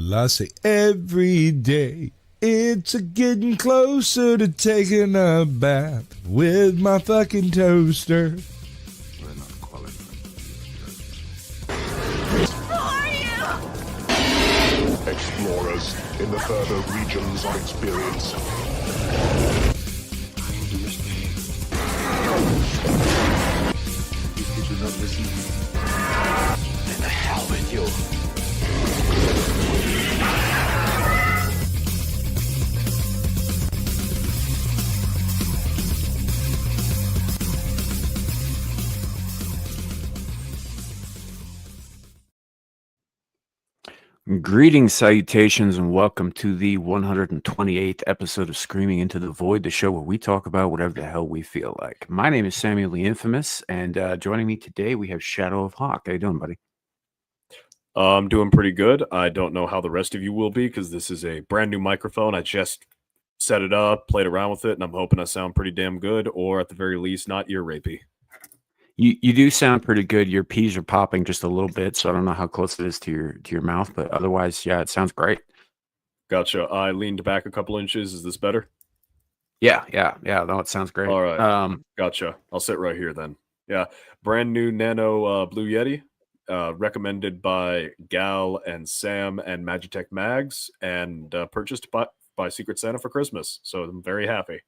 Well, I say every day. It's a getting closer to taking a bath with my fucking toaster. We're not qualified. Explorers in the further regions of experience. Did you not listen? And the hell with you. Greetings, salutations, and welcome to the 128th episode of Screaming Into the Void, the show where we talk about whatever the hell we feel like. My name is Samuel the Infamous, and joining me today we have Shadow of Hawk. How you doing, buddy? I'm doing pretty good. I don't know how the rest of you will be because this is a brand new microphone. I just set it up, played around with it, and I'm hoping I sound pretty damn good, or at the very least, not ear rapey. You do sound pretty good. Your P's are popping just a little bit, so I don't know how close it is to your mouth, but otherwise, yeah, it sounds great. Gotcha. I leaned back a couple inches. Is this better? Yeah. No, it sounds great. All right. Gotcha. I'll sit right here then. Yeah. Brand new Nano Blue Yeti, recommended by Gal and Sam and Magitech Mags, and purchased by Secret Santa for Christmas. So I'm very happy.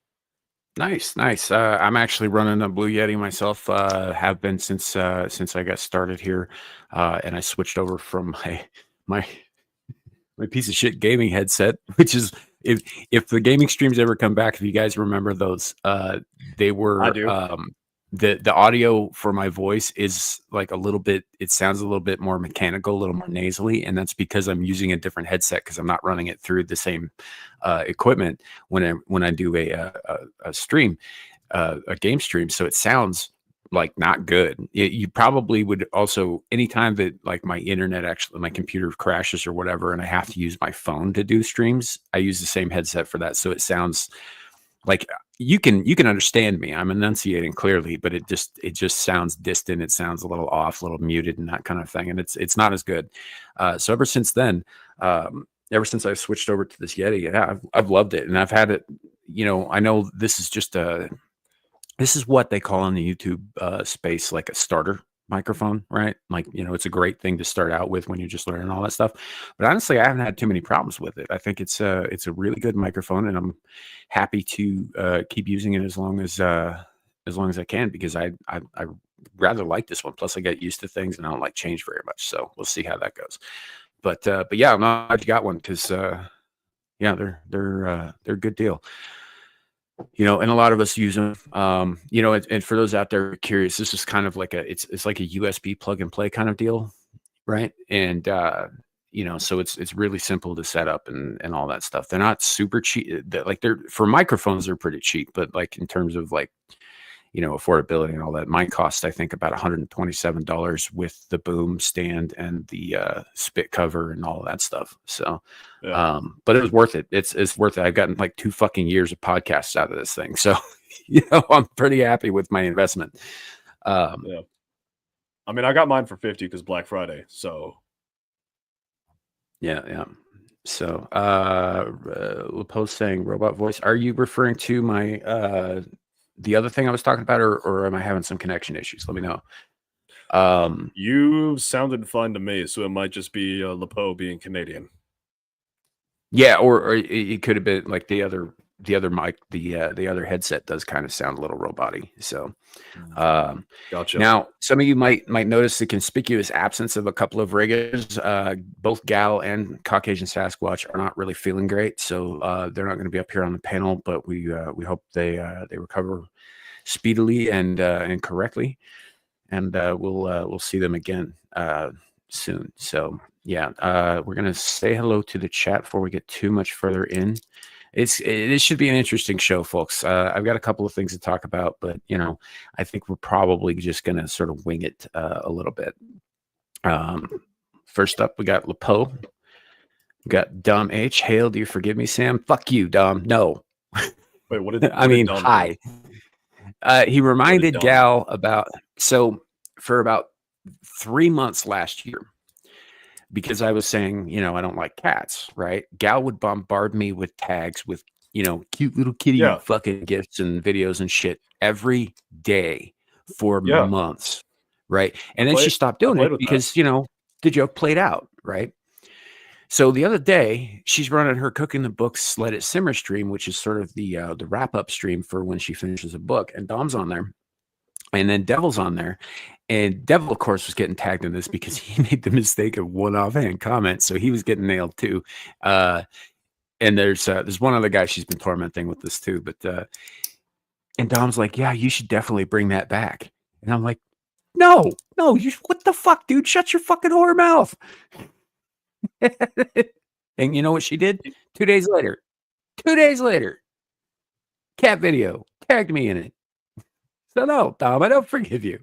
Nice. I'm actually running a Blue Yeti myself. Have been since I got started here, and I switched over from my piece of shit gaming headset, which is if the gaming streams ever come back, if you guys remember those, they were. I do. The audio for my voice is like it sounds a little bit more mechanical, a little more nasally, and that's because I'm using a different headset because I'm not running it through the same equipment when I do a stream, a game stream. So it sounds like not good. You probably would also, anytime that like my computer crashes or whatever, and I have to use my phone to do streams, I use the same headset for that. So it sounds like you can understand me. I'm enunciating clearly, but it just sounds distant. It sounds a little off, a little muted, and that kind of thing. And it's not as good. So ever since then, ever since I've switched over to this Yeti, yeah, I've loved it, and I've had it. I know this is just this is what they call in the YouTube space like a starter microphone, right? Like, it's a great thing to start out with when you're just learning all that stuff. But honestly, I haven't had too many problems with it. I think it's a really good microphone, and I'm happy to keep using it as long as I can, because I rather like this one. Plus, I get used to things, and I don't like change very much. So we'll see how that goes. But yeah, I'm glad you got one because yeah, they're a good deal. And a lot of us use them. And for those out there curious, this is kind of like it's like a USB plug and play kind of deal, right? And so it's really simple to set up and all that stuff. They're not super cheap. They're for microphones, they're pretty cheap, but like in terms of like affordability and all that, mine cost I think about $127 with the boom stand and the spit cover and all that stuff. So Yeah. But it was worth it. It's worth it. I've gotten like 2 fucking years of podcasts out of this thing, so I'm pretty happy with my investment. Yeah, I mean, I got mine for $50 because Black Friday. So yeah. So Lepo's saying robot voice. Are you referring to my the other thing I was talking about, or am I having some connection issues? Let me know. You sounded fine to me, so it might just be Lepo being Canadian. Yeah, or it could have been like the other mic, the other headset does kind of sound a little robot-y. So Gotcha. Now some of you might notice the conspicuous absence of a couple of riggers. Both Gal and Caucasian Sasquatch are not really feeling great, so they're not going to be up here on the panel, but we hope they recover speedily and correctly, and we'll see them again soon. So yeah, we're gonna say hello to the chat before we get too much further in. This should be an interesting show, folks. I've got a couple of things to talk about, but I think we're probably just gonna sort of wing it a little bit. First up, we got Lepo. We got Dom H. Hail, do you forgive me, Sam? Fuck you, Dom. No. Wait, what did I mean, Dom hi. He reminded Gal about, so for about 3 months last year, because I was saying, I don't like cats, right? Gal would bombard me with tags with, cute little kitty Yeah. fucking gifts and videos and shit every day for Yeah. months, right? And then she stopped doing it because, the joke played out, right? So the other day, she's running her Cooking the Books Let It Simmer stream, which is sort of the wrap-up stream for when she finishes a book, and Dom's on there. And then Devil's on there. And Devil, of course, was getting tagged in this because he made the mistake of one offhand comment. So he was getting nailed too. And there's one other guy she's been tormenting with this too. But and Dom's like, yeah, you should definitely bring that back. And I'm like, no, what the fuck, dude? Shut your fucking whore mouth. And you know what she did? 2 days later, cat video tagged me in it. So no, Dom, I don't forgive you.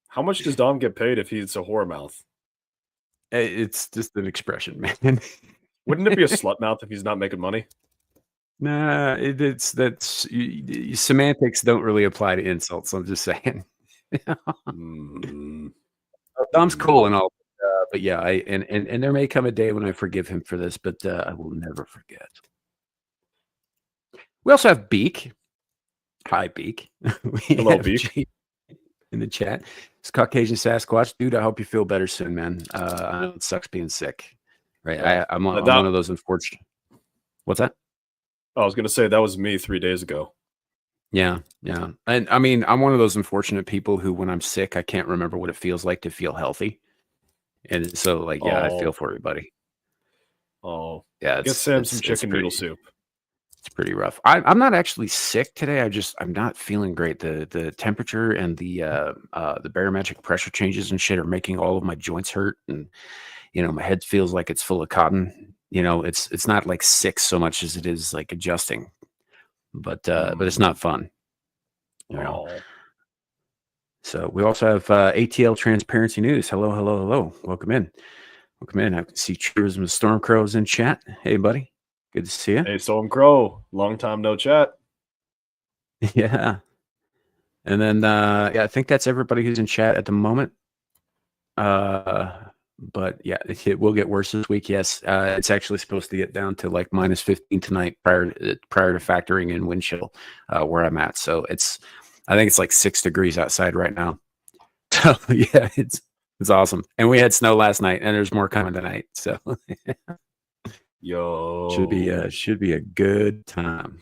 How much does Dom get paid if he's a whore mouth? It's just an expression, man. Wouldn't it be a slut mouth if he's not making money? Nah, semantics don't really apply to insults. I'm just saying. Dom's cool and all, but yeah, and there may come a day when I forgive him for this, but I will never forget. We also have Beak. Hi, Beak. Hello, Beak. In the chat. It's Caucasian Sasquatch. Dude, I hope you feel better soon, man. I know it sucks being sick. Right. I'm one of those unfortunate. What's that? I was going to say that was me 3 days ago. Yeah. And I mean, I'm one of those unfortunate people who, when I'm sick, I can't remember what it feels like to feel healthy. And so, I feel for you, buddy. Oh, yeah. Get Sam some chicken noodle soup. It's pretty rough. I'm not actually sick today. I'm not feeling great. The temperature and the barometric pressure changes and shit are making all of my joints hurt, and my head feels like it's full of cotton. It's not like sick so much as it is like adjusting, but it's not fun. So we also have ATL Transparency News. Hello. Welcome in. I can see Truism of Stormcrows in chat. Hey, buddy. Good to see you. Hey, Stormcrow. Long time no chat. Yeah. And then, I think that's everybody who's in chat at the moment. But yeah, it will get worse this week. Yes. It's actually supposed to get down to like minus 15 tonight prior to factoring in wind chill where I'm at. So I think it's like 6 degrees outside right now. So yeah, it's awesome. And we had snow last night, and there's more coming tonight. So yo, should be a good time.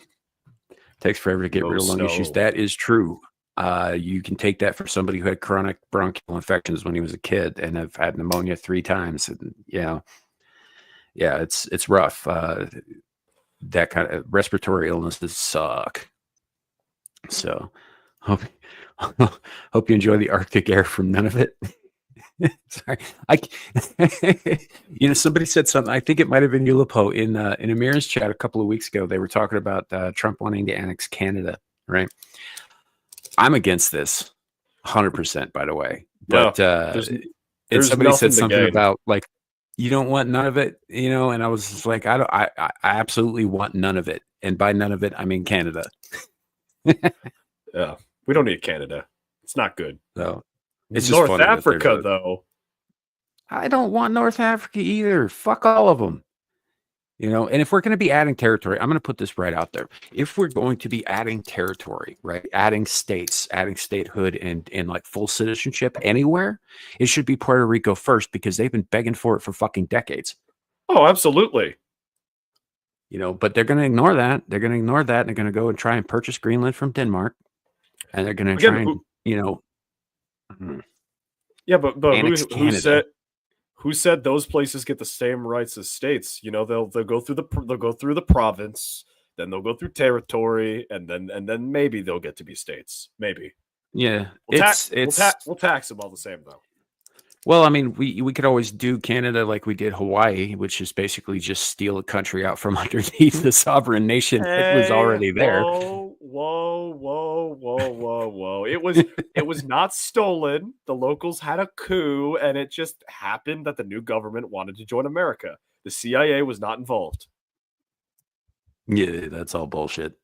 Takes forever to get rid of lung issues. That is true. You can take that for somebody who had chronic bronchial infections when he was a kid and have had pneumonia 3 times. And it's rough. That kind of respiratory illnesses suck. So hope you enjoy the Arctic air from none of it. Sorry, somebody said something. I think it might have been Ulipo in Amir's chat a couple of weeks ago. They were talking about Trump wanting to annex Canada, right? I'm against this 100%, by the way. But and somebody said something about like, you don't want none of it, and I was just like, I absolutely want none of it. And by none of it, I mean Canada. Yeah, we don't need Canada. It's not good. So it's North Africa, though. I don't want North Africa either. Fuck all of them. And if we're going to be adding territory, I'm going to put this right out there. If we're going to be adding territory, right, adding states, adding statehood and like full citizenship anywhere, it should be Puerto Rico first, because they've been begging for it for fucking decades. Oh, absolutely. But they're going to ignore that. They're going to ignore that. And they're going to go and try and purchase Greenland from Denmark. And they're going to try and, yeah, but who said those places get the same rights as states? They'll go through the province, then they'll go through territory, and then maybe they'll get to be states. Maybe. Yeah, we'll tax them all the same though. Well, I mean, we could always do Canada like we did Hawaii, which is basically just steal a country out from underneath the sovereign nation that was already there. Whoa. It was not stolen. The locals had a coup, and it just happened that the new government wanted to join America. The CIA was not involved. Yeah, that's all bullshit.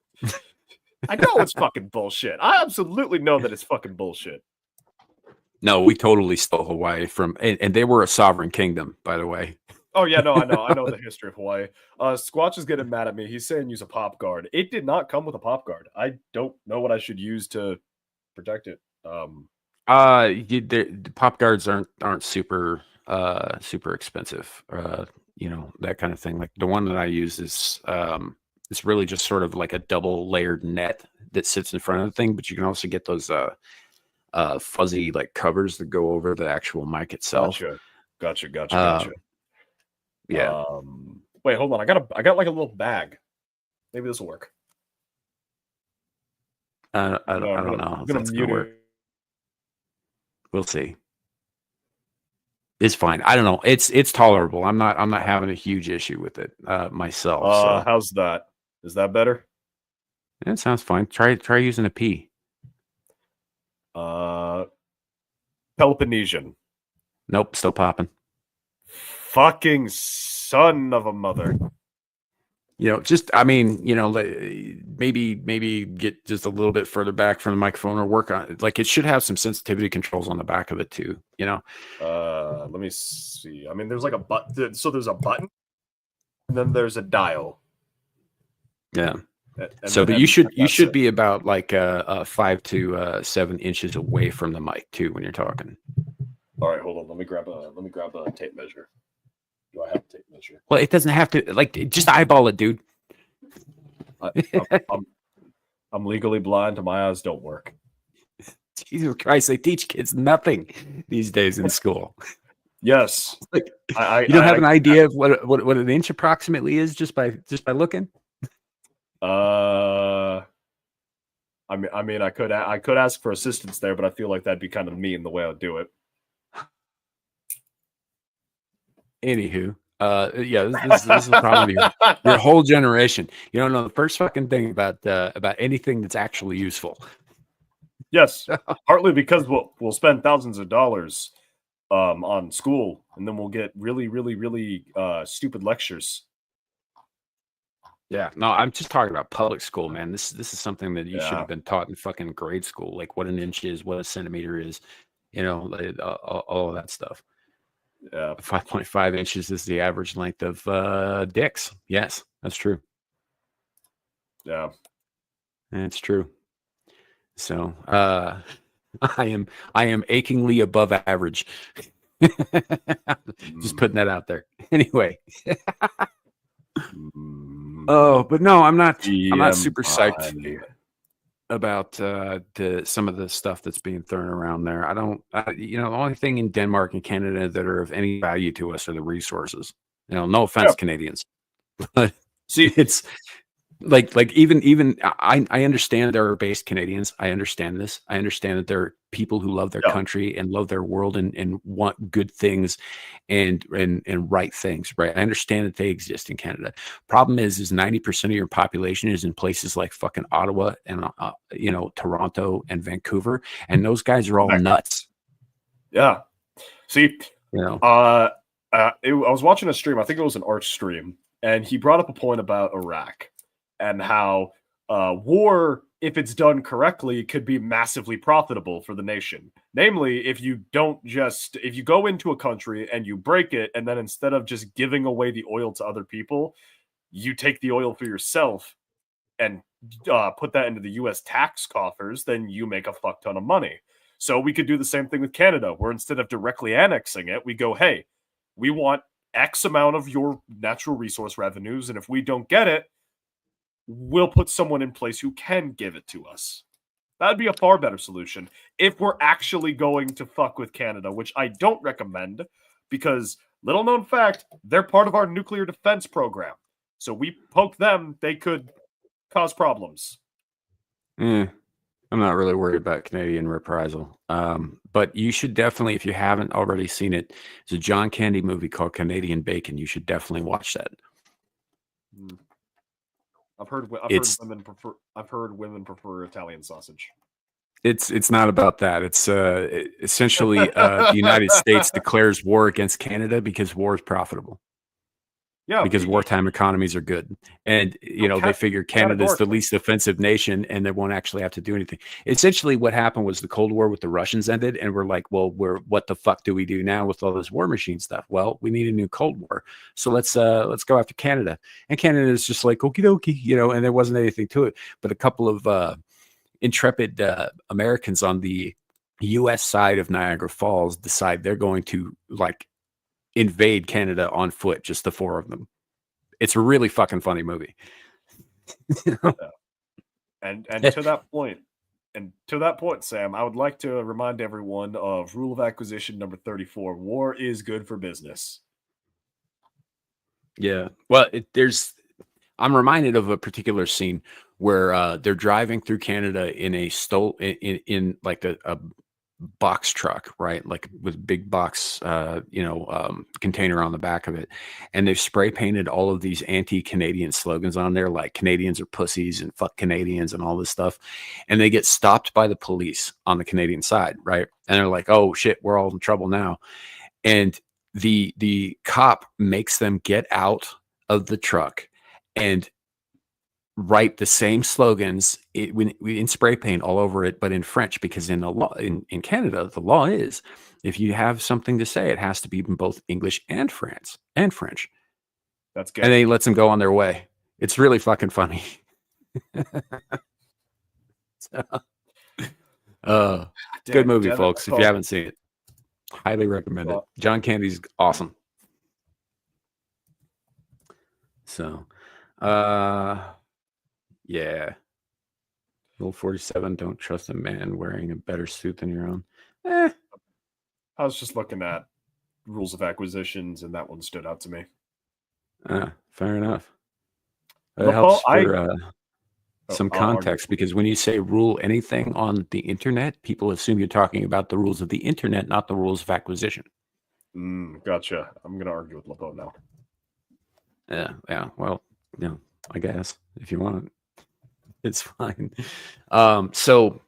I know it's fucking bullshit. I absolutely know that it's fucking bullshit. No, we totally stole Hawaii from, and they were a sovereign kingdom, by the way. Oh yeah, no, I know the history of Hawaii. Squatch is getting mad at me. He's saying use a pop guard. It did not come with a pop guard. I don't know what I should use to protect it. The pop guards aren't super super expensive. You know, that kind of thing. Like the one that I use is it's really just sort of like a double layered net that sits in front of the thing, but you can also get those fuzzy like covers that go over the actual mic itself. Gotcha. Yeah. Wait, hold on. I got like a little bag. Maybe this will work. I don't know if that's gonna work. We'll see. It's fine. I don't know. It's tolerable. I'm not having a huge issue with it myself. So. How's that? Is that better? It sounds fine. Try using a P. Peloponnesian. Nope, still popping. Fucking son of a mother. You know, just I mean, you know, maybe get just a little bit further back from the microphone or work on it. Like it should have some sensitivity controls on the back of it too. You know. Let me see. I mean, there's like a button. So there's a button, and then there's a dial. Yeah. But you should be about like 5 to 7 inches away from the mic too when you're talking. All right, hold on. Let me grab a tape measure. Do I have a tape measure? Well, it doesn't have to. Like, just eyeball it, dude. I'm legally blind. My eyes don't work. Jesus Christ! They teach kids nothing these days in school. Yes, like you don't have an idea of what an inch approximately is just by looking. I mean, I could ask for assistance there, but I feel like that'd be kind of mean the way I'd do it. Anywho, yeah, this is probably your whole generation. You don't know the first fucking thing about anything that's actually useful. Yes, partly because we'll spend thousands of dollars on school, and then we'll get really, really, really stupid lectures. Yeah, no, I'm just talking about public school, man. This is something that you should have been taught in fucking grade school, like what an inch is, what a centimeter is, you know, like, all of that stuff. Yeah, 5.5 inches is the average length of dicks. Yes, that's true. Yeah, it's true. So I am achingly above average. Just putting that out there. Anyway. Oh, but no, I'm not super psyched about some of the stuff that's being thrown around there. I don't, you know, the only thing in Denmark and Canada that are of any value to us are the resources. You know, no offense, Canadians, but see, it's like even I understand there are based Canadians. I understand this. I understand that there are people who love their country and love their world and want good things and right things, right? I understand that they exist in Canada. Problem is 90% of your population is in places like fucking Ottawa and you know, Toronto and Vancouver, and those guys are all nuts. Yeah. See, you know, I was watching a stream. I think it was an Arch stream, and he brought up a point about Iraq and how war, if it's done correctly, could be massively profitable for the nation. Namely, if you go into a country and you break it, and then instead of just giving away the oil to other people, you take the oil for yourself and put that into the U.S. tax coffers, then you make a fuck ton of money. So we could do the same thing with Canada, where instead of directly annexing it, we go, hey, we want X amount of your natural resource revenues, and if we don't get it, we'll put someone in place who can give it to us. That'd be a far better solution if we're actually going to fuck with Canada, which I don't recommend because, little known fact, they're part of our nuclear defense program. So we poke them, they could cause problems. I'm not really worried about Canadian reprisal. But you should definitely, if you haven't already seen it, it's a John Candy movie called Canadian Bacon. You should definitely watch that. I've heard women prefer Italian sausage. It's not about that. It's essentially the United States declares war against Canada because war is profitable. Yeah, because wartime economies are good, and they figure Canada's the categorically. least offensive nation, and they won't actually have to do anything. Essentially, what happened was the Cold War with the Russians ended, and we're like, well, what the fuck do we do now with all this war machine stuff? Well, we need a new Cold War, so let's go after Canada. And Canada is just like okie dokie, and there wasn't anything to it, but a couple of intrepid Americans on the U.S. side of Niagara Falls decide they're going to like invade Canada on foot, just the four of them. It's a really fucking funny movie. And to that point, Sam, I would like to remind everyone of rule of acquisition number 34. War is good for business. Yeah. Well, I'm reminded of a particular scene where they're driving through Canada in a in like a box truck, right? Like with big box, container on the back of it. And they've spray painted all of these anti-Canadian slogans on there, like Canadians are pussies and fuck Canadians and all this stuff. And they get stopped by the police on the Canadian side, right? And they're like, oh shit, we're all in trouble now. And the cop makes them get out of the truck and write the same slogans in spray paint all over it, but in French, because in the law in Canada, the law is if you have something to say, it has to be in both English and French. That's good. And then he lets them go on their way. It's really fucking funny. Good movie, folks. If you haven't seen it, highly recommend it. John Candy's awesome. So, yeah. Rule 47, don't trust a man wearing a better suit than your own. I was just looking at rules of acquisitions, and that one stood out to me. Fair enough. It helps for some context, because when you say rule anything on the internet, people assume you're talking about the rules of the internet, not the rules of acquisition. Gotcha. I'm going to argue with LeBeau now. Yeah. Well, I guess if you want it. It's fine. So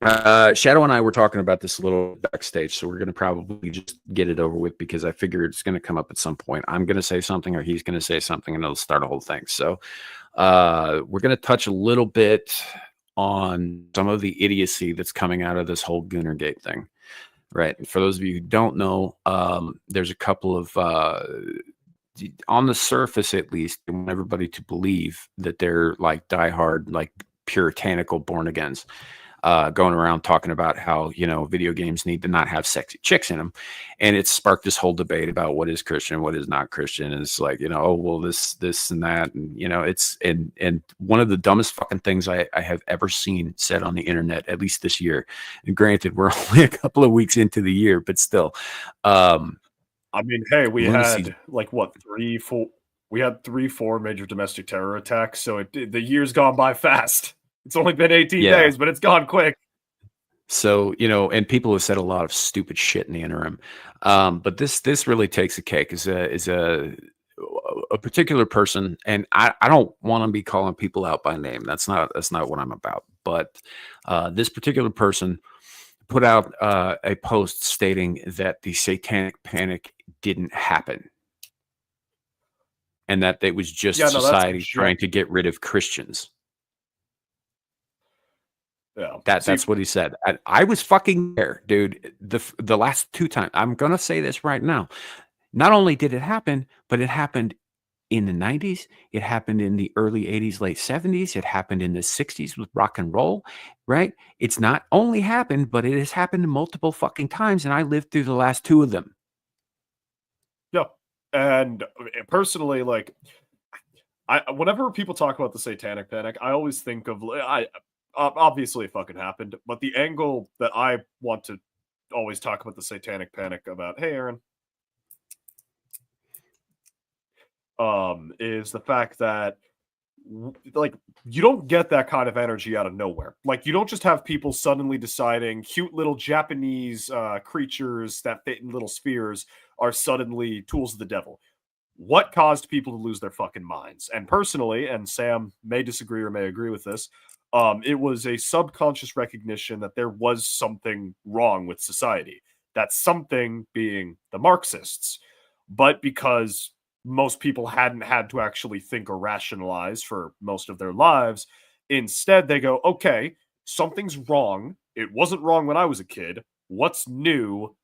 Shadow and I were talking about this a little backstage, so we're going to probably just get it over with, because I figure it's going to come up at some point. I'm going to say something, or he's going to say something, and it'll start a whole thing. So we're going to touch a little bit on some of the idiocy that's coming out of this whole Goonergate thing. Right. And for those of you who don't know, there's a couple of on the surface, at least, I want everybody to believe that they're like diehard, like puritanical born agains, going around talking about how, video games need to not have sexy chicks in them. And it sparked this whole debate about what is Christian, what is not Christian. And it's like, oh, well, this and that. And, it's, and one of the dumbest fucking things I have ever seen said on the internet, at least this year. And granted, we're only a couple of weeks into the year, but still, I mean, hey, we had like what, 3-4 major domestic terror attacks. So the year's gone by fast. It's only been 18 days, but it's gone quick. So, and people have said a lot of stupid shit in the interim. But this really takes a cake is a particular person. And I don't want to be calling people out by name. That's not what I'm about. But this particular person put out a post stating that the satanic panic didn't happen, and that it was just society trying to get rid of Christians. Yeah, that's what he said. I was fucking there, dude. The last two times, I'm gonna say this right now. Not only did it happen, but it happened in the 90s. It happened in the early 80s, late 70s. It happened in the 60s with rock and roll, right? It's not only happened, but it has happened multiple fucking times, and I lived through the last two of them. Yeah. And personally, like, whenever people talk about the satanic panic, I always think of, obviously it fucking happened, but the angle that I want to always talk about the satanic panic about, hey, Aaron, is the fact that, like, you don't get that kind of energy out of nowhere. Like, you don't just have people suddenly deciding cute little Japanese creatures that fit in little spheres are suddenly tools of the devil. What caused people to lose their fucking minds? And personally, and Sam may disagree or may agree with this, it was a subconscious recognition that there was something wrong with society. That something being the Marxists. But because most people hadn't had to actually think or rationalize for most of their lives. Instead, they go, okay, something's wrong. It wasn't wrong when I was a kid. What's new?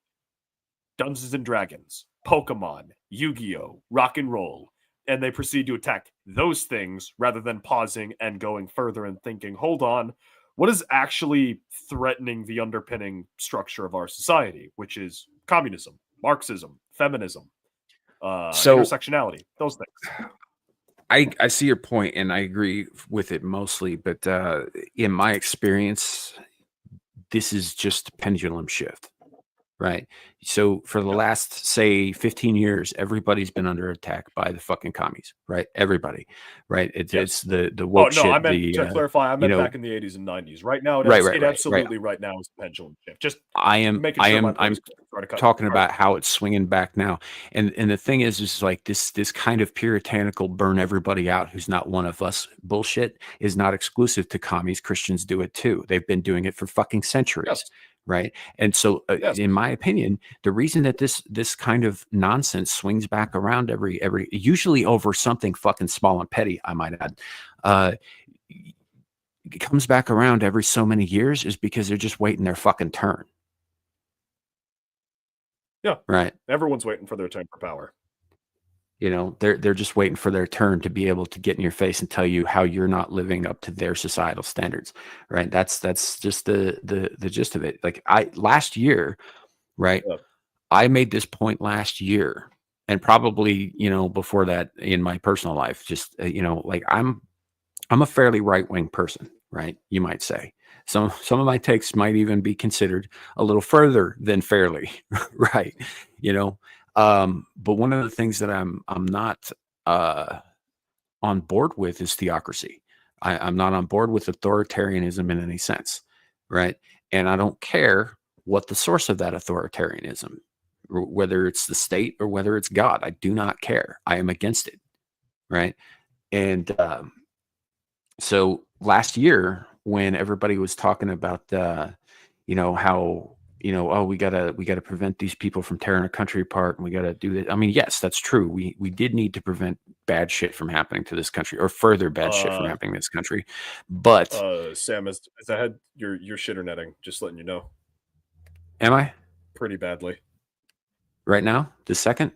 Dungeons and Dragons, Pokemon, Yu-Gi-Oh, rock and roll. And they proceed to attack those things rather than pausing and going further and thinking, hold on, what is actually threatening the underpinning structure of our society, which is communism, Marxism, feminism, intersectionality, those things. I see your point, and I agree with it mostly. But in my experience, this is just a pendulum shift, right? So for the last, say, 15 years, everybody's been under attack by the fucking commies, right? Everybody, right? It's the woke shit. I meant to clarify. I meant back in the 80s and 90s. Right now, absolutely right now is a pendulum shift. Just I'm talking about how it's swinging back now, and the thing is like this kind of puritanical burn everybody out who's not one of us bullshit is not exclusive to commies. Christians do it too. They've been doing it for fucking centuries. Yes. Right. And so in my opinion, the reason that this kind of nonsense swings back around every usually over something fucking small and petty, I might add, it comes back around every so many years is because they're just waiting their fucking turn. Yeah. Right. Everyone's waiting for their turn for power. You know, they're just waiting for their turn to be able to get in your face and tell you how you're not living up to their societal standards, right? That's just the gist of it. Like last year, right? Yeah. I made this point last year, and probably before that in my personal life. Just like I'm a fairly right wing person, right? You might say some of my takes might even be considered a little further than fairly right, but one of the things that I'm not on board with is theocracy. I'm not on board with authoritarianism in any sense, right? And I don't care what the source of that authoritarianism, whether it's the state or whether it's God. I do not care. I am against it, right? And so last year, when everybody was talking about how we gotta prevent these people from tearing a country apart, and we gotta do that. I mean, yes, that's true. We did need to prevent bad shit from happening to this country, or further bad shit from happening to this country. But Sam, as I had your shitter netting, just letting you know. Am I pretty badly right now? This second?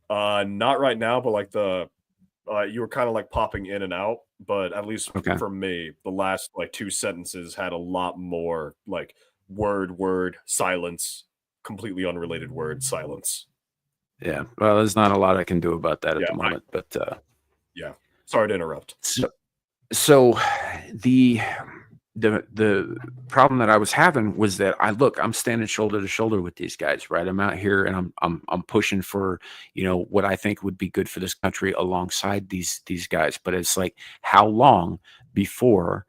Not right now, but like you were kind of like popping in and out, but at least for me, the last like 2 sentences had a lot more like word, silence, completely unrelated word, silence. Yeah. Well, there's not a lot I can do about that at the moment, but yeah. Sorry to interrupt. So the problem that I was having was that I'm standing shoulder to shoulder with these guys, right? I'm out here and I'm pushing for, what I think would be good for this country alongside these guys. But it's like, how long before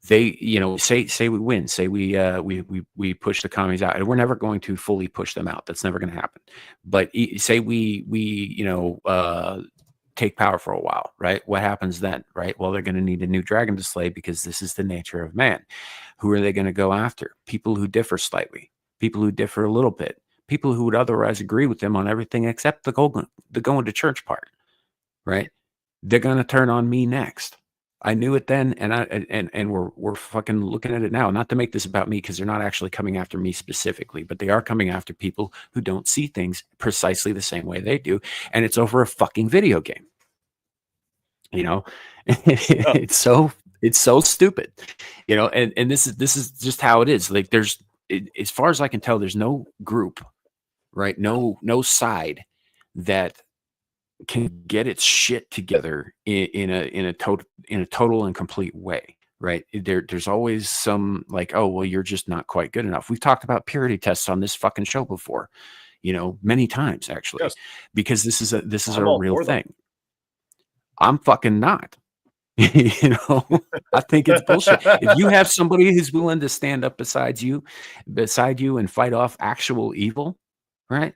they, say we win, say we push the commies out, and we're never going to fully push them out. That's never going to happen. But say we take power for a while, right? What happens then, right? Well, they're going to need a new dragon to slay because this is the nature of man. Who are they going to go after? People who differ slightly, people who differ a little bit, people who would otherwise agree with them on everything except the going to church part, right? They're going to turn on me next. I knew it then, and we're fucking looking at it now. Not to make this about me, because they're not actually coming after me specifically, but they are coming after people who don't see things precisely the same way they do, and it's over a fucking video game. It's so stupid, and this is just how it is. Like as far as I can tell, there's no group, right? No side that can get its shit together in a total and complete way, right? There's always some like, oh well, you're just not quite good enough. We've talked about purity tests on this fucking show before, many times actually, because this is a real thing. I'm fucking not. I think it's bullshit. If you have somebody who's willing to stand up beside you and fight off actual evil, right?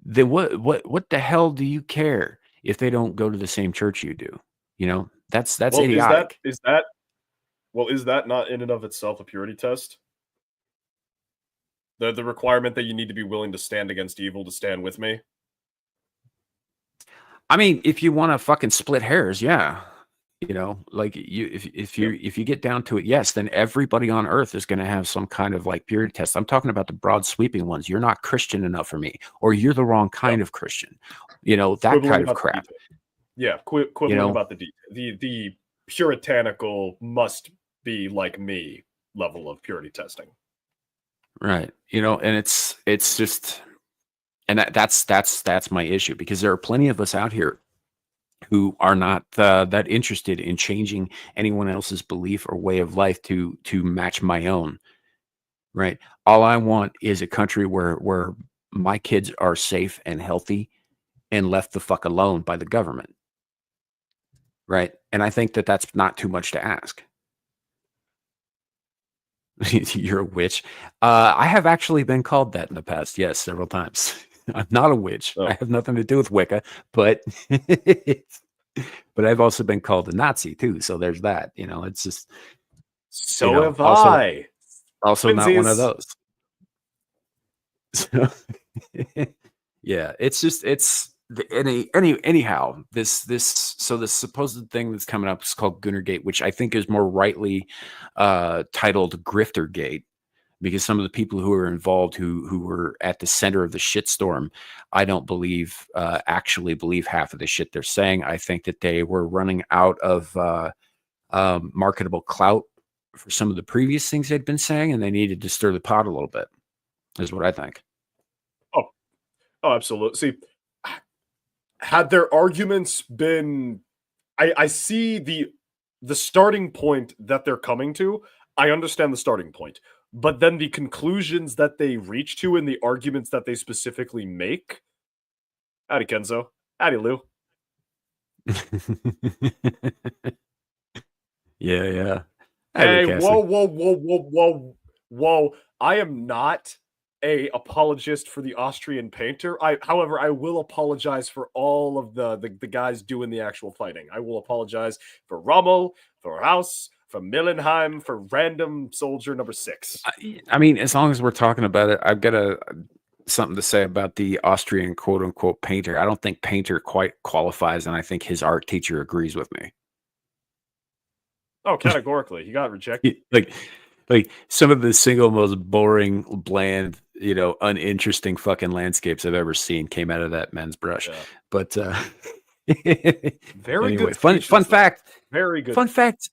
Then what the hell do you care if they don't go to the same church you do? That's idiotic. Is that not in and of itself a purity test? The requirement that you need to be willing to stand against evil to stand with me? I mean, if you want to fucking split hairs, yeah. You know, like if you get down to it, yes, then everybody on earth is going to have some kind of like purity test. I'm talking about the broad sweeping ones. You're not Christian enough for me, or you're the wrong kind of Christian. You know, that Quibbling kind of about the crap. detail. Yeah, quibbling You know, about the detail. The puritanical must be like me level of purity testing. right? You know, and it's just, and that's my issue, because there are plenty of us out here who are not that interested in changing anyone else's belief or way of life to match my own. Right. All I want is a country where my kids are safe and healthy and left the fuck alone by the government. Right. And I think that that's not too much to ask. You're a witch. I have actually been called that in the past. Yes, several times. I'm not a witch. Oh. I have nothing to do with Wicca, but but I've also been called a Nazi too. So there's that. You know, it's just So have also, I. Also not one of Twinsies. those. So, yeah, it's just anyhow. This supposed thing that's coming up is called Goonergate, which I think is more rightly titled Griftergate, because some of the people who are involved, who were at the center of the shitstorm, I don't believe actually believe half of the shit they're saying. I think that they were running out of marketable clout for some of the previous things they'd been saying, and they needed to stir the pot a little bit, is what I think. Oh, absolutely. See, had their arguments been, I see the starting point that they're coming to. I understand the starting point, but then the conclusions that they reach to and the arguments that they specifically make. Howdy, Kenzo. Howdy, Lou. Yeah. Hey, whoa. I am not a apologist for the Austrian painter. However, I will apologize for all of the guys doing the actual fighting. I will apologize for Rommel, for House, for Millenheim, for random soldier number 6. I mean, as long as we're talking about it, I've got something to say about the Austrian quote unquote painter. I don't think painter quite qualifies, and I think his art teacher agrees with me. Oh, categorically. He got rejected. Like some of the single most boring, bland, uninteresting fucking landscapes I've ever seen came out of that man's brush. Yeah. But very anyway, good. Fun fact. Very good. Fun fact.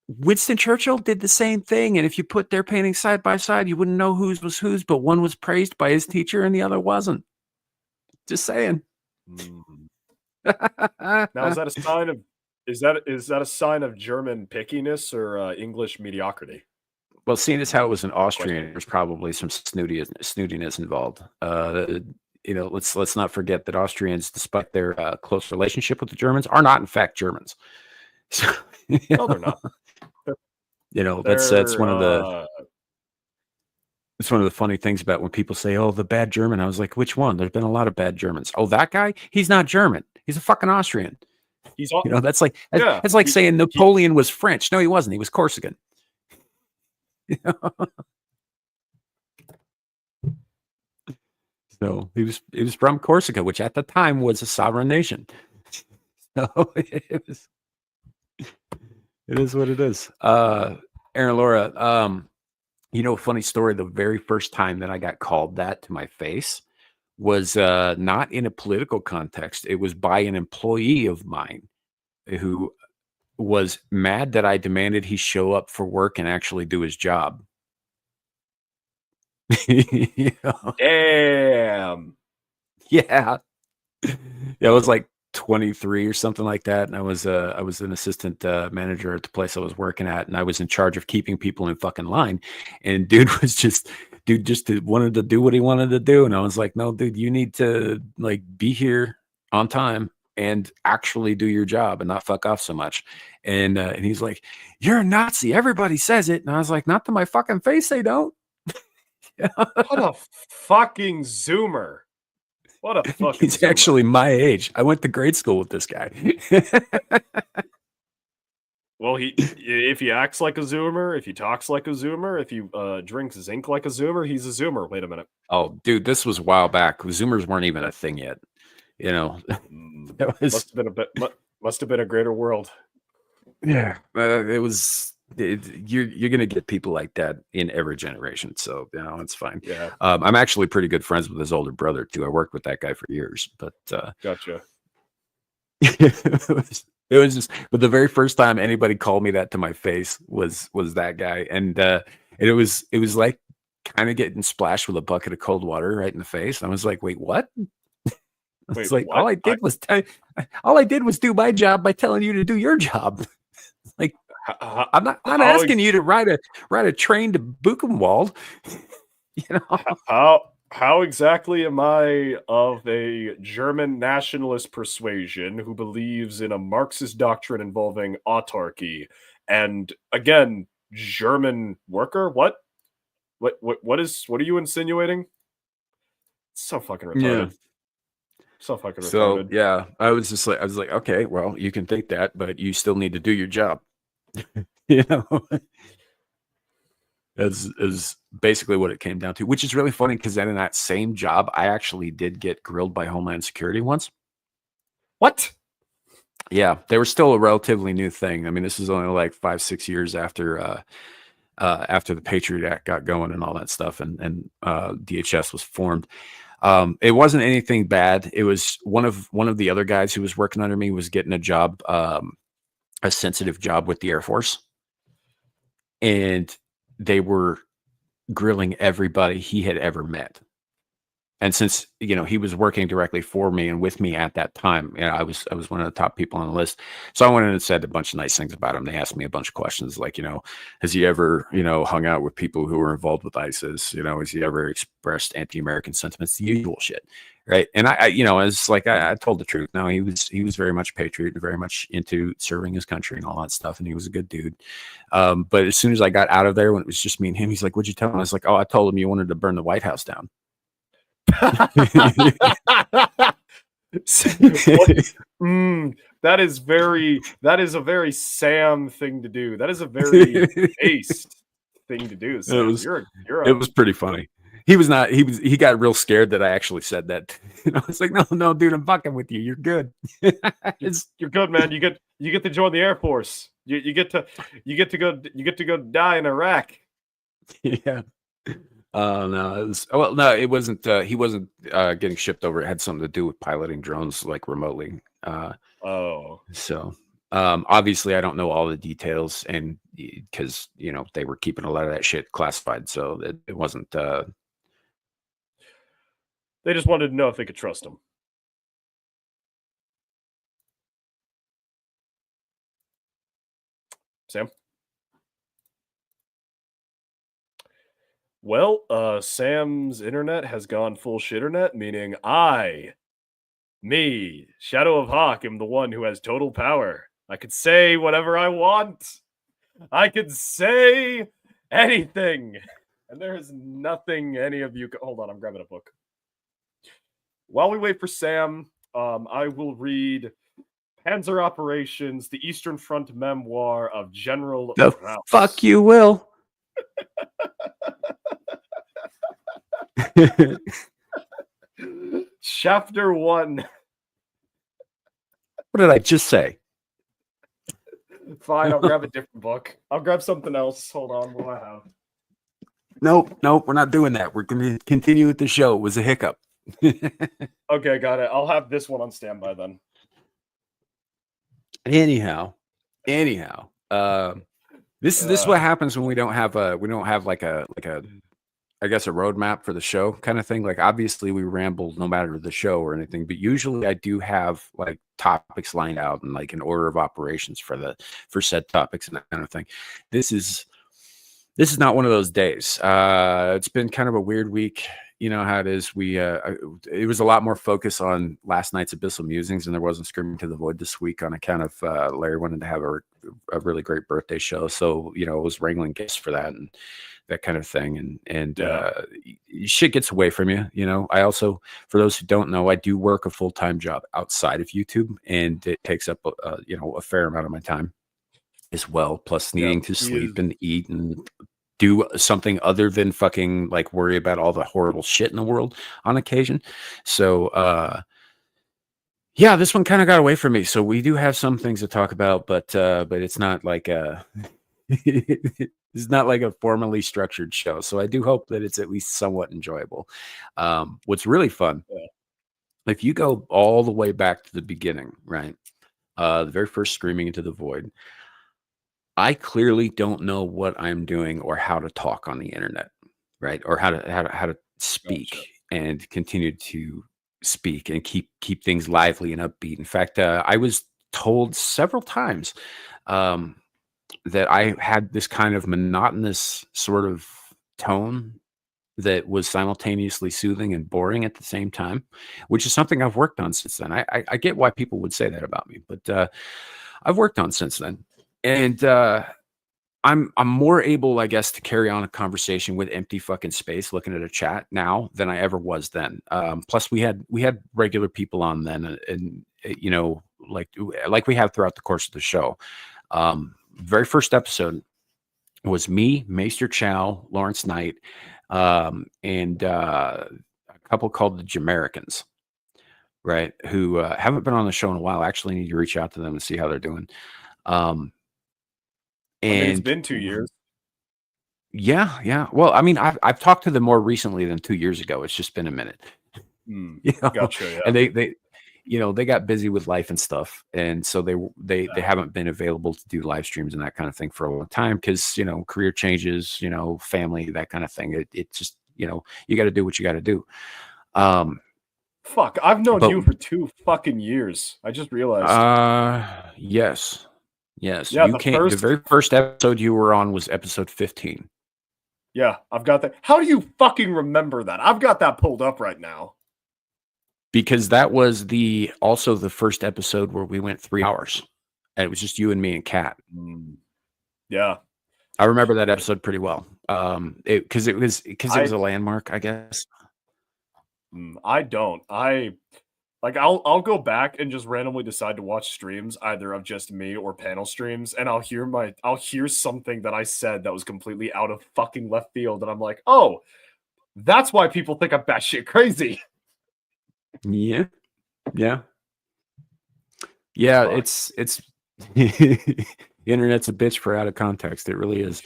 Winston Churchill did the same thing, and if you put their paintings side by side, you wouldn't know whose was whose, but one was praised by his teacher and the other wasn't. Just saying. Now, is that a sign of is that a sign of German pickiness or English mediocrity? Well, seeing as how it was an Austrian, there's probably some snootiness involved. Let's not forget that Austrians, despite their close relationship with the Germans, are not in fact Germans. So, no, they're not. That's one of the it's one of the funny things about when people say, "Oh, the bad German." I was like, "Which one?" There's been a lot of bad Germans. Oh, that guy? He's not German. He's a fucking Austrian. He's that's like saying Napoleon was French. No, he wasn't. He was Corsican. So he was from Corsica, which at the time was a sovereign nation. So it is what it is. Aaron Laura, a funny story. The very first time that I got called that to my face was not in a political context. It was by an employee of mine who was mad that I demanded he show up for work and actually do his job. Damn. Yeah. I was like 23 or something like that, and I was an assistant manager at the place I was working at, and I was in charge of keeping people in fucking line. And dude wanted to do what he wanted to do, and I was like, "No, dude, you need to like be here on time and actually do your job and not fuck off so much." And he's like, "You're a Nazi. Everybody says it." And I was like, "Not to my fucking face, they don't." What a fucking zoomer. What a fucking He's zoomer. actually my age. I went to grade school with this guy. Well, if he acts like a zoomer, if he talks like a zoomer, if he drinks zinc like a zoomer, he's a zoomer. Wait a minute. Oh, dude, this was a while back. Zoomers weren't even a thing yet. You know, Mm, that was must have been a greater world. yeah. It was. You're gonna get people like that in every generation, so you know it's fine. Yeah, I'm actually pretty good friends with his older brother too. I worked with that guy for years, but gotcha. it was just. But the very first time anybody called me that to my face was that guy, and it was like kind of getting splashed with a bucket of cold water right in the face. I was like, wait, what? It's Wait, like what? all I did was do my job by telling you to do your job. Like How, I'm not how, asking you to ride a train to Buchenwald. You know, how exactly am I of a German nationalist persuasion who believes in a Marxist doctrine involving autarky and again German worker? What are you insinuating? So fucking yeah. retarded. So fucking So retarded. yeah, I was like, okay, well, you can think that, but you still need to do your job. You know, is basically what it came down to, which is really funny because then in that same job, I actually did get grilled by Homeland Security once. What? Yeah, they were still a relatively new thing. I mean, this is only like 5-6 years after the Patriot Act got going and all that stuff, and DHS was formed. It wasn't anything bad. It was one of the other guys who was working under me was getting a job, a sensitive job with the Air Force, and they were grilling everybody he had ever met. And since he was working directly for me and with me at that time, I was one of the top people on the list. So I went in and said a bunch of nice things about him. They asked me a bunch of questions like, has he ever hung out with people who were involved with ISIS? Has he ever expressed anti-American sentiments? The usual shit, right? And I it's like I told the truth. No, he was very much patriot and very much into serving his country and all that stuff, and he was a good dude. But as soon as I got out of there, when it was just me and him, he's like, "What'd you tell him?" I was like, "Oh, I told him you wanted to burn the White House down." That is a very Sam thing to do. That is a very ace thing to do. Sam. It was pretty funny. He got real scared that I actually said that. I was like, no, dude, I'm fucking with you. You're good. You're good, man. You get to join the Air Force. You get to go die in Iraq. Yeah. No, it wasn't. He wasn't getting shipped over. It had something to do with piloting drones like remotely. So obviously I don't know all the details, and because they were keeping a lot of that shit classified, so it wasn't. They just wanted to know if they could trust him. Sam. Well, Sam's internet has gone full shitternet, meaning me, Shadow of Hawk, am the one who has total power. I could say whatever I want. I could say anything. And there is nothing any of you hold on, I'm grabbing a book. While we wait for Sam, I will read Panzer Operations, the Eastern Front Memoir of General Rouse. Fuck you will. Chapter 1. What did I just say? Fine, I'll grab a different book. I'll grab something else. Hold on, what do I have? Nope, we're not doing that. We're going to continue with the show. It was a hiccup. Okay, got it. I'll have this one on standby then. Anyhow, this is what happens when we don't have like a I guess a roadmap for the show kind of thing. Like obviously we ramble no matter the show or anything, but usually I do have like topics lined out and like an order of operations for said topics and that kind of thing. This is not one of those days. It's been kind of a weird week. You know how it is. It was a lot more focus on last night's Abyssal Musings, and there wasn't Screaming to the Void this week on account of Larry wanted to have a really great birthday show. So, I was wrangling guests for that and that kind of thing. And shit gets away from you. I also, for those who don't know, I do work a full-time job outside of YouTube, and it takes up, a fair amount of my time as well. Plus needing to sleep and eat and do something other than fucking like worry about all the horrible shit in the world on occasion. So, Yeah, this one kind of got away from me. So we do have some things to talk about, but it's not like it's not like a formally structured show. So I do hope that it's at least somewhat enjoyable. What's really fun, Yeah. if you go all the way back to the beginning, right? The very first Screaming into the Void, I clearly don't know what I'm doing or how to talk on the internet, right? Or how to speak Gotcha. and continue to speak and keep things lively and upbeat. In fact, I was told several times um, that I had this kind of monotonous sort of tone that was simultaneously soothing and boring at the same time, which is something I've worked on since then. I get why people would say that about me, but I've worked on since then, and I'm more able, I guess, to carry on a conversation with empty fucking space, looking at a chat now than I ever was then. Plus, we had regular people on then, you know, like we have throughout the course of the show. Very first episode was me, Maester Chow, Lawrence Knight, and a couple called the Jamericans, right? Who haven't been on the show in a while. Actually, need to reach out to them and see how they're doing. Um, I mean, it's and been 2 years. Yeah, yeah. Well, I mean, I've talked to them more recently than 2 years ago. It's just been a minute, you know. Gotcha. Yeah. And they you know, they got busy with life and stuff, and so they haven't been available to do live streams and that kind of thing for a long time because, you know, career changes, you know, family, that kind of thing. It just, you know, you got to do what you got to do. Um, Fuck, I've known but you for 2 fucking years. I just realized. yes, yes. Yeah, The very first episode you were on was episode 15. Yeah, I've got that. How do you fucking remember that? I've got that pulled up right now. Because that was also the first episode where we went 3 hours, and it was just you and me and Kat. Yeah. I remember that episode pretty well. Because it was a landmark, I guess. I don't. I'll go back and just randomly decide to watch streams either of just me or panel streams, and I'll hear something that I said that was completely out of fucking left field, and I'm like, oh, that's why people think I'm batshit crazy. Yeah, yeah, yeah. Fuck. It's the internet's a bitch for out of context. It really is.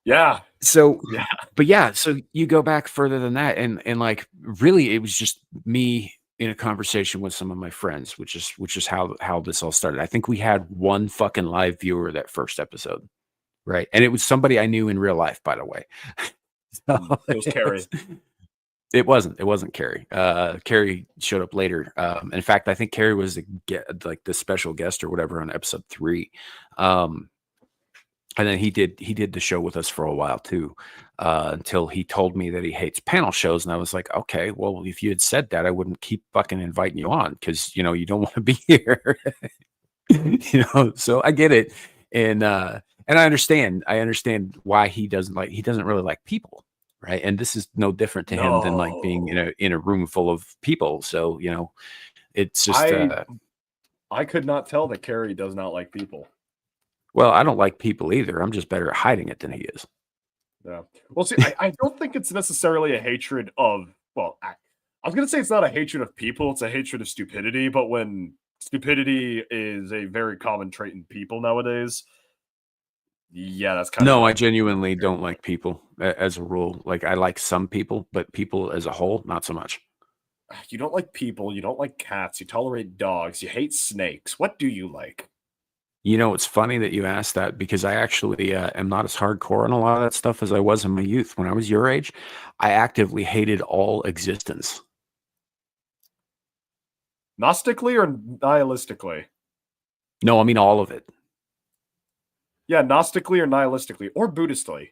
Yeah. So, Yeah. but yeah, so you go back further than that, and like really, it was just me in a conversation with some of my friends, which is how this all started. I think we had one fucking live viewer that first episode, right? And it was somebody I knew in real life, by the way. So It was Carrie. It wasn't Carrie. Carrie showed up later. In fact, I think Carrie was like the special guest or whatever on episode 3. And then he did the show with us for a while too, until he told me that he hates panel shows, and I was like, okay, well, if you had said that, I wouldn't keep fucking inviting you on because, you know, you don't want to be here. You know, so I get it, and I understand why he doesn't really like people. Right. And this is no different to him than like being in a room full of people. So, you know, it's just I could not tell that Carrie does not like people. Well, I don't like people either. I'm just better at hiding it than he is. Yeah. Well, see, I don't think it's necessarily a hatred of, well, I was going to say it's not a hatred of people, it's a hatred of stupidity. But when stupidity is a very common trait in people nowadays, yeah, that's kind of. No, I genuinely don't like people as a rule. Like, I like some people, but people as a whole, not so much. You don't like people, you don't like cats, you tolerate dogs, you hate snakes. What do you like? You know, it's funny that you asked that because I actually am not as hardcore on a lot of that stuff as I was in my youth. When I was your age, I actively hated all existence. Gnostically or nihilistically? No, I mean all of it. Yeah, Gnostically or nihilistically or Buddhistly.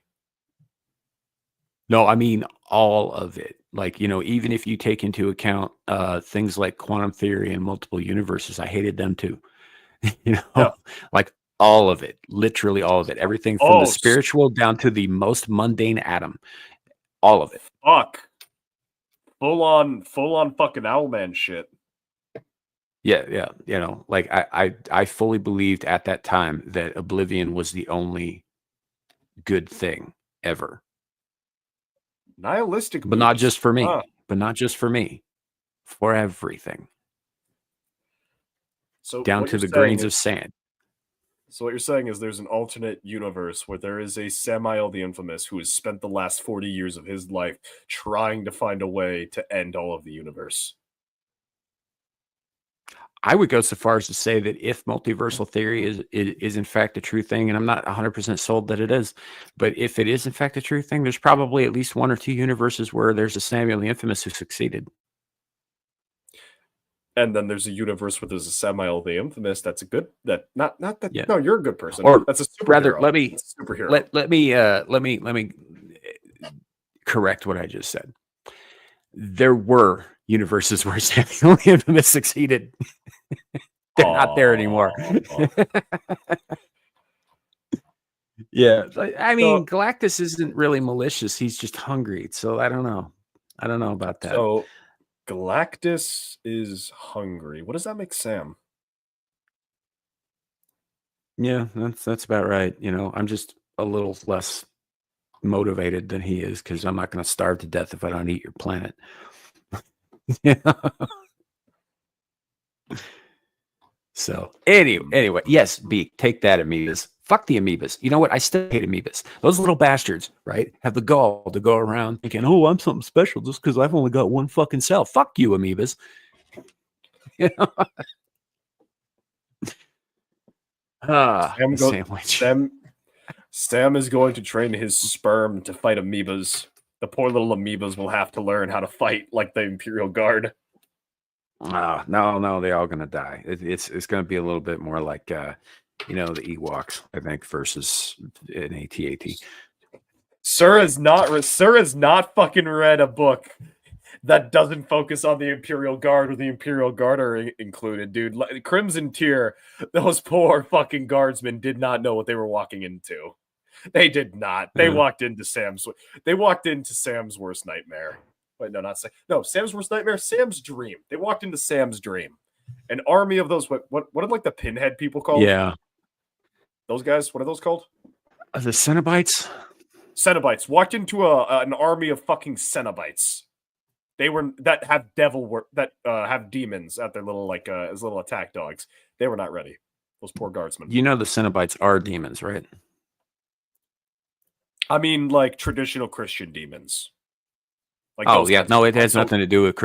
No, I mean all of it. Like, you know, even if you take into account things like quantum theory and multiple universes, I hated them too. You know, Yeah. like all of it, literally all of it, everything from the spiritual down to the most mundane atom, all of it. Fuck. Full on fucking Owlman shit. Yeah, yeah. You know, like I fully believed at that time that oblivion was the only good thing ever. Nihilistic, But not just for me. Huh. But not just for me. For everything. So down what to you're the saying grains of is, sand. so what you're saying is there's an alternate universe where there is a Samael the Infamous who has spent the last 40 years of his life trying to find a way to end all of the universe. I would go so far as to say that if multiversal theory is in fact a true thing, and I'm not 100% sold that it is, but if it is in fact a true thing, there's probably at least 1 or 2 universes where there's a Samuel the Infamous who succeeded. And then there's a universe where there's a Samael the Infamous that's a good not that Yeah. no, you're a good person. Or That's a superhero. rather, let me That's a superhero. let me correct what I just said. There were universes where Samuel the Infamous succeeded. They're not there anymore. Yeah, I mean, Galactus isn't really malicious. He's just hungry. So I don't know. I don't know about that. So Galactus is hungry. What does that make Sam? Yeah, that's about right. You know, I'm just a little less motivated than he is because I'm not going to starve to death if I don't eat your planet. Yeah. So anyway, yes, Beak, take that, amoebas. Fuck the amoebas. You know what? I still hate amoebas. Those little bastards, right, have the gall to go around thinking, oh, I'm something special just because I've only got one fucking cell. Fuck you, amoebas. You know? Sandwich. Sam is going to train his sperm to fight amoebas. The poor little amoebas will have to learn how to fight like the Imperial Guard. No, they're all gonna die. It's going to be a little bit more like the Ewoks, I think, versus an AT-AT. Sir has not fucking read a book that doesn't focus on the Imperial Guard or the Imperial Guard are included, dude. Crimson Tier, those poor fucking guardsmen did not know what they were walking into. They did not. They walked into Sam's worst nightmare. Wait, no, Sam's worst nightmare. Sam's dream. They walked into Sam's dream. An army of those. What are like the pinhead people called? Yeah, those guys. What are those called? The Cenobites. Cenobites walked into an army of fucking Cenobites. That have demons at their little as little attack dogs. They were not ready. Those poor guardsmen. You know the Cenobites are demons, right? I mean, like traditional Christian demons. Like it has nothing to do with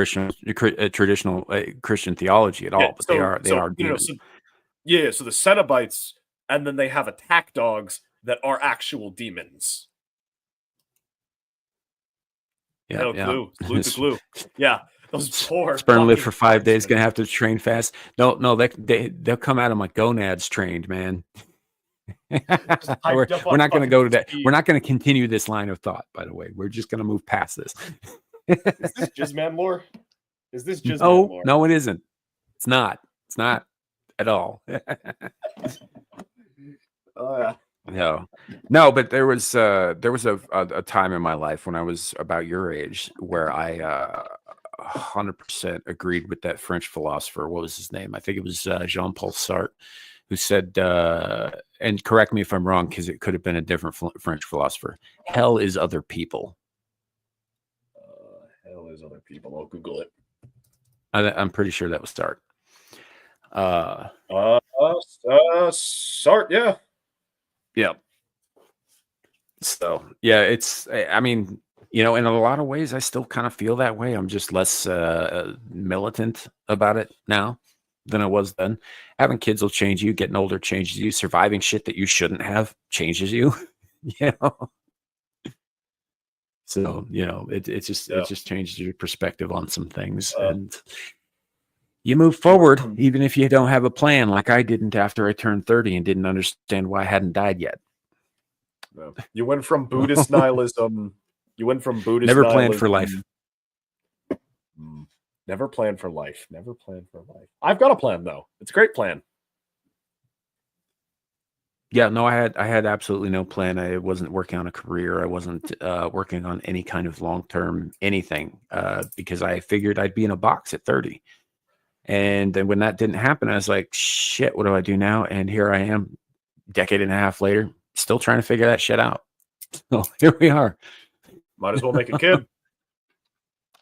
traditional Christian theology at all. But they are demons. So the Cenobites, and then they have attack dogs that are actual demons. Yeah, glue to glue. Yeah, those poor sperm live for 5 days. Gonna have to train fast. No, they'll come at them like gonads trained, man. We're not going to go to that. We're not going to continue this line of thought. By the way, we're just going to move past this. Is this Jizzman lore? Is this Jizzman lore? No, it isn't. It's not. It's not at all. No, but there was a time in my life when I was about your age where I 100% agreed with that French philosopher. What was his name? I think it was Jean-Paul Sartre, who said, and correct me if I'm wrong, because it could have been a different French philosopher. Hell is other people. Hell is other people. I'll Google it. I'm pretty sure that was Sartre. Sartre, yeah. Yeah. So, yeah, it's, I mean, in a lot of ways, I still kind of feel that way. I'm just less militant about it now than I was then. Having kids will change you. Getting older changes you. Surviving shit that you shouldn't have changes you. So it just changes your perspective on some things, and you move forward even if you don't have a plan. Like I didn't after I turned 30 and didn't understand why I hadn't died yet. No. You went from Buddhist nihilism. Never planned for life. Never planned for life. Never planned for life. I've got a plan though. It's a great plan. Yeah, no, I had absolutely no plan. I wasn't working on a career. I wasn't working on any kind of long-term anything because I figured I'd be in a box at 30. And then when that didn't happen, I was like, shit, what do I do now? And here I am, decade and a half later, still trying to figure that shit out. So here we are. Might as well make a kid.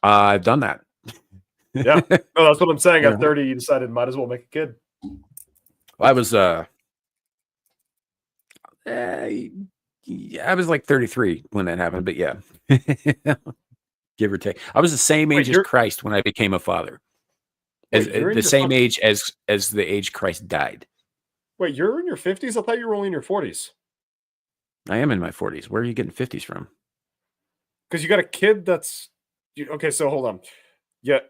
I've done that. Yeah. No, that's what I'm saying. At 30, you decided might as well make a kid. I was I was like 33 when that happened, but yeah, give or take. I was the same Wait, age as Christ when I became a father, as Wait, you're in the your same age as the age Christ died. Wait, you're in your 50s? I thought you were only in your 40s. I am in my 40s. Where are you getting 50s from? Because you got a kid that's okay. So hold on. Yeah.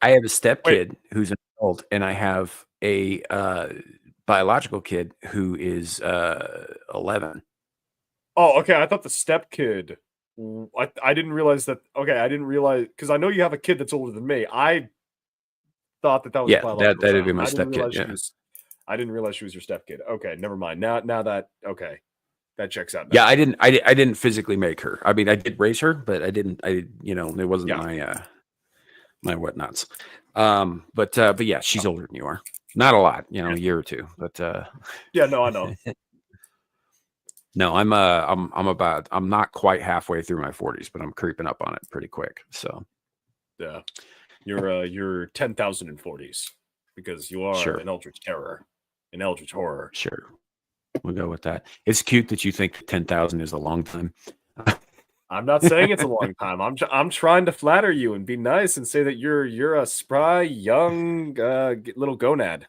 I have a step Wait. kid who's an adult, and I have a biological kid who is 11. Oh, okay. I thought the step kid. I didn't realize that. Okay, I didn't realize because I know you have a kid that's older than me. I thought that was a Yeah, biological that'd be child. my I didn't step kid. realize she Yeah, was. I didn't realize she was your step kid. Okay, never mind. Now that okay, that checks out. yeah. Now. I didn't physically make her. I mean, I did raise her, but I didn't. It wasn't Yeah. my whatnots. But yeah, she's older than you are. Not a lot, a year or two. But Yeah. No, I know. no, I'm not quite halfway through my 40s, but I'm creeping up on it pretty quick. So Yeah. You're 10,040s because you are sure, an eldritch terror, an eldritch horror. sure, we'll go with that. It's cute that you think 10,000 is a long time. I'm not saying it's a long time. I'm trying to flatter you and be nice and say that you're a spry young little gonad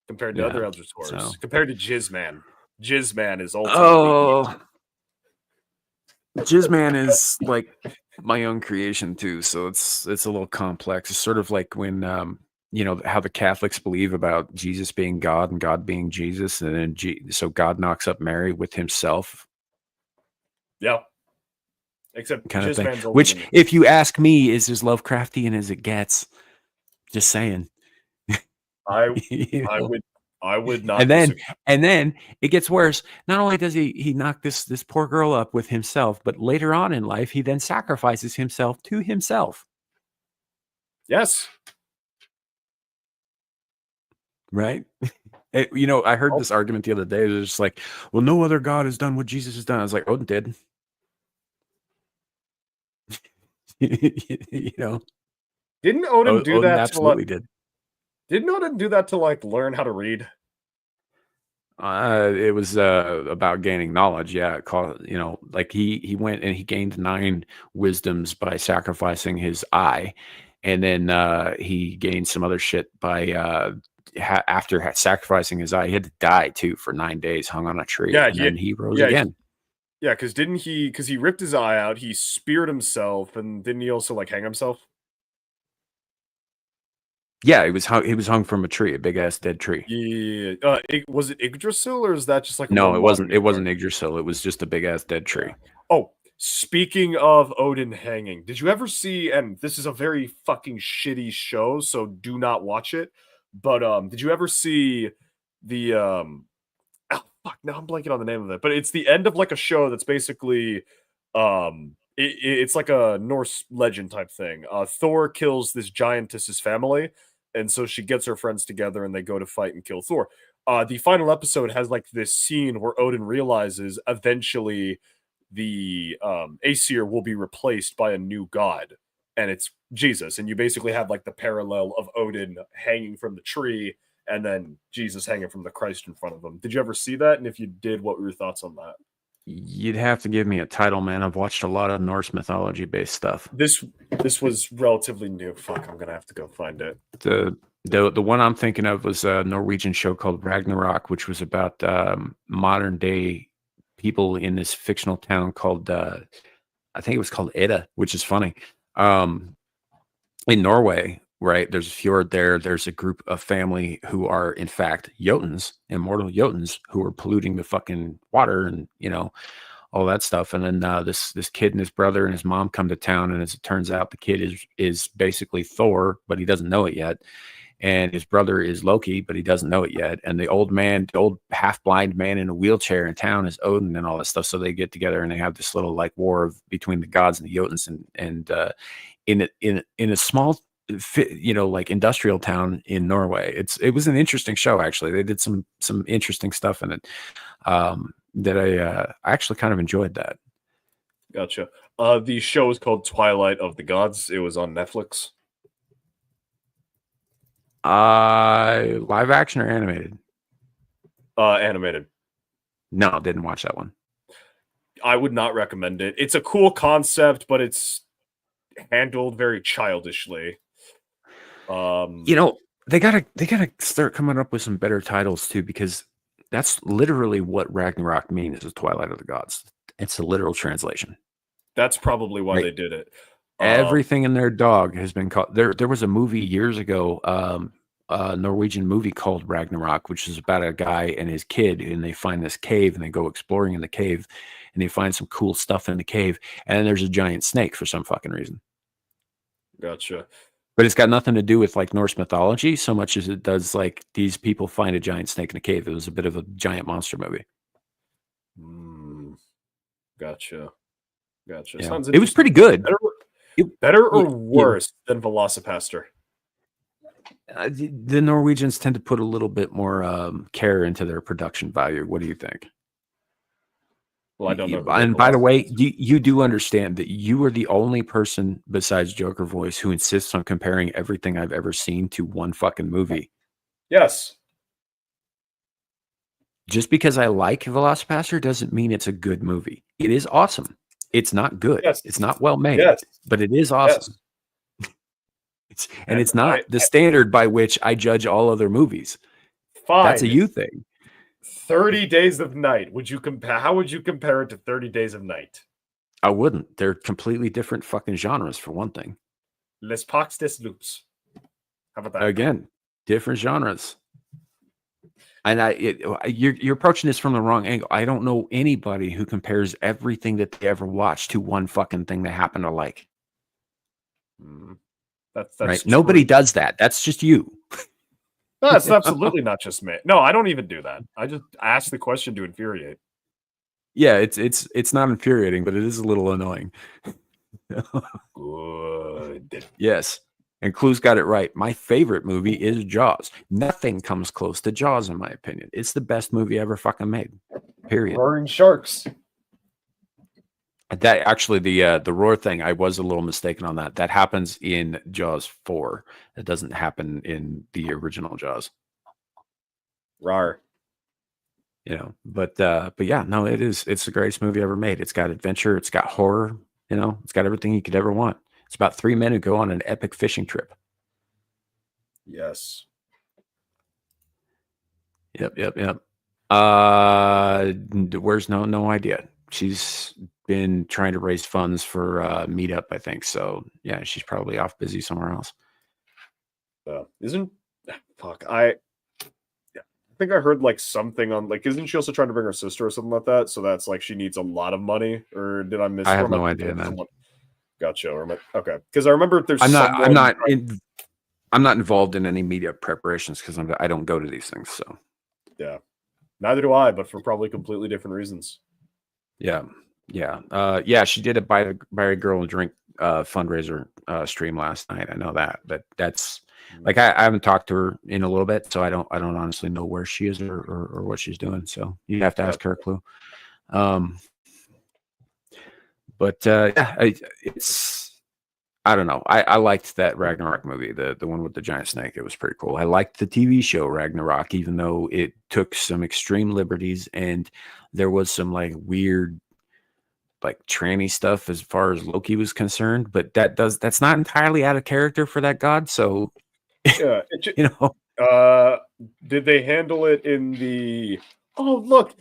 compared to other eldritch horrors. So. Compared to Jizzman. Jizzman is ultimately Oh, Jizzman is like my own creation too, so it's a little complex. It's sort of like when how the Catholics believe about Jesus being God and God being Jesus, and then so God knocks up Mary with himself, yeah. Except kind of thing. Jizzman's older Which, than you. if you ask me, is as Lovecraftian as it gets. Just saying. I would not and disagree. then it gets worse. Not only does he knock this poor girl up with himself, but later on in life he then sacrifices himself to himself. Yes. Right? I heard this argument the other day. It was just like, well, no other God has done what Jesus has done. I was like, Odin did. Didn't Odin do Odin that absolutely did. Didn't Odin do that to learn how to read? It was about gaining knowledge. Yeah, he went and he gained 9 wisdoms by sacrificing his eye, and then he gained some other shit by after sacrificing his eye. He had to die too for 9 days, hung on a tree. Yeah, and then he rose again. Yeah, because he ripped his eye out, he speared himself, and didn't he also hang himself? Yeah, he was hung from a tree, a big ass dead tree. Yeah, was it Yggdrasil or is that just no? It wasn't. It wasn't Yggdrasil. It was just a big ass dead tree. Yeah. Oh, speaking of Odin hanging, did you ever see? And this is a very fucking shitty show, so do not watch it. But did you ever see the Oh fuck! Now I'm blanking on the name of it, but it's the end of a show that's basically it's like a Norse legend type thing. Thor kills this giantess's family, and so she gets her friends together and they go to fight and kill Thor. The final episode has this scene where Odin realizes eventually the Aesir will be replaced by a new god, and it's Jesus. And you basically have the parallel of Odin hanging from the tree and then Jesus hanging from the Christ in front of him. Did you ever see that? And if you did, what were your thoughts on that? You'd have to give me a title, man. I've watched a lot of Norse mythology based stuff. This was relatively new. Fuck, I'm gonna have to go find it. The one I'm thinking of was a Norwegian show called Ragnarok, which was about modern day people in this fictional town called I think it was called Edda, which is funny. In Norway, right? There's a fjord there. There's a group of family who are, in fact, Jotuns, immortal Jotuns, who are polluting the fucking water and, all that stuff. And then this kid and his brother and his mom come to town. And as it turns out, the kid is basically Thor, but he doesn't know it yet. And his brother is Loki, but he doesn't know it yet. And the old half-blind man in a wheelchair in town is Odin and all that stuff. So they get together and they have this little war between the gods and the Jotuns. And in a small industrial town in Norway. It was an interesting show, actually. They did some interesting stuff in it that I actually kind of enjoyed that. Gotcha. The show is called Twilight of the Gods. It was on Netflix. Live action or animated? Animated. No, didn't watch that one. I would not recommend it. It's a cool concept, but it's handled very childishly. You know, they gotta start coming up with some better titles too, because that's literally what Ragnarok means is Twilight of the Gods. It's a literal translation. That's probably why Right. they did it. Everything in their dog has been called. There was a movie years ago, a Norwegian movie called Ragnarok, which is about a guy and his kid, and they find this cave and they go exploring in the cave, and they find some cool stuff in the cave, and then there's a giant snake for some fucking reason. Gotcha. But it's got nothing to do with like Norse mythology so much as it does like these people find a giant snake in a cave. It was a bit of a giant monster movie. Gotcha. Yeah. Sounds It was pretty good. Better or worse than Velocipaster? The Norwegians tend to put a little bit more care into their production value. What do you think? Well, I don't know. And by the way, you do understand that you are the only person besides Joker Voice who insists on comparing everything I've ever seen to one fucking movie. Yes. Just because I like Velocipaster doesn't mean it's a good movie. It is awesome. It's not good. Yes. It's not well made, Yes. but it is awesome. Yes. It's not the standard by which I judge all other movies. Fine. That's a you thing. 30 Days of Night. Would you compare? How would you compare it to 30 Days of Night? I wouldn't. They're completely different fucking genres for one thing. Les Parcs des Loups. How about that? Again, different genres. And you're approaching this from the wrong angle. I don't know anybody who compares everything that they ever watched to one fucking thing they happen to like. That's right. true. Nobody does that. That's just you. No, it's absolutely not just me. No, I don't even do that. I just ask the question to infuriate. Yeah, it's not infuriating, but it is a little annoying. Good. Yes. And Clue's got it right. My favorite movie is Jaws. Nothing comes close to Jaws, in my opinion. It's the best movie ever fucking made. Period. Roaring sharks. That actually, the roar thing, I was a little mistaken on that. That happens in Jaws 4. It doesn't happen in the original Jaws. Rar. You know, but yeah, no, it's the greatest movie ever made. It's got adventure, it's got horror, you know, it's got everything you could ever want. It's about 3 men who go on an epic fishing trip. Yes. Yep. Where's no idea. She's been trying to raise funds for meetup, I think. So yeah, she's probably off busy somewhere else. I think I heard like something on like, isn't she also trying to bring her sister or something like that? So that's like she needs a lot of money, or did I miss? I have no idea, man. Gotcha. Okay, because I remember there's. I'm not involved in any media preparations because I don't go to these things. So yeah, neither do I, but for probably completely different reasons. Yeah. She did a buy a girl a drink fundraiser stream last night. I know that, but that's like I haven't talked to her in a little bit, so I don't honestly know where she is or what she's doing. So you have to ask her, Clue. I don't know. I liked that Ragnarok movie, the one with the giant snake. It was pretty cool. I liked the TV show Ragnarok, even though it took some extreme liberties and there was some like weird, like tranny stuff as far as Loki was concerned. But that's not entirely out of character for that god. So, yeah, you know. Did they handle it in the? Oh, look,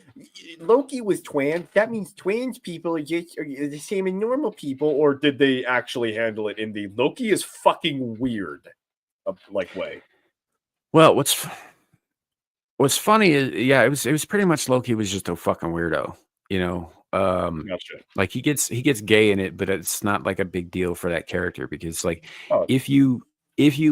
Loki was trans. That means trans people are the same as normal people. Or did they actually handle it in the Loki is fucking weird, like way? Well, what's funny is, yeah, it was pretty much Loki was just a fucking weirdo, you know. Gotcha. Like he gets gay in it, but it's not like a big deal for that character because, like, Oh. if you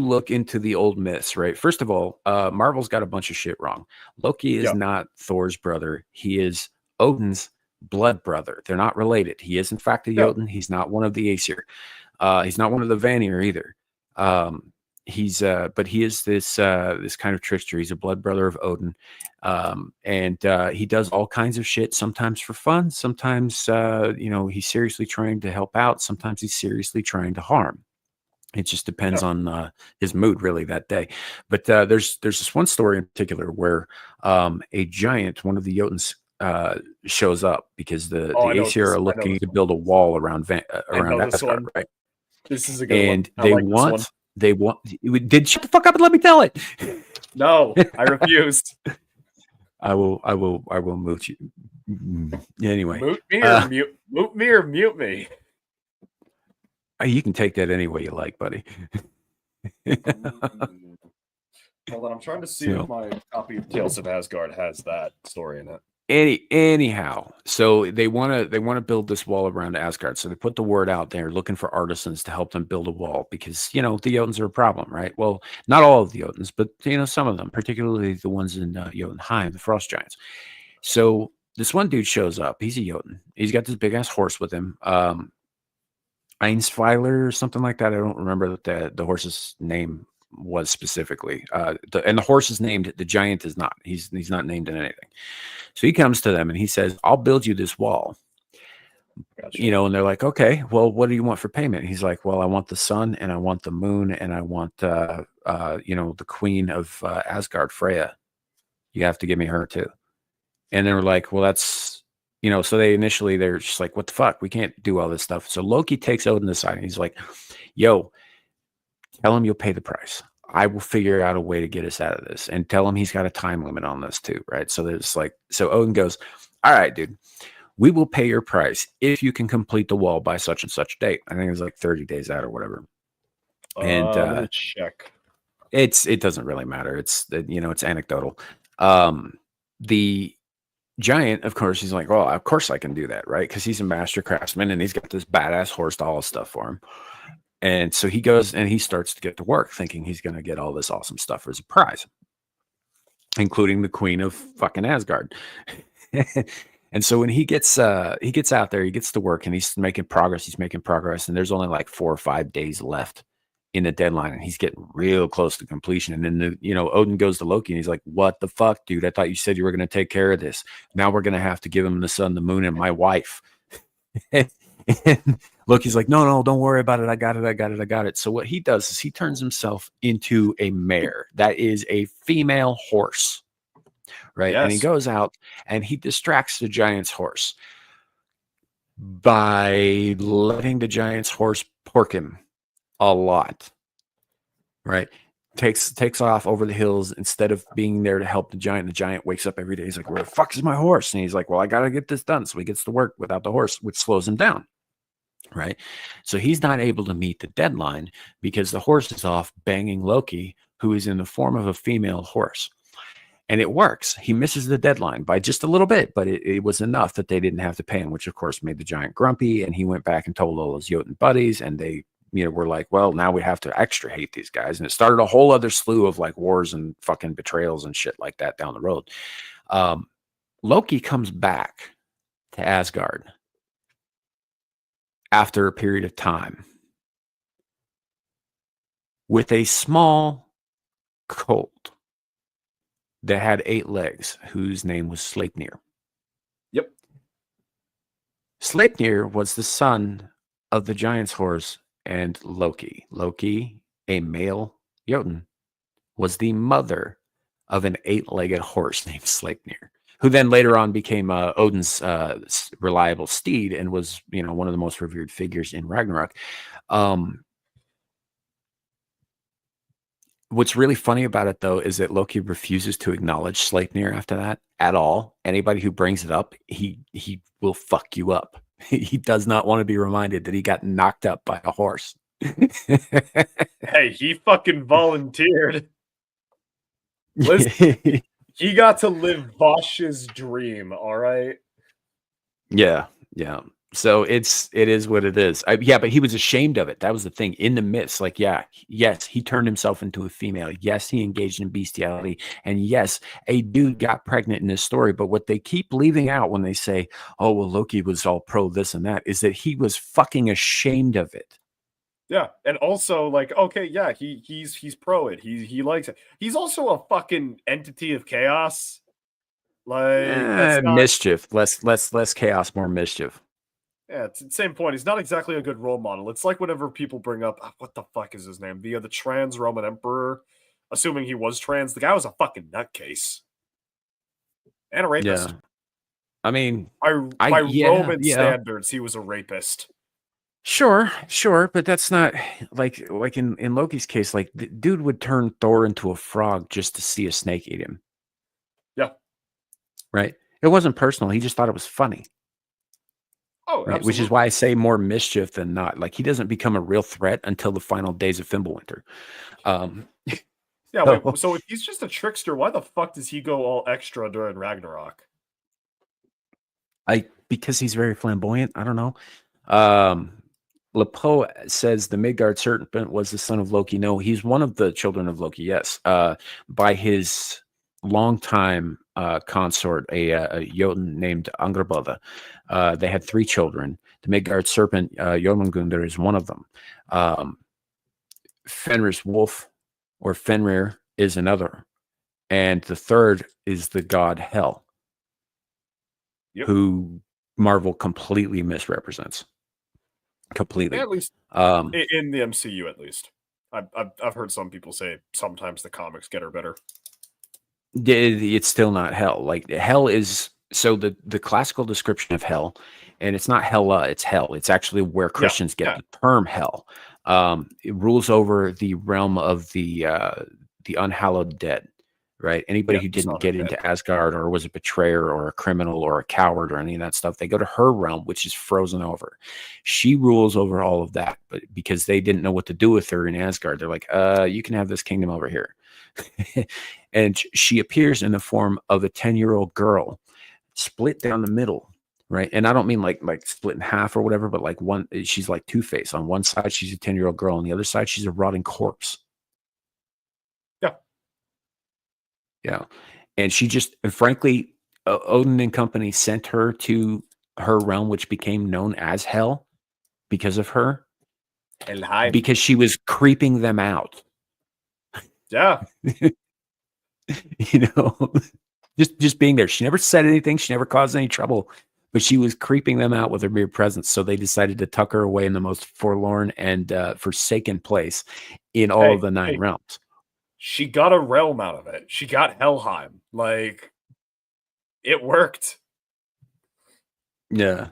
look into the old myths, right? First of all, Marvel's got a bunch of shit wrong. Loki is not Thor's brother. He is Odin's blood brother. They're not related. He is in fact a Jotun. He's not one of the Aesir. He's not one of the Vanir either. But he is this kind of trickster. He's a blood brother of Odin. And he does all kinds of shit, sometimes for fun. Sometimes, he's seriously trying to help out. Sometimes he's seriously trying to harm. It just depends on his mood really that day. But there's this one story in particular where a giant, one of the Jotuns, shows up because the Oh, I know Aesir this. are I know looking this to one. build a wall around I know this Asgard, one. right? This is a good one. And I like this one. they want did shut the fuck up and let me tell it. No, I refused. I will mute you. Anyway, Mute me or mute me. you can take that any way you like, buddy. Hold on, I'm trying to see So- if my copy of Tales of Asgard has that story in it. Anyhow, so they want to build this wall around Asgard. So they put the word out there, looking for artisans to help them build a wall because the Jotuns are a problem, right? Well, not all of the Jotuns, but some of them, particularly the ones in Jotunheim, the frost giants. So this one dude shows up. He's a Jotun. He's got this big ass horse with him. Einsweiler or something like that. I don't remember what the horse's name was specifically. And the horse is named. The giant is not. He's not named in anything. So he comes to them and he says, "I'll build you this wall." Gotcha. And they're like, "Okay, well, what do you want for payment?" He's like, "Well, I want the sun and I want the moon and I want the queen of Asgard, Freya. You have to give me her too." And they were like, "Well, that's." So they're just like, "What the fuck? We can't do all this stuff." So Loki takes Odin aside and he's like, "Yo, tell him you'll pay the price. I will figure out a way to get us out of this, and tell him he's got a time limit on this too." Right. So so Odin goes, "All right, dude, we will pay your price if you can complete the wall by such and such date." I think it was like 30 days out or whatever. And I'm gonna check. it doesn't really matter. It's anecdotal. The giant, of course, he's like, "Well, of course I can do that," right? Because he's a master craftsman and he's got this badass horse to haul stuff for him. And so he goes and he starts to get to work thinking he's going to get all this awesome stuff as a prize, including the queen of fucking Asgard. And so when he gets out there, he gets to work and he's making progress. And there's only like 4 or 5 days left in the deadline, and he's getting real close to completion. And then Odin goes to Loki and he's like, "What the fuck, dude? I thought you said you were going to take care of this. Now we're going to have to give him the sun, the moon, and my wife." And Loki's like, "No, don't worry about it. I got it. So what he does is he turns himself into a mare. That is a female horse, right? Yes. And he goes out and he distracts the giant's horse by letting the giant's horse pork him a lot, right? Takes off over the hills instead of being there to help the giant. The giant wakes up every day. He's like, "Where the fuck is my horse?" And he's like, "Well, I got to get this done." So he gets to work without the horse, which slows him down. Right. So he's not able to meet the deadline because the horse is off banging Loki, who is in the form of a female horse. And it works. He misses the deadline by just a little bit, but it was enough that they didn't have to pay him, which of course made the giant grumpy. And he went back and told all his Jotun buddies, and they were like, "Well, now we have to extra hate these guys." And it started a whole other slew of like wars and fucking betrayals and shit like that down the road. Loki comes back to Asgard after a period of time with a small colt that had 8 legs, whose name was Sleipnir. Yep. Sleipnir was the son of the giant's horse and Loki. Loki, a male Jotun, was the mother of an 8-legged horse named Sleipnir, who then later on became Odin's reliable steed and was, one of the most revered figures in Ragnarok. What's really funny about it, though, is that Loki refuses to acknowledge Sleipnir after that at all. Anybody who brings it up, he will fuck you up. He does not want to be reminded that he got knocked up by a horse. Hey, he fucking volunteered. Listen, he got to live Vosh's dream, all right? Yeah. So it is what it is. But he was ashamed of it. That was the thing. In the midst, yes, he turned himself into a female. Yes, he engaged in bestiality. And yes, a dude got pregnant in this story. But what they keep leaving out when they say, "Oh, well, Loki was all pro this and that," is that he was fucking ashamed of it. Yeah, and also okay, yeah, he's pro it. He likes it. He's also a fucking entity of chaos. That's not... mischief, less chaos, more mischief. Yeah, it's the same point. He's not exactly a good role model. It's like whenever people bring up what the fuck is his name? The trans Roman emperor, assuming he was trans. The guy was a fucking nutcase and a rapist. Yeah. I mean, By yeah, Roman standards, he was a rapist. sure, but that's not like in Loki's case. Like, the dude would turn Thor into a frog just to see a snake eat him. Yeah. Right. It wasn't personal. He just thought it was funny. Oh, right. Which is why I say more mischief than not. Like, he doesn't become a real threat until the final days of Fimbulwinter. Yeah. Wait, so if he's just a trickster, why the fuck does he go all extra during Ragnarok? Because he's very flamboyant. I don't know. Lepo says the Midgard serpent was the son of Loki. No, he's one of the children of Loki. Yes, by his longtime consort, a Jotun named Angrboda. They had 3 children. The Midgard serpent, Jormungandr, is one of them. Fenrir's wolf, or Fenrir, is another, and the third is the god Hel, who Marvel completely misrepresents. Completely. At least in the MCU, at least. I've heard some people say sometimes the comics get her better. It's still not Hel. Like, Hel is, so the classical description of Hel, and it's not Hela, it's Hell. It's actually where Christians get the term Hell. It rules over the realm of the unhallowed dead. Right? Anybody who didn't get into Asgard, or was a betrayer or a criminal or a coward or any of that stuff, they go to her realm, which is frozen over. She rules over all of that, but because they didn't know what to do with her in Asgard, they're like, you can have this kingdom over here. And she appears in the form of a 10-year-old girl, split down the middle. Right. And I don't mean like split in half or whatever, but like she's like Two-Face. On one side, she's a 10-year-old girl. On the other side, she's a rotting corpse. Yeah. And she just, frankly, Odin and company sent her to her realm, which became known as Hell because of her. Helheim. Because she was creeping them out. Yeah. Just being there. She never said anything. She never caused any trouble, but she was creeping them out with her mere presence. So they decided to tuck her away in the most forlorn and forsaken place in all of the 9 realms. She got a realm out of it. She got Helheim. Like, it worked. Yeah.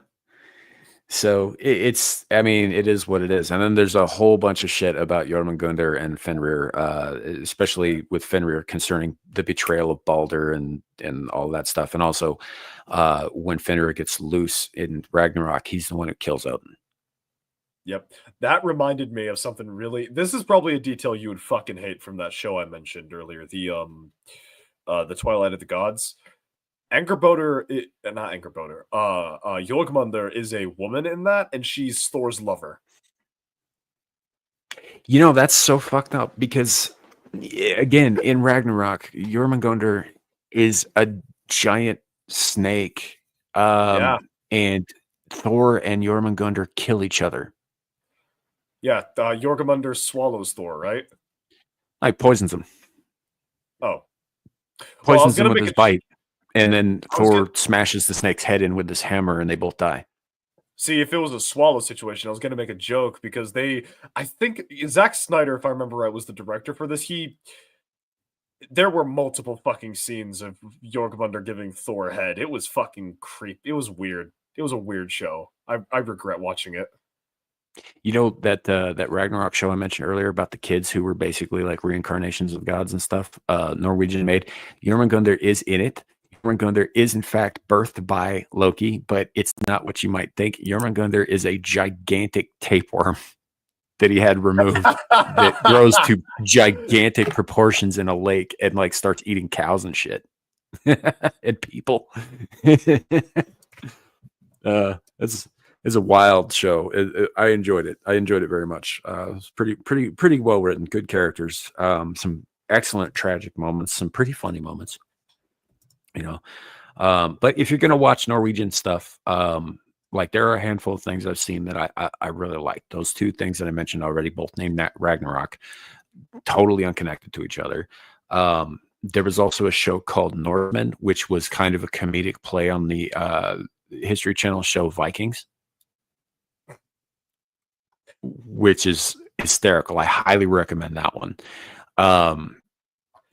So it is what it is. And then there's a whole bunch of shit about Jormungandr and Fenrir, especially with Fenrir concerning the betrayal of Balder and all that stuff. And also when Fenrir gets loose in Ragnarok, he's the one who kills Odin. Yep. That reminded me of something really, this is probably a detail you would fucking hate from that show I mentioned earlier, the Twilight of the Gods. Jormungandr, is a woman in that, and she's Thor's lover. That's so fucked up because, again, in Ragnarok, Jormungandr is a giant snake. And Thor and Jormungandr kill each other. Yeah, Jormungandr swallows Thor, right? Like, poisons him. Oh. Poisons him with his bite. And then Thor smashes the snake's head in with this hammer, and they both die. See, if it was a swallow situation, I was going to make a joke because I think Zack Snyder, if I remember right, was the director for this. There were multiple fucking scenes of Jormungandr giving Thor a head. It was fucking creepy. It was weird. It was a weird show. I regret watching it. That Ragnarok show I mentioned earlier about the kids who were basically like reincarnations of gods and stuff, Norwegian made. Jormungandr is in it. Jormungandr is in fact birthed by Loki, but it's not what you might think. Jormungandr is a gigantic tapeworm that he had removed that grows to gigantic proportions in a lake and like starts eating cows and shit and people. It's a wild show. I enjoyed it. I enjoyed it very much. It was pretty well written. Good characters. Some excellent tragic moments. Some pretty funny moments. But if you're gonna watch Norwegian stuff, like there are a handful of things I've seen that I really like. Those 2 things that I mentioned already, both named Ragnarok, totally unconnected to each other. There was also a show called Northman, which was kind of a comedic play on the History Channel show Vikings. which is hysterical. I highly recommend that one.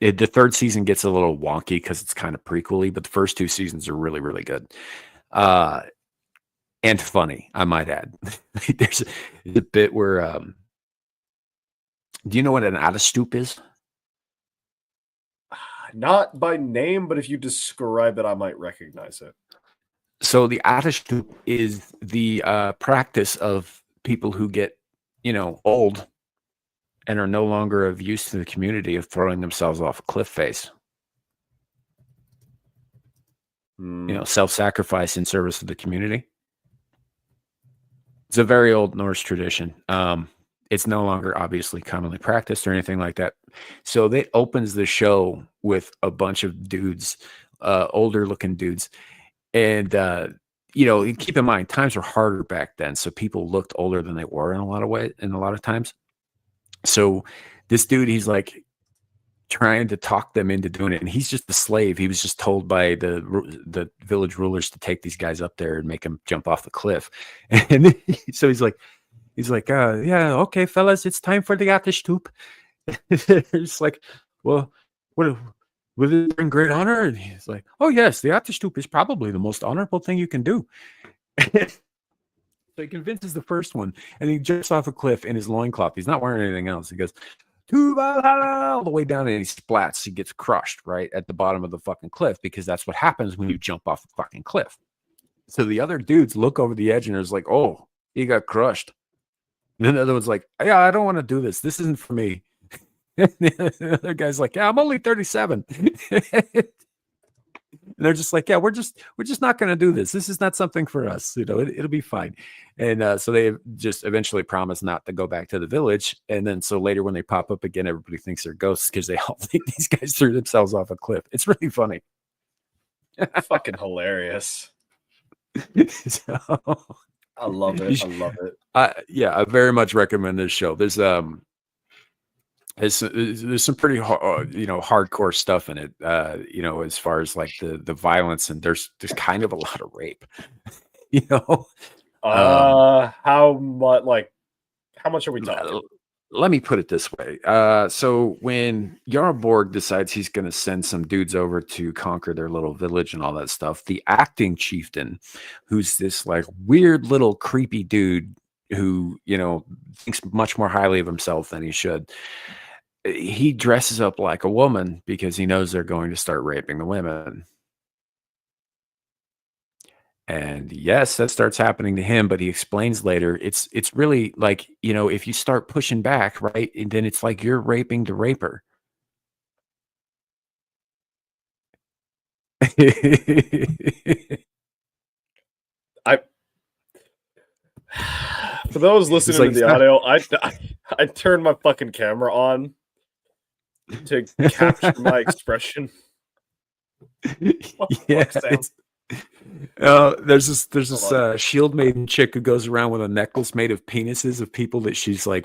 The third season gets a little wonky because it's kind of prequely, but the first two seasons are really, really good. And funny, I might add. There's a bit where, do you know what an Atastoop is? Not by name, but if you describe it, I might recognize it. So the Atastoop is the practice of people who get, old and are no longer of use to the community of throwing themselves off a cliff face. Self-sacrifice in service of the community. It's a very old Norse tradition. It's no longer obviously commonly practiced or anything like that. So that opens the show with a bunch of dudes, older looking dudes. And, keep in mind, times were harder back then. So people looked older than they were in a lot of times. So this dude, he's like trying to talk them into doing it. And he's just a slave. He was just told by the village rulers to take these guys up there and make them jump off the cliff. And so he's like, yeah, okay, fellas, it's time for the Atastoop. It's like, well, what will it bring great honor? And he's like, oh yes, the Atastoop is probably the most honorable thing you can do. So he convinces the first one, and he jumps off a cliff in his loincloth. He's not wearing anything else. He goes, to Valhalla, all the way down, and he splats. He gets crushed right at the bottom of the fucking cliff, because that's what happens when you jump off the fucking cliff. So the other dudes look over the edge and is like, oh, he got crushed. And then the other one's like, yeah, I don't want to do this. This isn't for me. And the other guy's like, yeah, I'm only 37. And they're just like, yeah, we're just not going to do this. This is not something for us. It'll be fine. And so they just eventually promise not to go back to the village. And then so later when they pop up again, everybody thinks they're ghosts because they all think these guys threw themselves off a cliff. It's really funny. Fucking hilarious. So, I love it. I very much recommend this show. There's some pretty hardcore stuff in it, as far as like the violence, and there's kind of a lot of rape. How much are we talking? Let me put it this way. So when Jarl Borg decides he's going to send some dudes over to conquer their little village and all that stuff, the acting chieftain, who's this like weird little creepy dude who, thinks much more highly of himself than he should, he dresses up like a woman because he knows they're going to start raping the women. And yes, that starts happening to him, but he explains later it's really like, if you start pushing back, right, and then it's like you're raping the raper. For those listening to the audio, I turned my fucking camera on to capture my expression. Yeah, there's this shield maiden chick who goes around with a necklace made of penises of people that she's like,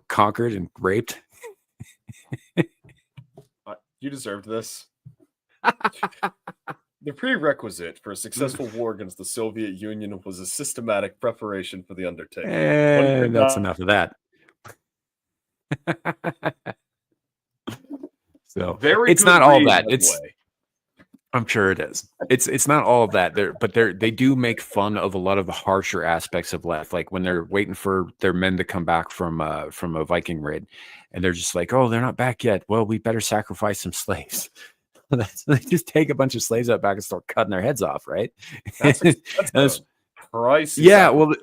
conquered and raped. You deserved this. The prerequisite for a successful war against the Soviet Union was a systematic preparation for the undertaking. And that's enough of that. So it's not all that. I'm sure it is. It's not all of that. They do make fun of a lot of the harsher aspects of life, like when they're waiting for their men to come back from a Viking raid, and they're just like, "Oh, they're not back yet. Well, we better sacrifice some slaves." They just take a bunch of slaves out back and start cutting their heads off, right? That's price. Yeah. Well,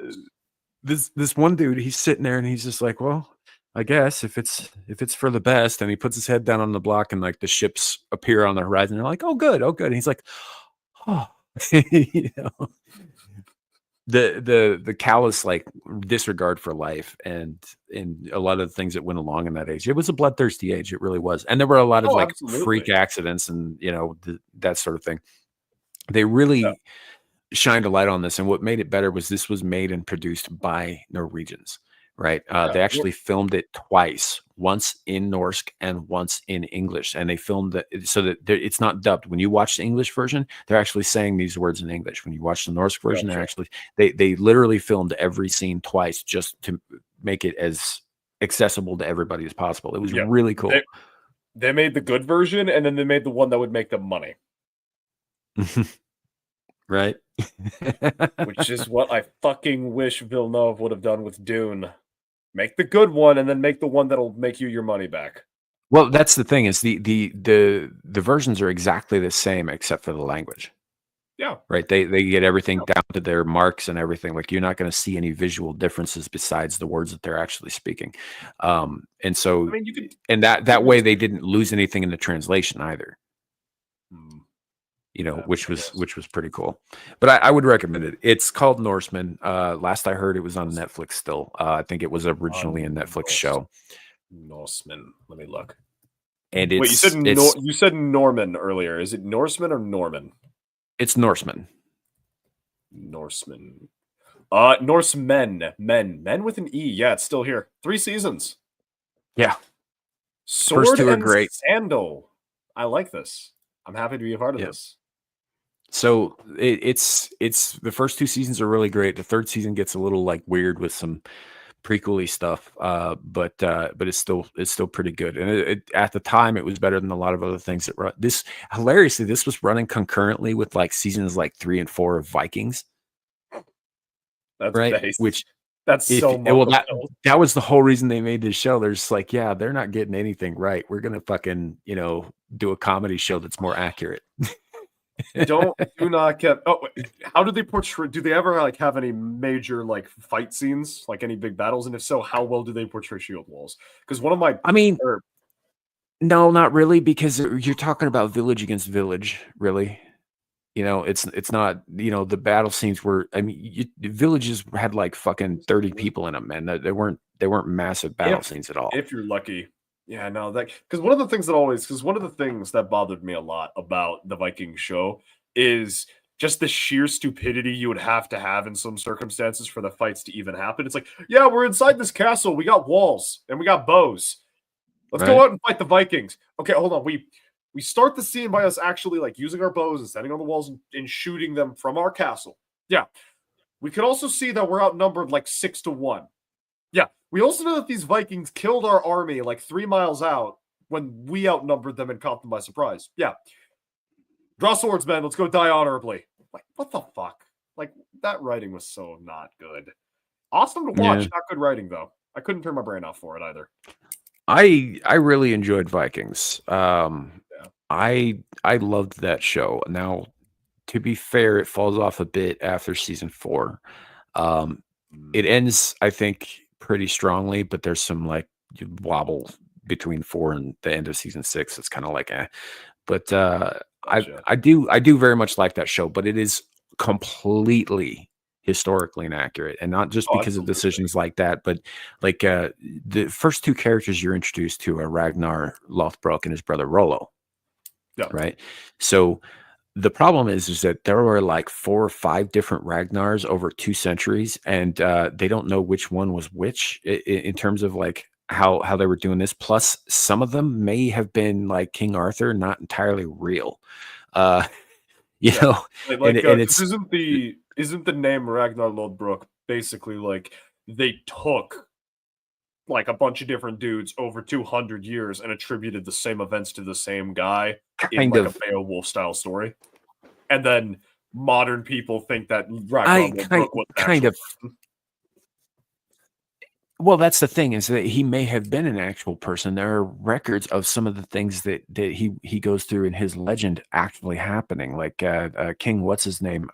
this one dude, he's sitting there and he's just like, "Well, I guess if it's for the best," and he puts his head down on the block and like the ships appear on the horizon. They're like, oh, good. And he's like, oh, the callous like disregard for life and a lot of the things that went along in that age. It was a bloodthirsty age. It really was. And there were a lot of freak accidents and, that sort of thing. They really shined a light on this. And what made it better was this was made and produced by Norwegians. Right. They actually filmed it twice, once in Norse and once in English. And they filmed it so that it's not dubbed. When you watch the English version, they're actually saying these words in English. When you watch the Norse version, they're actually, they literally filmed every scene twice just to make it as accessible to everybody as possible. It was Yeah. really cool. They made the good version, and then they made the one that would make them money, right? which is what I fucking wish Villeneuve would have done with Dune. Make the good one, and then make the one that'll make you your money back. Well, that's the thing is the versions are exactly the same except for the language. Yeah. Right. They get everything down to their marks and everything. Like you're not going to see any visual differences besides the words that they're actually speaking. And so, I mean, you could, and that way they didn't lose anything in the translation either. You know, which was pretty cool. But I would recommend it. It's called Norseman. Last I heard, it was on Netflix still. I think it was originally a Netflix show. Norseman. Let me look. And wait, you said Norman earlier. Is it Norseman or Norman? It's Norseman. Norseman. Norsemen. Men with an E. Yeah, it's still here. 3 seasons. Yeah. Sword First two are and great. Sandal. I like this. I'm happy to be a part of this. So it's the first 2 seasons are really great. The third season gets a little like weird with some prequel-y stuff, but it's still pretty good. And at the time, it was better than a lot of other things that run. This hilariously, this was running concurrently with like seasons like 3 and 4 of Vikings. That's right, based. which that's so much. Well, that was the whole reason they made this show. They're just like, yeah, they're not getting anything right. We're gonna fucking do a comedy show that's more accurate. do not get. Oh, how do they portray? Do they ever like have any major like fight scenes, like any big battles? And if so, how well do they portray shield walls? Because one of my, no, not really, because you're talking about village against village, really. It's not. The battle scenes were. I mean, villages had like fucking 30 people in them, man. They weren't massive battle scenes at all. If you're lucky. Yeah, no, because one of the things that bothered me a lot about the Viking show is just the sheer stupidity you would have to have in some circumstances for the fights to even happen. It's like, yeah, we're inside this castle, we got walls and we got bows. Let's go out and fight the Vikings. Okay, hold on. We start the scene by us actually like using our bows and standing on the walls and shooting them from our castle. Yeah, we could also see that we're outnumbered like 6-1. Yeah, we also know that these Vikings killed our army like 3 miles out when we outnumbered them and caught them by surprise. Yeah. Draw swords, men. Let's go die honorably. Like, what the fuck? Like, that writing was so not good. Awesome to watch. Yeah. Not good writing, though. I couldn't turn my brain off for it either. I really enjoyed Vikings. I loved that show. Now, to be fair, it falls off a bit after season 4. It ends, I think, pretty strongly, but there's some like wobble between 4 and the end of season 6. It's kind of like but gotcha. I do very much like that show, but it is completely historically inaccurate, and not just because of decisions like that, but like the first 2 characters you're introduced to are Ragnar Lothbrok and his brother Rollo. Yeah. Right. So the problem is that there were like 4 or 5 different Ragnars over 2 centuries, and they don't know which one was which in terms of like how they were doing this. Plus, some of them may have been like King Arthur, not entirely real. And it's isn't the name Ragnar Lodbrok basically like they took like a bunch of different dudes over 200 years and attributed the same events to the same guy in like a Beowulf style story, and then modern people think that Ragnar Lodbrok was kind of. Well, that's the thing, is that he may have been an actual person. There are records of some of the things that he goes through in his legend actually happening, like King what's his name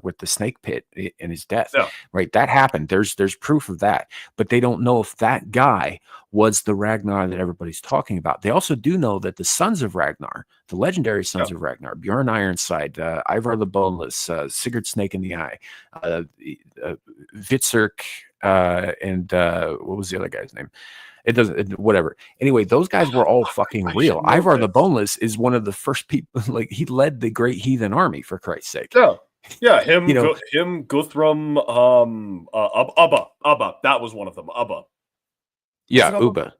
with the snake pit in his death. Yeah. Right, that happened. There's proof of that, but they don't know if that guy was the Ragnar that everybody's talking about. They also do know that the sons of Ragnar, the legendary sons of Ragnar, Bjorn Ironside, Ivar the Boneless, Sigurd Snake in the Eye, Vitsirk, and what was the other guy's name? Whatever. Anyway, those guys were all fucking real. Ivar the Boneless is one of the first people, like he led the great heathen army, for Christ's sake. Yeah, him, Guthrum, Ubba. That was one of them. Ubba. Yeah, Ubba.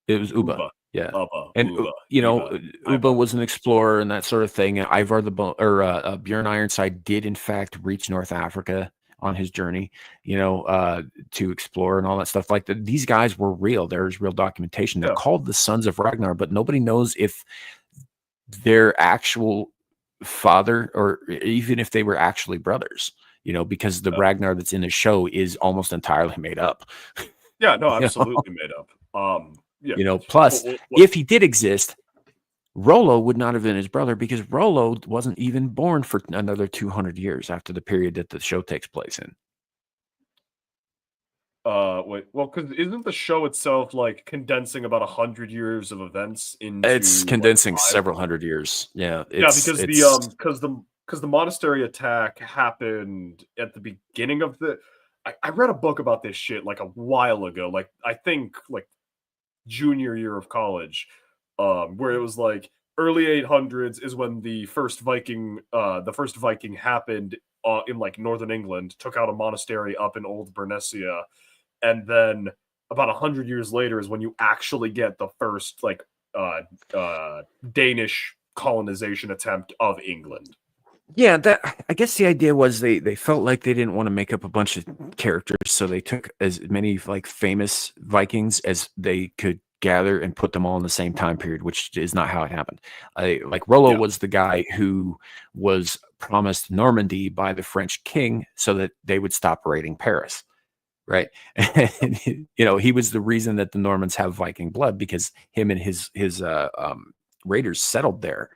It was Ubba. Yeah, Ubba was an explorer and that sort of thing. And Ivar Bjorn Ironside did in fact reach North Africa on his journey, to explore and all that stuff. Like these guys were real. There's real documentation. They're called the Sons of Ragnar, but nobody knows if their actual father or even if they were actually brothers, because the Ragnar that's in the show is almost entirely made up. Yeah, no, absolutely made up. Yeah. Plus, if he did exist, Rollo would not have been his brother because Rollo wasn't even born for another 200 years after the period that the show takes place in. Wait, well, because isn't the show itself like condensing about 100 years of events into? It's condensing several hundred years. Yeah, because the monastery attack happened at the beginning of the. I read a book about this shit like a while ago, like I think like junior year of college, where it was like early 800s is when the first Viking happened in like northern England, took out a monastery up in Old Bernicia, and then about 100 years later is when you actually get the first like Danish colonization attempt of England. Yeah, that I guess the idea was they felt like they didn't want to make up a bunch of characters, so they took as many like famous Vikings as they could gather and put them all in the same time period, which is not how it happened. Like Rollo was the guy who was promised Normandy by the French king so that they would stop raiding Paris, right? And, he was the reason that the Normans have Viking blood because him and his raiders settled there,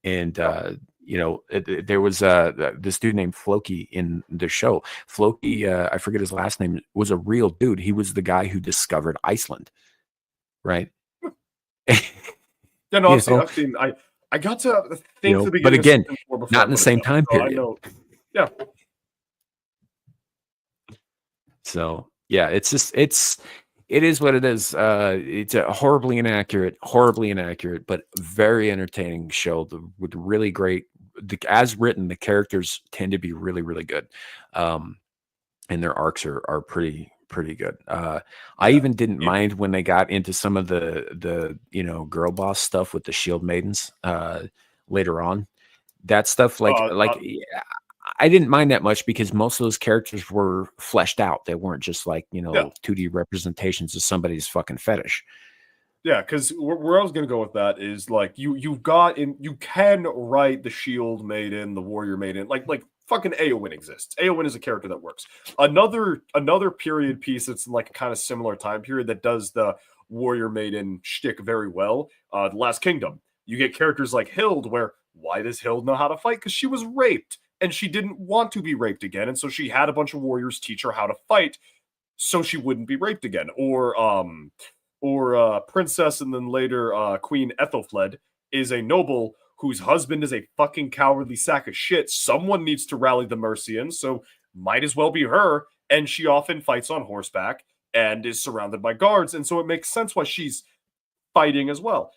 and there was this dude named Floki in the show. Floki, I forget his last name, was a real dude. He was the guy who discovered Iceland. Right. Yeah, no, I've seen. I got to think the beginning, but again, not in the same time period. I know. Yeah. So yeah, it is what it is. It's a horribly inaccurate, but very entertaining show. With really great, as written, the characters tend to be really, really good, and their arcs are pretty good. I even didn't mind when they got into some of the girl boss stuff with the shield maidens later on. That stuff I didn't mind that much because most of those characters were fleshed out. They weren't just like 2D representations of somebody's fucking fetish. Yeah, because where I was gonna go with that is like you can write the shield maiden, the warrior maiden, like fucking Eowyn exists. Eowyn is a character that works. Another period piece that's in like a kind of similar time period that does the warrior maiden shtick very well. The Last Kingdom. You get characters like Hild, where why does Hild know how to fight? Because she was raped and she didn't want to be raped again, and so she had a bunch of warriors teach her how to fight so she wouldn't be raped again. Or Princess and then later Queen Ethelfled is a noble whose husband is a fucking cowardly sack of shit. Someone needs to rally the Mercians, so might as well be her. And she often fights on horseback and is surrounded by guards, and so it makes sense why she's fighting as well.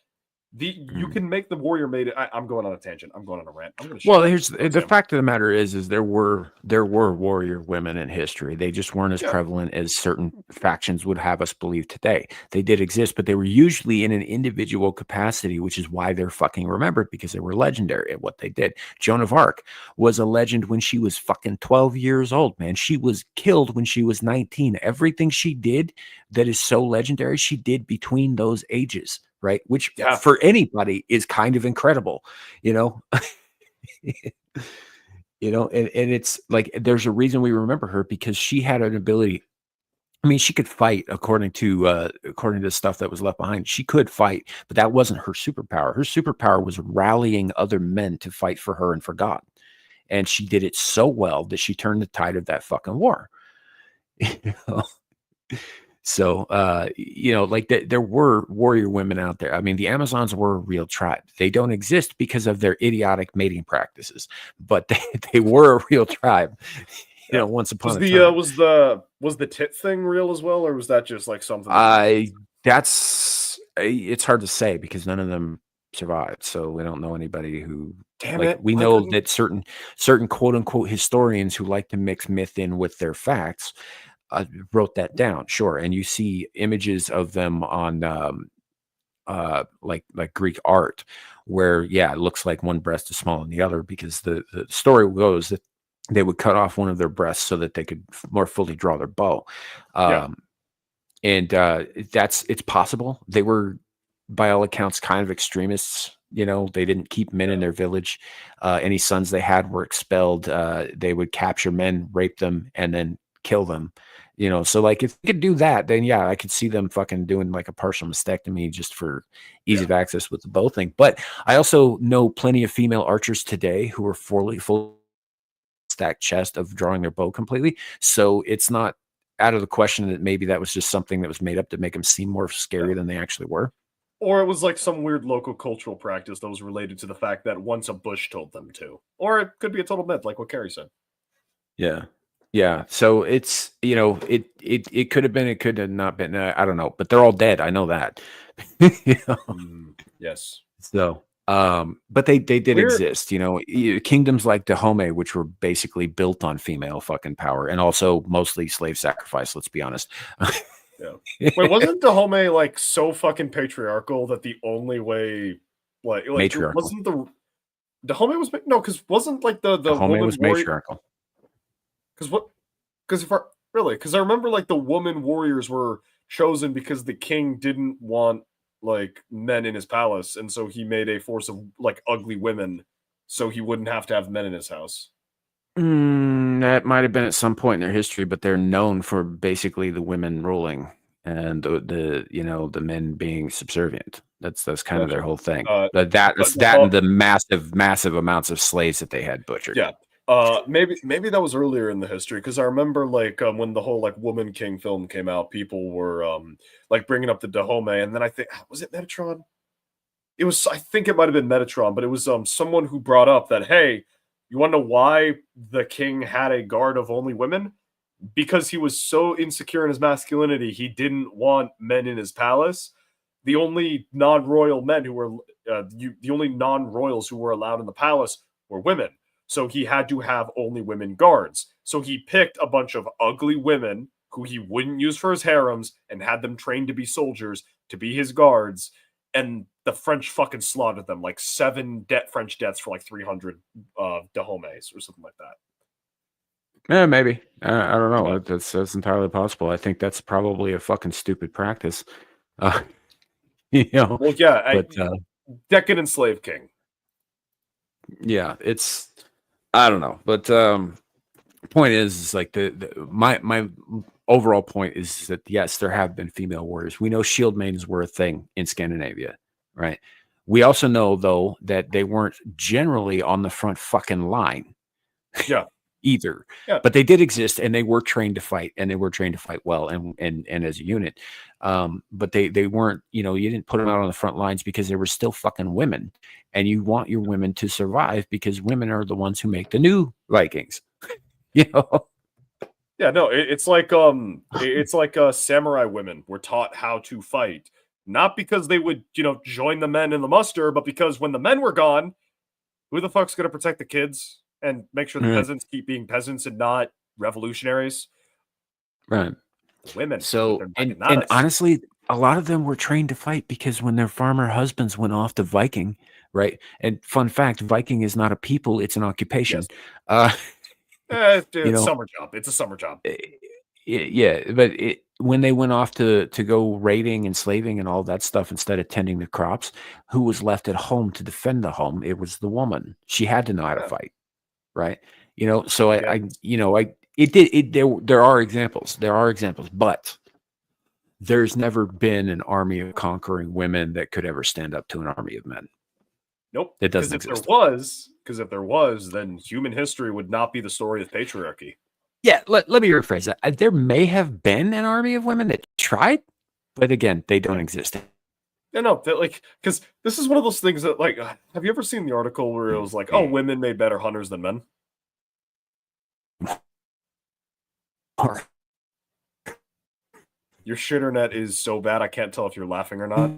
You can make the warrior maiden. I'm going on a tangent. I'm going on a rant. Here's the fact of the matter is there were warrior women in history. They just weren't as prevalent as certain factions would have us believe today. They did exist, but they were usually in an individual capacity, which is why they're fucking remembered, because they were legendary at what they did. Joan of Arc was a legend when she was fucking 12 years old, man. She was killed when she was 19. Everything she did that is so legendary, she did between those ages. Right, which for anybody is kind of incredible, and it's like there's a reason we remember her because she had an ability. I mean, she could fight according to stuff that was left behind. She could fight, but that wasn't her superpower. Her superpower was rallying other men to fight for her and for God, and she did it so well that she turned the tide of that fucking war. So, there were warrior women out there. I mean, the Amazons were a real tribe. They don't exist because of their idiotic mating practices, but they were a real tribe. Once upon a time. Was the tit thing real as well, or was that just like something? It's hard to say because none of them survived, so we don't know anybody who. We know that certain quote unquote historians who like to mix myth in with their facts. Wrote that down, sure, and you see images of them on like Greek art, where it looks like one breast is smaller than the other because the story goes that they would cut off one of their breasts so that they could more fully draw their bow. Yeah. And it's possible. They were, by all accounts, kind of extremists. They didn't keep men in their village. Any sons they had were expelled. They would capture men, rape them, and then kill them. So like if they could do that, then yeah, I could see them fucking doing like a partial mastectomy just for ease of access with the bow thing. But I also know plenty of female archers today who are full stacked chest of drawing their bow completely. So it's not out of the question that maybe that was just something that was made up to make them seem more scary than they actually were. Or it was like some weird local cultural practice that was related to the fact that once a bush told them to. Or it could be a total myth, like what Carrie said. Yeah. Yeah. So it's, it could have been, it could have not been, I don't know, but they're all dead. I know that. Yes. So, but they did We're- exist, kingdoms like Dahomey, which were basically built on female fucking power and also mostly slave sacrifice. Let's be honest. Yeah. Wait, wasn't Dahomey like so fucking patriarchal that the only way, like Matriarchal. wasn't the Dahomey was no? Because wasn't like the Dahomey woman was warrior? matriarchal. Because I remember like the woman warriors were chosen because the king didn't want like men in his palace, and so he made a force of like ugly women, so he wouldn't have to have men in his house. That might have been at some point in their history, but they're known for basically the women ruling and the men being subservient. That's kind of their whole thing. But and the massive amounts of slaves that they had butchered. Yeah. Maybe that was earlier in the history because I remember like when the whole like Woman King film came out, people were like bringing up the Dahomey, and then I think was it Metatron? I think it might have been Metatron, but it was someone who brought up that, hey, you want to know why the king had a guard of only women? Because he was so insecure in his masculinity, he didn't want men in his palace. The only non-royal men who were the only non-royals who were allowed in the palace were women. So he had to have only women guards. So he picked a bunch of ugly women who he wouldn't use for his harems and had them trained to be soldiers, to be his guards. And the French fucking slaughtered them, like 7 French deaths for like 300 Dahomeys or something like that. Yeah, maybe. I don't know. That's entirely possible. I think that's probably a fucking stupid practice. Well, yeah, but, decadent slave king. Yeah, I don't know, but point is like my overall point is that yes, there have been female warriors. We know shield maidens were a thing in Scandinavia, right? We also know though that they weren't generally on the front fucking line. Yeah. Either. Yeah. But they did exist and they were trained to fight and they were trained to fight well and as a unit. But they weren't, you didn't put them out on the front lines because they were still fucking women. And you want your women to survive because women are the ones who make the new Vikings. Yeah, no, it's like samurai women were taught how to fight, not because they would, join the men in the muster, but because when the men were gone, who the fuck's going to protect the kids and make sure the peasants keep being peasants and not revolutionaries? Right. Women. So, and honestly, a lot of them were trained to fight because when their farmer husbands went off to Viking, right? And fun fact, Viking is not a people, it's an occupation. Yes. It's summer job. It's a summer job. Yeah, but when they went off to go raiding and slaving and all that stuff instead of tending the crops, who was left at home to defend the home? It was the woman. She had to know how to fight, right? So there are examples, but there's never been an army of conquering women that could ever stand up to an army of men. Nope. It doesn't exist. Because if there was, then human history would not be the story of patriarchy. Yeah, let me rephrase that. There may have been an army of women that tried, but again, they don't exist. No, because this is one of those things that, like, have you ever seen the article where it was like, oh, women made better hunters than men? Your shitternet is so bad, I can't tell if you're laughing or not.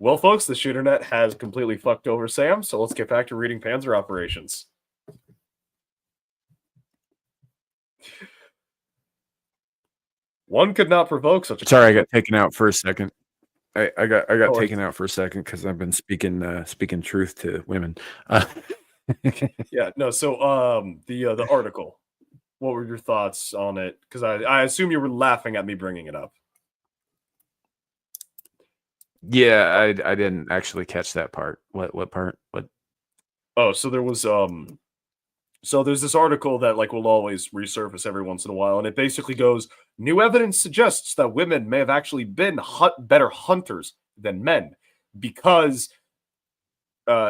Well, folks, the shitternet has completely fucked over Sam, so let's get back to reading Panzer operations. One could not provoke such a... Sorry, I got taken out for a second. I got Oh, taken out for a second because I've been speaking truth to women. yeah, no. So, the article. What were your thoughts on it? Because I assume you were laughing at me bringing it up. Yeah, I didn't actually catch that part. What part? What? Oh, so there was so there's this article that like will always resurface every once in a while, and it basically goes, new evidence suggests that women may have actually been better hunters than men because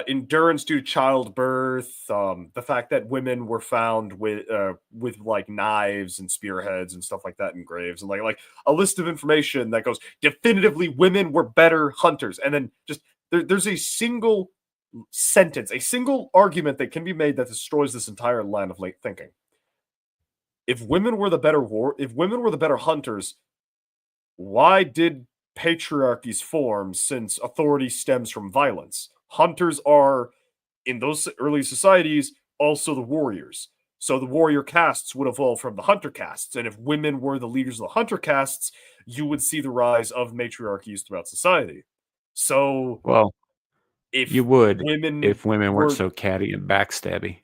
endurance due to childbirth, the fact that women were found with like knives and spearheads and stuff like that in graves, and like a list of information that goes definitively women were better hunters, and then just there's a single sentence, a single argument that can be made that destroys this entire line of late thinking. If women were the better hunters, why did patriarchies form since authority stems from violence? Hunters are, in those early societies, also the warriors. So the warrior castes would evolve from the hunter castes. And if women were the leaders of the hunter castes, you would see the rise of matriarchies throughout society. So Well, if you would women if women weren't were so catty and backstabby.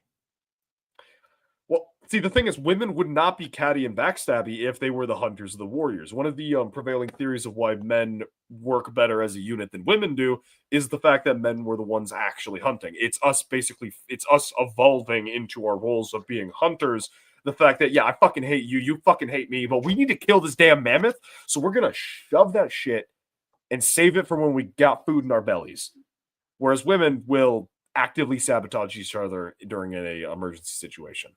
Well, see, the thing is, women would not be catty and backstabby if they were the hunters of the warriors. One of the prevailing theories of why men work better as a unit than women do is the fact that men were the ones actually hunting. It's us evolving into our roles of being hunters. The fact that, yeah, I fucking hate you, you fucking hate me, but we need to kill this damn mammoth, so we're gonna shove that shit and save it for when we got food in our bellies. Whereas women will actively sabotage each other during an emergency situation.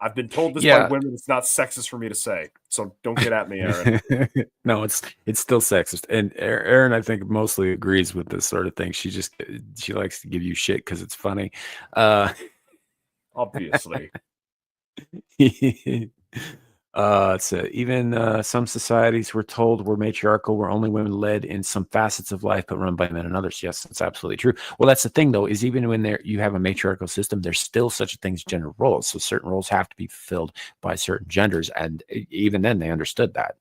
I've been told this by Yeah. women. It's not sexist for me to say, so don't get at me, Aaron. No, it's still sexist. And Aaron, I think, mostly agrees with this sort of thing. She likes to give you shit because it's funny. Obviously. So even some societies we're told were matriarchal, where only women led in some facets of life, but run by men in others. Yes, that's absolutely true. Well, that's the thing, though, is even when you have a matriarchal system, there's still such a thing as gender roles. So certain roles have to be fulfilled by certain genders, and even then, they understood that.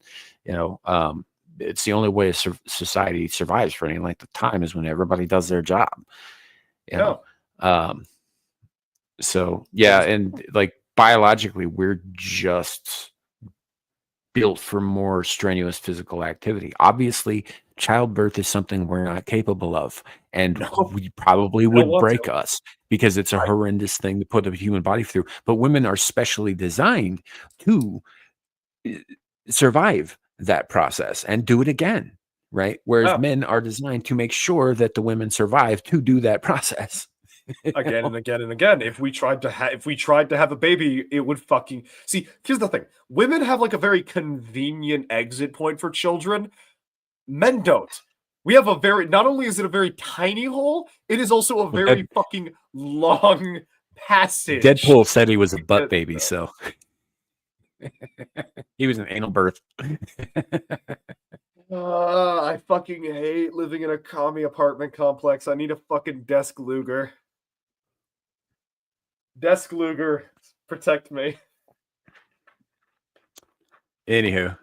It's the only way society survives for any length of time is when everybody does their job. So yeah, and like biologically, we're just built for more strenuous physical activity. Obviously, childbirth is something we're not capable of, and we probably would break us because it's a horrendous thing to put a human body through. But women are specially designed to survive that process and do it again, right? Whereas men are designed to make sure that the women survive to do that process. Again and again and again. If we tried to have a baby, it would fucking see. Here's the thing: women have like a very convenient exit point for children. Men don't. We have not only is it a very tiny hole, it is also a very fucking long passage. Deadpool said he was a butt baby, so he was an anal birth. I fucking hate living in a commie apartment complex. I need a fucking desk Luger. Desk Luger, protect me. Anywho,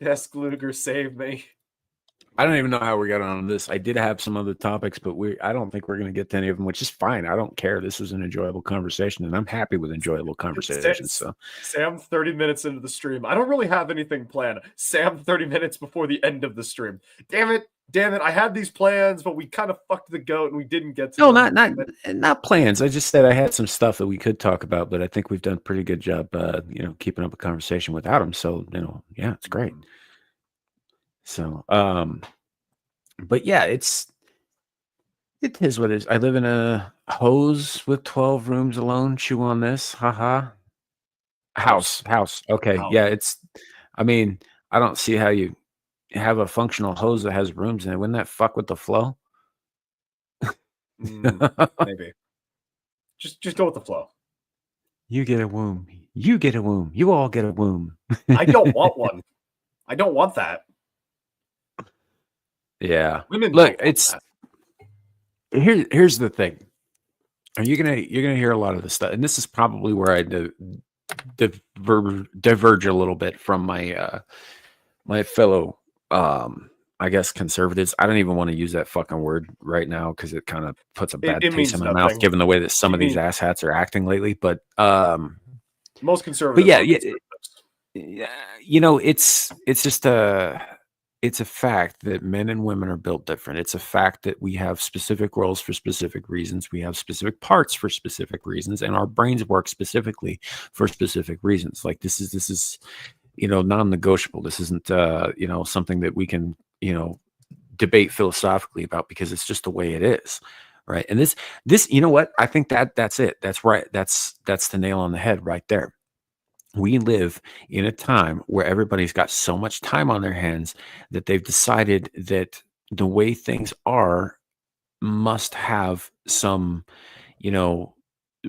Desk Luger, save me. I don't even know how we got on this. I did have some other topics, but I don't think we're going to get to any of them, which is fine. I don't care. This was an enjoyable conversation, and I'm happy with enjoyable conversations. So, Sam, 30 minutes into the stream. I don't really have anything planned. Sam, 30 minutes before the end of the stream. Damn it. I had these plans, but we kind of fucked the goat and we didn't get to No, not plans. I just said I had some stuff that we could talk about, but I think we've done a pretty good job, keeping up a conversation without them. So, yeah, it's great. So, but yeah, it is what it is. I live in a hose with 12 rooms alone. Chew on this. Haha. House. Okay. House. Yeah. I don't see how you have a functional hose that has rooms in it. Wouldn't that fuck with the flow? Maybe. Just go with the flow. You get a womb. You get a womb. You all get a womb. I don't want one. I don't want that. Yeah. Women look, here's the thing. You're gonna hear a lot of this stuff, and this is probably where I diverge a little bit from my my fellow, I guess conservatives. I don't even want to use that fucking word right now because it kind of puts a bad It taste means in my mouth, nothing. given the way that some You of these mean asshats are acting lately. But most conservatives yeah, are conservatives. yeah, it's just it's a fact that men and women are built different. It's a fact that we have specific roles for specific reasons. We have specific parts for specific reasons, and our brains work specifically for specific reasons. Like this is non-negotiable. This isn't something that we can debate philosophically about because it's just the way it is, right? And this what I think that's it. That's right. That's the nail on the head right there. We live in a time where everybody's got so much time on their hands that they've decided that the way things are must have some, you know,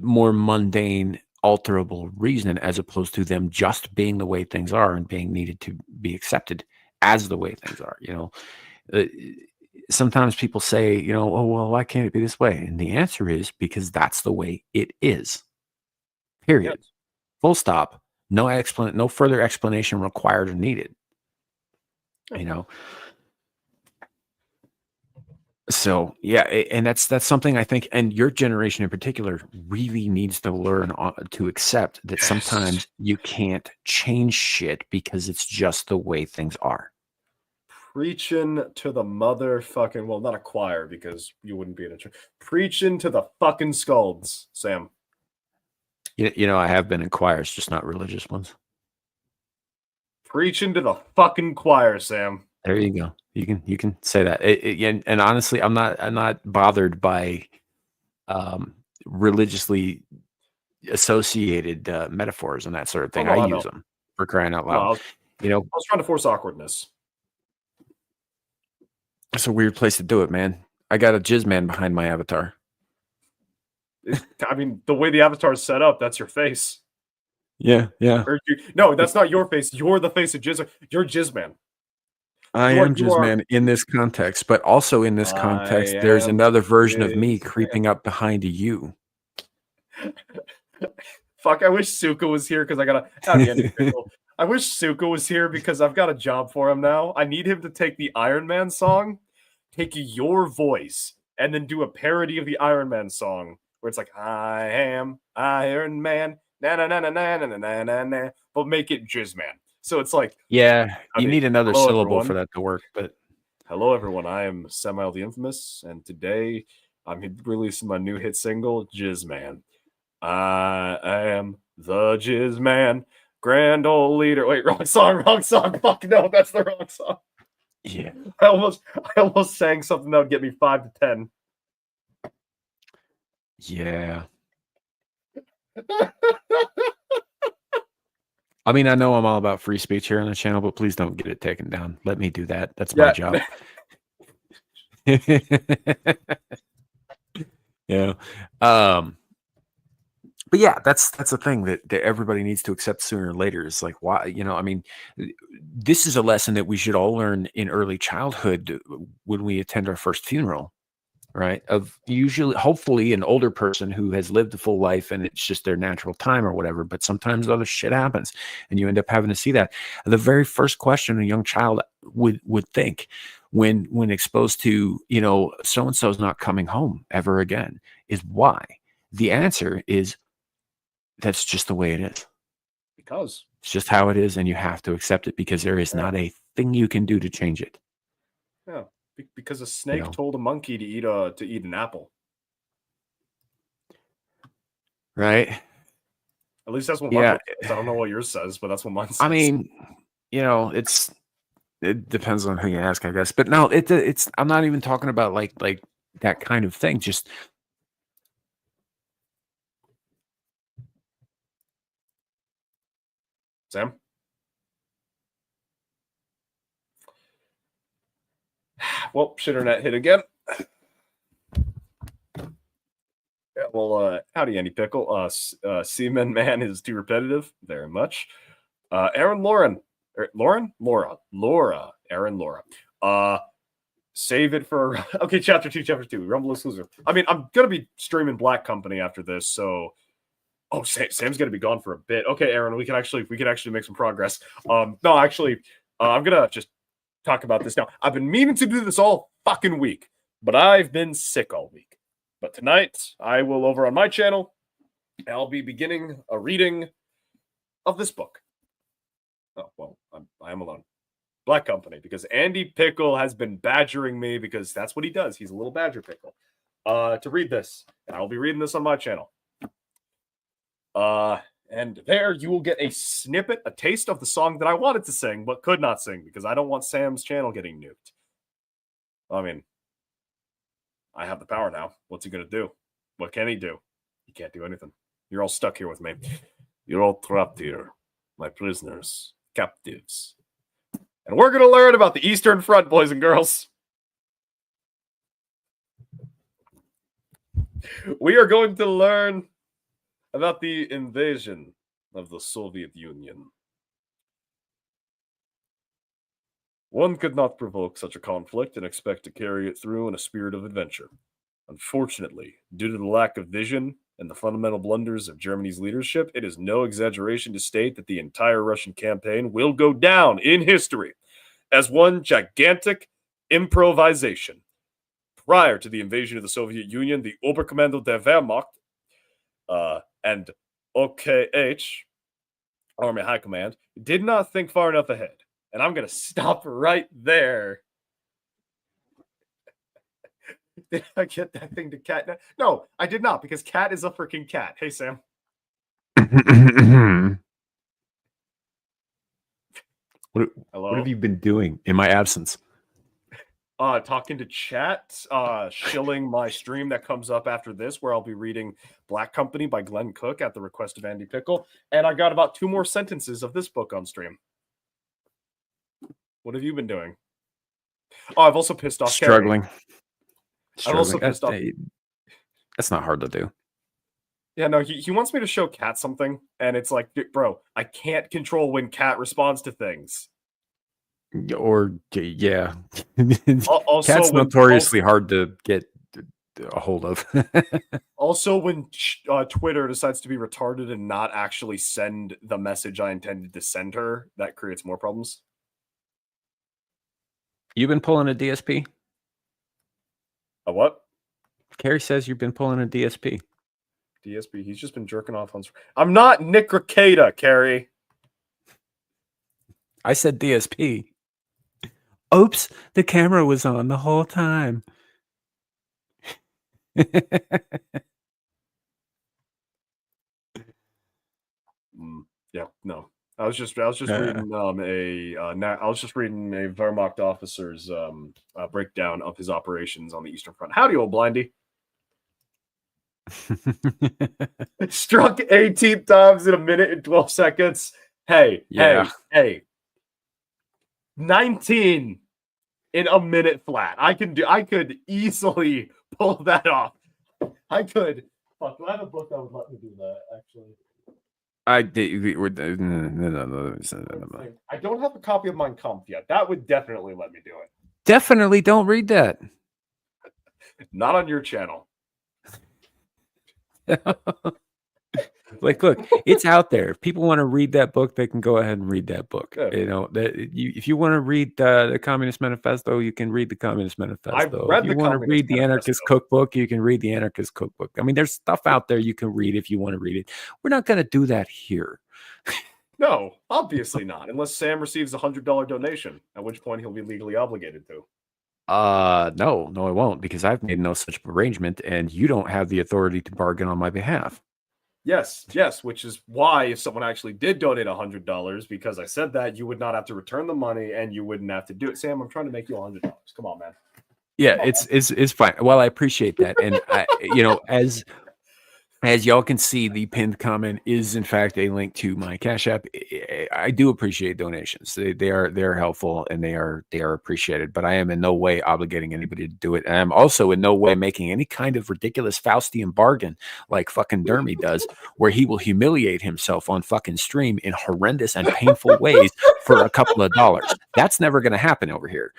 more mundane, alterable reason as opposed to them just being the way things are and being needed to be accepted as the way things are. Uh, Sometimes people say, oh, well, why can't it be this way? And the answer is because that's the way it is. Period. Yes. Full stop. No further explanation required or needed. So yeah, and that's something I think, and your generation in particular really needs to learn to accept that sometimes you can't change shit because it's just the way things are. Preaching to the motherfucking, well, not a choir because you wouldn't be in a church. Preaching to the fucking skulls, Sam. I have been in choirs, just not religious ones. Preaching to the fucking choir, Sam. There you go. You can say that. And honestly, I'm not bothered by religiously associated metaphors and that sort of thing. Oh, no, I I use know. them for crying out No, loud. I was trying to force awkwardness. It's a weird place to do it, man. I got a jizz man behind my avatar. I mean, the way the avatar is set up, that's your face. Yeah. No, that's not your face. You're the face of Jizz. You're Jizz Man. I am jizz man in this context, but also in this context, there's another version of me creeping up behind you. Fuck, I wish Suka was here because I got I wish Suka was here because I've got a job for him now. I need him to take the Iron Man song, take your voice, and then do a parody of the Iron Man song where it's like, I am Iron Man, na na na na na na na na na, but make it Jizz Man. So it's like, yeah, you need another syllable everyone. for that to work. But hello, everyone. I am Samuel the Infamous, and today I'm releasing my new hit single, Jizz Man. I am the Jizz Man, grand old leader. Wait, wrong song. Fuck no, that's the wrong song. Yeah, I almost sang something that would get me 5 to 10. Yeah. I mean, I know I'm all about free speech here on the channel, but please don't get it taken down. Let me do that. That's my job. Yeah. But yeah, that's the thing that everybody needs to accept sooner or later. Is like, why, I mean, this is a lesson that we should all learn in early childhood when we attend our first funeral, right? Of usually, hopefully, an older person who has lived a full life and it's just their natural time or whatever. But sometimes other shit happens and you end up having to see that. The very first question a young child would think when exposed to, so-and-so is not coming home ever again is why. The answer is, that's just the way it is. Because it's just how it is, and you have to accept it because there is not a thing you can do to change it. Yeah, because a snake told a monkey to eat an apple. Right. At least that's what mine says. I don't know what yours says, but that's what mine says. I mean, it depends on who you ask, I guess. But no, it's I'm not even talking about like that kind of thing. Just Sam? Well, shitternet hit again. Yeah, well, howdy, Andy Pickle. Seaman Man is too repetitive. Very much. Aaron Lauren. Laura. Aaron Laura. Save it for okay, chapter 2. Rumble exclusive. I mean, I'm gonna be streaming Black Company after this, so Sam's gonna be gone for a bit. Okay, Aaron, we can actually make some progress. No, actually, I'm gonna just talk about this now. I've been meaning to do this all fucking week, but I've been sick all week. But tonight, I will, over on my channel, I'll be beginning a reading of this book. Oh, well, I am alone. Black Company, because Andy Pickle has been badgering me, because that's what he does. He's a little badger pickle. To read this, and I'll be reading this on my channel. And there you will get a snippet, a taste of the song that I wanted to sing, but could not sing, because I don't want Sam's channel getting nuked. I mean, I have the power now. What's he going to do? What can he do? He can't do anything. You're all stuck here with me. You're all trapped here. My prisoners. Captives. And we're going to learn about the Eastern Front, boys and girls. We are going to learn about the invasion of the Soviet Union. One could not provoke such a conflict and expect to carry it through in a spirit of adventure. Unfortunately, due to the lack of vision and the fundamental blunders of Germany's leadership, it is no exaggeration to state that the entire Russian campaign will go down in history as one gigantic improvisation. Prior to the invasion of the Soviet Union, the Oberkommando der Wehrmacht and OKH, Army High Command, did not think far enough ahead. And I'm going to stop right there. Did I get that thing to Cat? No, I did not, because Cat is a freaking cat. Hey, Sam. What have you been doing in my absence? Talking to chat, shilling my stream that comes up after this, where I'll be reading Black Company by Glenn Cook at the request of Andy Pickle. And I got about 2 more sentences of this book on stream. What have you been doing? Oh, I've also pissed off Struggling. I've also pissed off. That's not hard to do. Yeah, no, he wants me to show Cat something, and it's like, bro, I can't control when Cat responds to things. Or, yeah. Also, Cat's notoriously hard to get a hold of. Also, when Twitter decides to be retarded and not actually send the message I intended to send her, that creates more problems. You've been pulling a DSP? A what? Carrie says you've been pulling a DSP. DSP. He's just been jerking off on. I'm not Nick Ricada, Carrie. I said DSP. Oops, the camera was on the whole time. Yeah, no. I was just reading I was just reading a Wehrmacht officer's breakdown of his operations on the Eastern Front. Howdy, old blindy. Struck 18 times in a minute and 12 seconds. Hey. 19 in a minute flat. I could easily pull that off. I could. Fuck, do I have a book that would let me do that, actually? I don't have a copy of Mein Kampf yet. That would definitely let me do it. Definitely don't read that. Not on your channel. Like, look, it's out there. If people want to read that book, they can go ahead and read that book. Yeah. You know, if you want to read the Communist Manifesto, you can read the Communist Manifesto. If you want to read the Anarchist Cookbook, you can read the Anarchist Cookbook. I mean, there's stuff out there you can read if you want to read it. We're not going to do that here. No, obviously not, unless Sam receives a $100 donation, at which point he'll be legally obligated to. No, I won't, because I've made no such arrangement, and you don't have the authority to bargain on my behalf. Yes, which is why if someone actually did donate $100, because I said that, you would not have to return the money and you wouldn't have to do it. Sam, I'm trying to make you $100. Come on, man. Yeah, it's fine. Well, I appreciate that, and as y'all can see, the pinned comment is in fact a link to my Cash App. I do appreciate donations. They're helpful and they are appreciated. But I am in no way obligating anybody to do it. And I'm also in no way making any kind of ridiculous Faustian bargain like fucking Dermy does, where he will humiliate himself on fucking stream in horrendous and painful ways for a couple of dollars. That's never going to happen over here.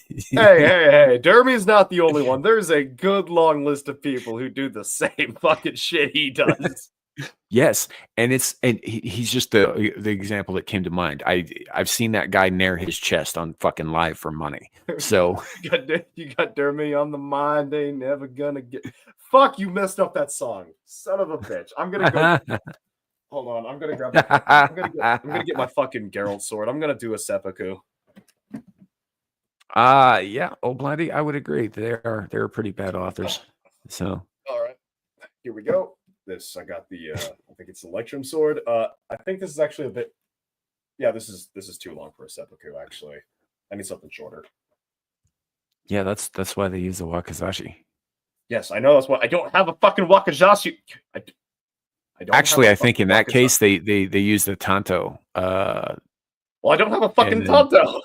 Hey, Dermy's not the only one. There's a good long list of people who do the same fucking shit he does. Yes, and he's just the example that came to mind. I've seen that guy nair his chest on fucking live for money. So you got Dermy on the mind. They never gonna get. Fuck, you messed up that song, son of a bitch. I'm gonna go. Hold on, I'm gonna grab. I'm gonna get my fucking Geralt sword. I'm gonna do a seppuku. Yeah, Old Blighty, I would agree. They're pretty bad authors. So All right, here we go. This I got the I think it's the Electrum sword. I think this is actually a bit. Yeah, this is too long for a seppuku. Actually, I need something shorter. yeah, that's why they use the wakizashi. Yes, I know that's why I don't have a fucking wakizashi. I don't Actually, have a I think in fucking that case they use the tanto. well, I don't have a fucking then- tanto.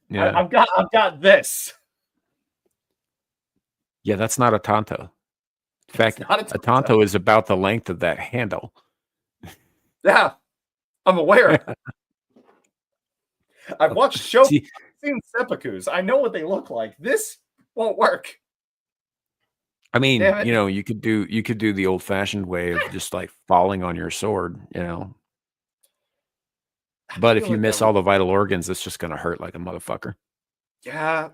Yeah, I've got this. yeah, that's not a tanto. In fact, not a tanto is about the length of that handle. Yeah, I'm aware. I've watched shows, See, seen seppukus. I know what they look like. This won't work. I mean, Damn it. you could do the old fashioned way of just like falling on your sword, But if feel you like miss that all the vital organs, it's just gonna hurt like a motherfucker. Yeah.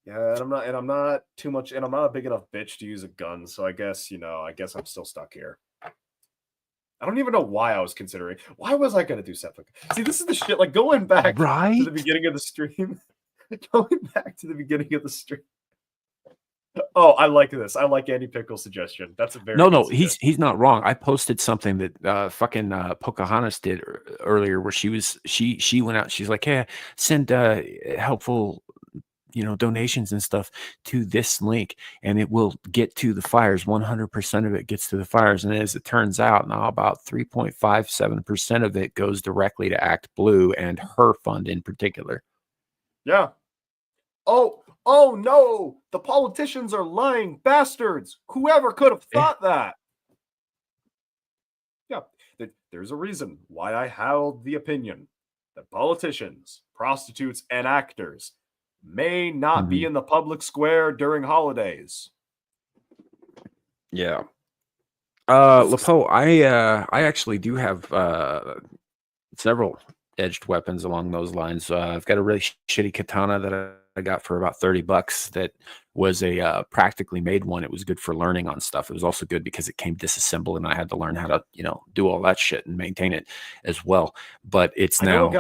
And I'm not too much, and I'm not a big enough bitch to use a gun. So I guess I'm still stuck here. I don't even know why I was considering. Why was I gonna do seppuku? See, this is the shit. Like going back to the beginning of the stream. Going back to the beginning of the stream. Oh, I like this. I like Andy Pickle's suggestion. That's a very No, good he's not wrong. I posted something that fucking Pocahontas did earlier, where she went out. She's like, "Hey, send helpful, donations and stuff to this link, and it will get to the fires. 100% of it gets to the fires." And as it turns out, now about 3.57% of it goes directly to Act Blue and her fund in particular. Yeah. Oh no! The politicians are lying bastards. Whoever could have thought that? Yeah, there's a reason why I held the opinion that politicians, prostitutes, and actors may not be in the public square during holidays. Yeah. Lepo, I actually do have several edged weapons along those lines. I've got a really shitty katana that I got for about $30 that was a practically made one. It was good for learning on stuff. It was also good because it came disassembled and I had to learn how to, do all that shit and maintain it as well. But it's now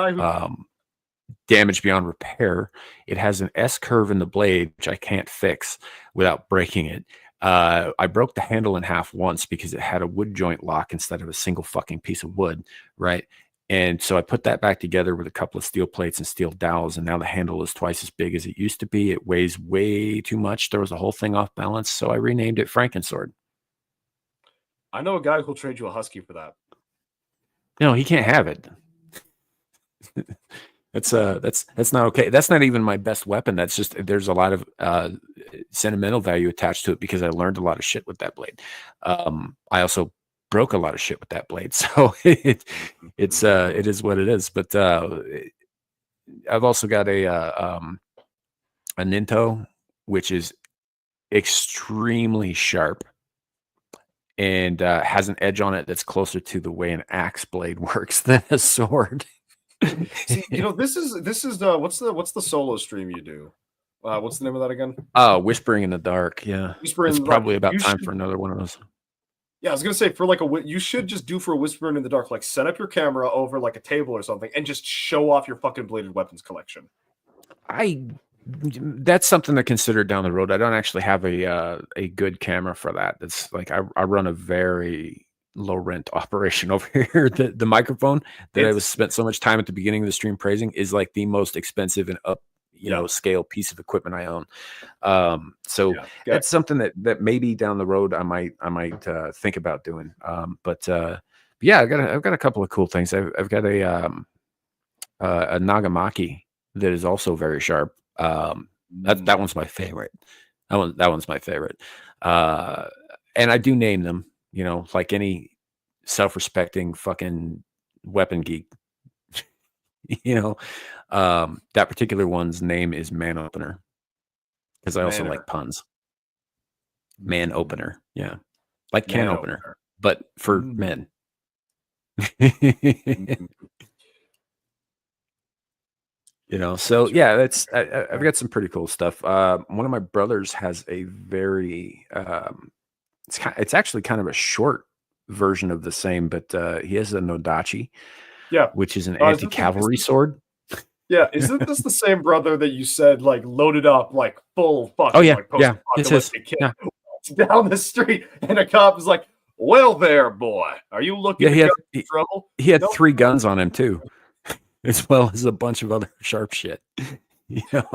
damaged beyond repair. It has an S curve in the blade, which I can't fix without breaking it. I broke the handle in half once because it had a wood joint lock instead of a single fucking piece of wood, right? And so I put that back together with a couple of steel plates and steel dowels, and now the handle is twice as big as it used to be. It weighs way too much. There was the whole thing off balance, so I renamed it Frankensword. I know a guy who'll trade you a husky for that. No, he can't have it. That's not okay. That's not even my best weapon. That's just there's a lot of sentimental value attached to it because I learned a lot of shit with that blade. I also broke a lot of shit with that blade, so it is what it is. But I've also got a Ninto, which is extremely sharp and has an edge on it that's closer to the way an axe blade works than a sword. See, this is what's the solo stream you do? What's the name of that again? Whispering in the Dark. Yeah, Whispering it's in the probably Dark. about time for another one of those. Yeah, I was gonna say for you should just do for a Whispering in the Dark, like set up your camera over like a table or something and just show off your fucking bladed weapons collection. That's something to consider down the road. I don't actually have a good camera for that. That's like I run a very low rent operation over here. The microphone that I was spent so much time at the beginning of the stream praising is like the most expensive and scale piece of equipment I own. So that's something that maybe down the road I might think about doing. But yeah, I've got a couple of cool things. I've got a Nagamaki that is also very sharp. That one's my favorite. That one's my favorite. And I do name them, like any self-respecting fucking weapon geek. That particular one's name is Man Opener because I also like puns. Man Opener, yeah, like can Nano opener, but for Mm. men. Mm. You know, so yeah, that's I've got some pretty cool stuff. One of my brothers has a very it's actually kind of a short version of the same, but he has a Nodachi, Yeah. which is an Is anti-cavalry sword. Yeah, isn't this the same brother that you said like loaded up like full fucking Oh yeah, like yeah, it's his. post-apocalyptic kid Yeah, walks down the street and a cop is like, "Well, there, boy, are you looking yeah, to he had get in trouble?" he had No. 3 guns on him too, as well as a bunch of other sharp shit. You know,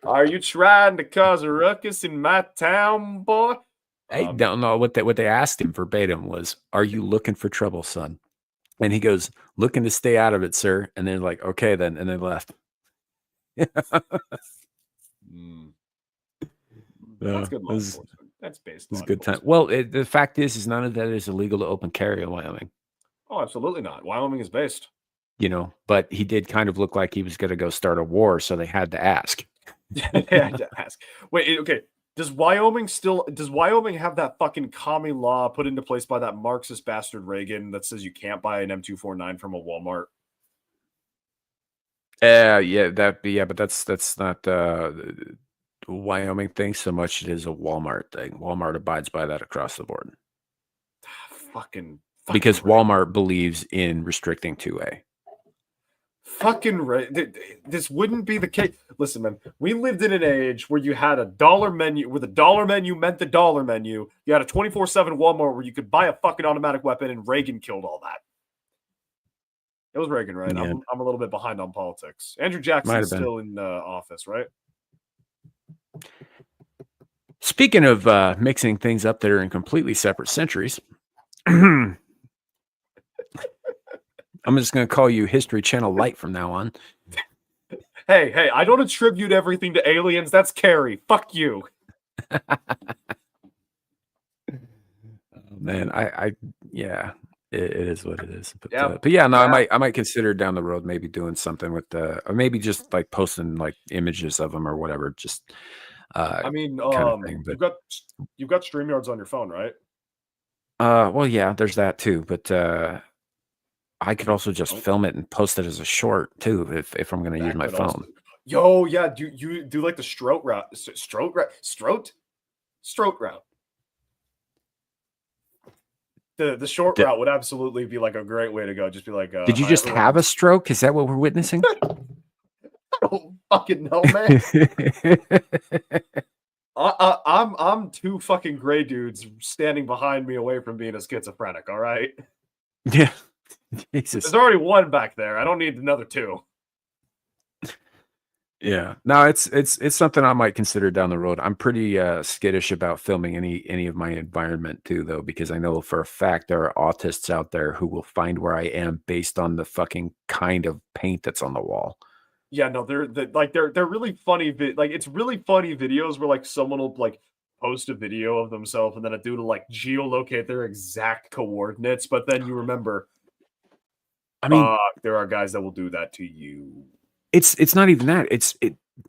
Are you trying to cause a ruckus in my town, boy? I don't know what they asked him verbatim was, "Are you looking for trouble, son?" And he goes, "Looking to stay out of it, sir." And they're like, "Okay, then," and they left. Mm. Yeah, That's good law it was enforcement. That's based a law good time. enforcement. Well, the fact is none of that is illegal to open carry in Wyoming. Oh, absolutely not. Wyoming is based. You know, but he did kind of look like he was going to go start a war, so they had to ask. They had to ask. Wait, okay. Does Wyoming have that fucking commie law put into place by that Marxist bastard Reagan that says you can't buy an M249 from a Walmart? Yeah, but that's not the Wyoming thing so much. It is a Walmart thing. Walmart abides by that across the board Fucking because Reagan. Walmart believes in restricting 2A. This wouldn't be the case. Listen, man, we lived in an age where you had a dollar menu, where the dollar menu meant the dollar menu. You had a 24/7 Walmart where you could buy a fucking automatic weapon, and Reagan killed all that. It was Reagan, right? Yeah. I'm a little bit behind on politics. Andrew Might Jackson's have been. still in office, right? Speaking of mixing things up that are in completely separate centuries, I'm just going to call you History Channel Light from now on. Hey, I don't attribute everything to aliens. That's Carrie. Fuck you. Man, yeah, it is what it is. But Yeah. but yeah, no, Yeah. I might consider down the road maybe doing something with or maybe just like posting like images of them or whatever. Just I mean, kind of thing. But you've got StreamYards on your phone, right? well, yeah, there's that too. But I could also just film it and post it as a short too if I'm going to use my phone. Yo, yeah, do you do like the Strout route? Strout route. The short route would absolutely be like a great way to go. Just be like, did you just have a stroke? Is that what we're witnessing? I don't fucking know, man. I'm 2 fucking gray dudes standing behind me away from being a schizophrenic. All right. Yeah. Jesus. There's already 1 back there. I don't need another 2. Yeah, no, it's something I might consider down the road. I'm pretty skittish about filming any of my environment too, though, because I know for a fact there are autists out there who will find where I am based on the fucking kind of paint that's on the wall. Yeah, no, they're really funny. Like it's really funny videos where like someone will like post a video of themselves and then a dude will like geolocate their exact coordinates, but then you remember, I mean, there are guys that will do that to you. It's not even that.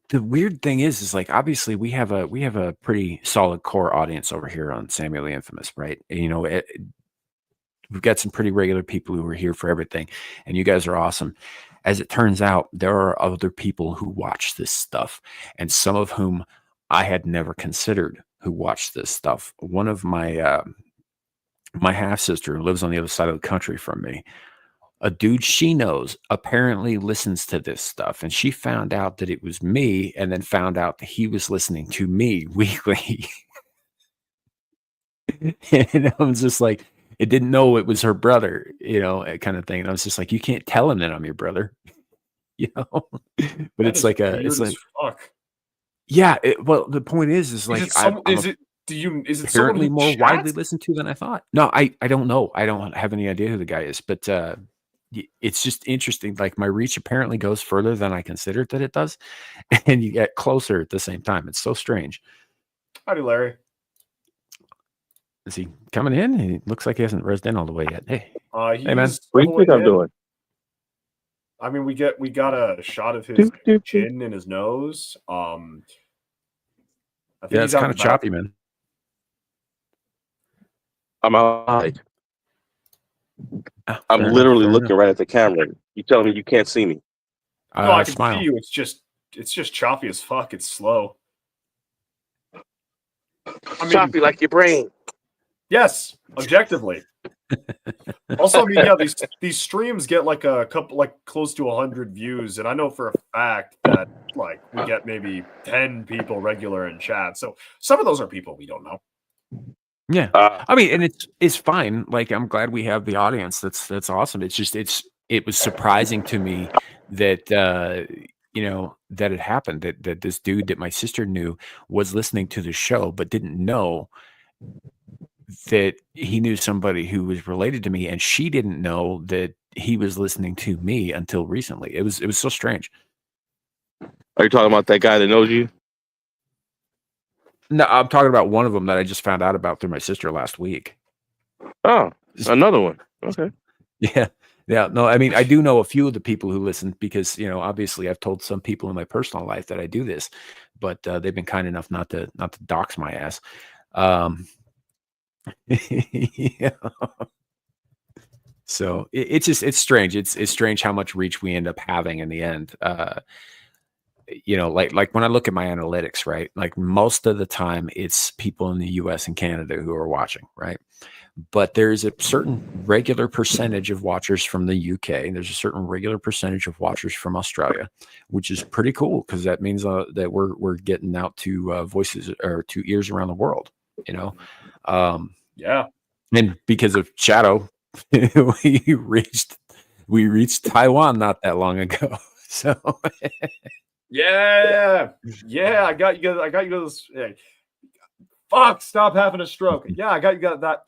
The weird thing is like obviously we have a pretty solid core audience over here on Samuel the Infamous, right? You know, we've got some pretty regular people who are here for everything, and you guys are awesome. As it turns out, there are other people who watch this stuff, and some of whom I had never considered who watch this stuff. One of my my half sister who lives on the other side of the country from me. A dude she knows apparently listens to this stuff, and she found out that it was me and then found out that he was listening to me weekly. And I was just like, it didn't know it was her brother, you know, kind of thing. And I was just like, you can't tell him that I'm your brother, you know. But it's like fuck. Yeah. Well, the point is like, is it apparently more widely listened to than I thought. No, I don't know. I don't have any idea who the guy is, but it's just interesting. Like my reach apparently goes further than I considered that it does, and you get closer at the same time. It's so strange. Howdy, Larry. Is he coming in? He looks like he hasn't rezzed in all the way yet. Hey, hey man, what do you think I'm doing? I mean, we got a shot of his chin and his nose. I think yeah, it's kind of choppy, man. I'm outside. Ah, I'm fair enough, literally fair looking enough. right at the camera. You telling me you can't see me? No, I can Smile. see you. It's just choppy as fuck. It's slow. I mean, Choppy like your brain. yes, objectively. Also, I mean, yeah, these streams get like a couple, like close to 100 views, and I know for a fact that like we get maybe 10 people regular in chat. So some of those are people we don't know. Yeah. Uh, I mean, and it's fine. Like, I'm glad we have the audience. That's awesome. It's just it was surprising to me that that it happened, that this dude that my sister knew was listening to the show but didn't know that he knew somebody who was related to me, and she didn't know that he was listening to me until recently. It was so strange. are you talking about that guy that knows you? No, I'm talking about one of them that I just found out about through my sister last week. Oh, another one. Okay. Yeah. Yeah. No, I mean, I do know a few of the people who listen because, obviously I've told some people in my personal life that I do this, but they've been kind enough not to dox my ass. Yeah. So it's strange. It's strange how much reach we end up having in the end. Like when I look at my analytics, right? Like most of the time it's people in the US and Canada who are watching, right? But there's a certain regular percentage of watchers from the UK, and there's a certain regular percentage of watchers from Australia, which is pretty cool because that means that we're getting out to voices or to ears around the world, Yeah. And because of Shadow, we reached Taiwan not that long ago. So Yeah. I got you guys. Hey, fuck, stop having a stroke. Yeah, I got you got that.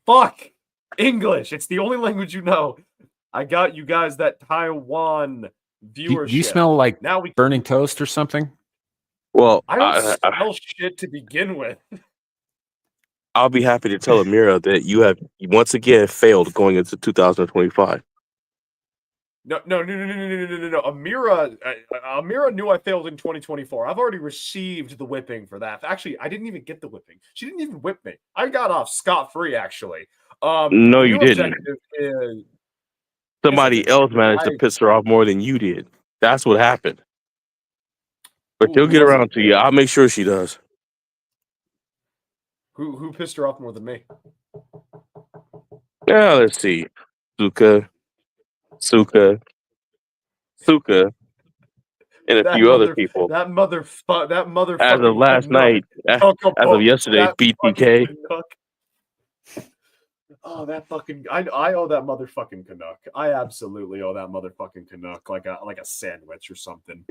Fuck. English. It's the only language you know. I got you guys that Taiwan viewership. do you smell like now we burning toast or something? Well, I don't smell shit to begin with. I'll be happy to tell Amira that you have once again failed going into 2025. No. Amira knew I failed in 2024. I've already received the whipping for that. Actually, I didn't even get the whipping. She didn't even whip me. I got off scot-free, actually. No, you didn't. Is, Somebody else managed to piss her off more than you did. That's what happened. But she'll get around to you. I'll make sure she does. Who pissed her off more than me? Yeah, let's see. Suka, and a few other people. That motherfucker. As of last night, as of yesterday, BTK. Oh, that fucking! I owe that motherfucking Canuck. I absolutely owe that motherfucking Canuck like a sandwich or something.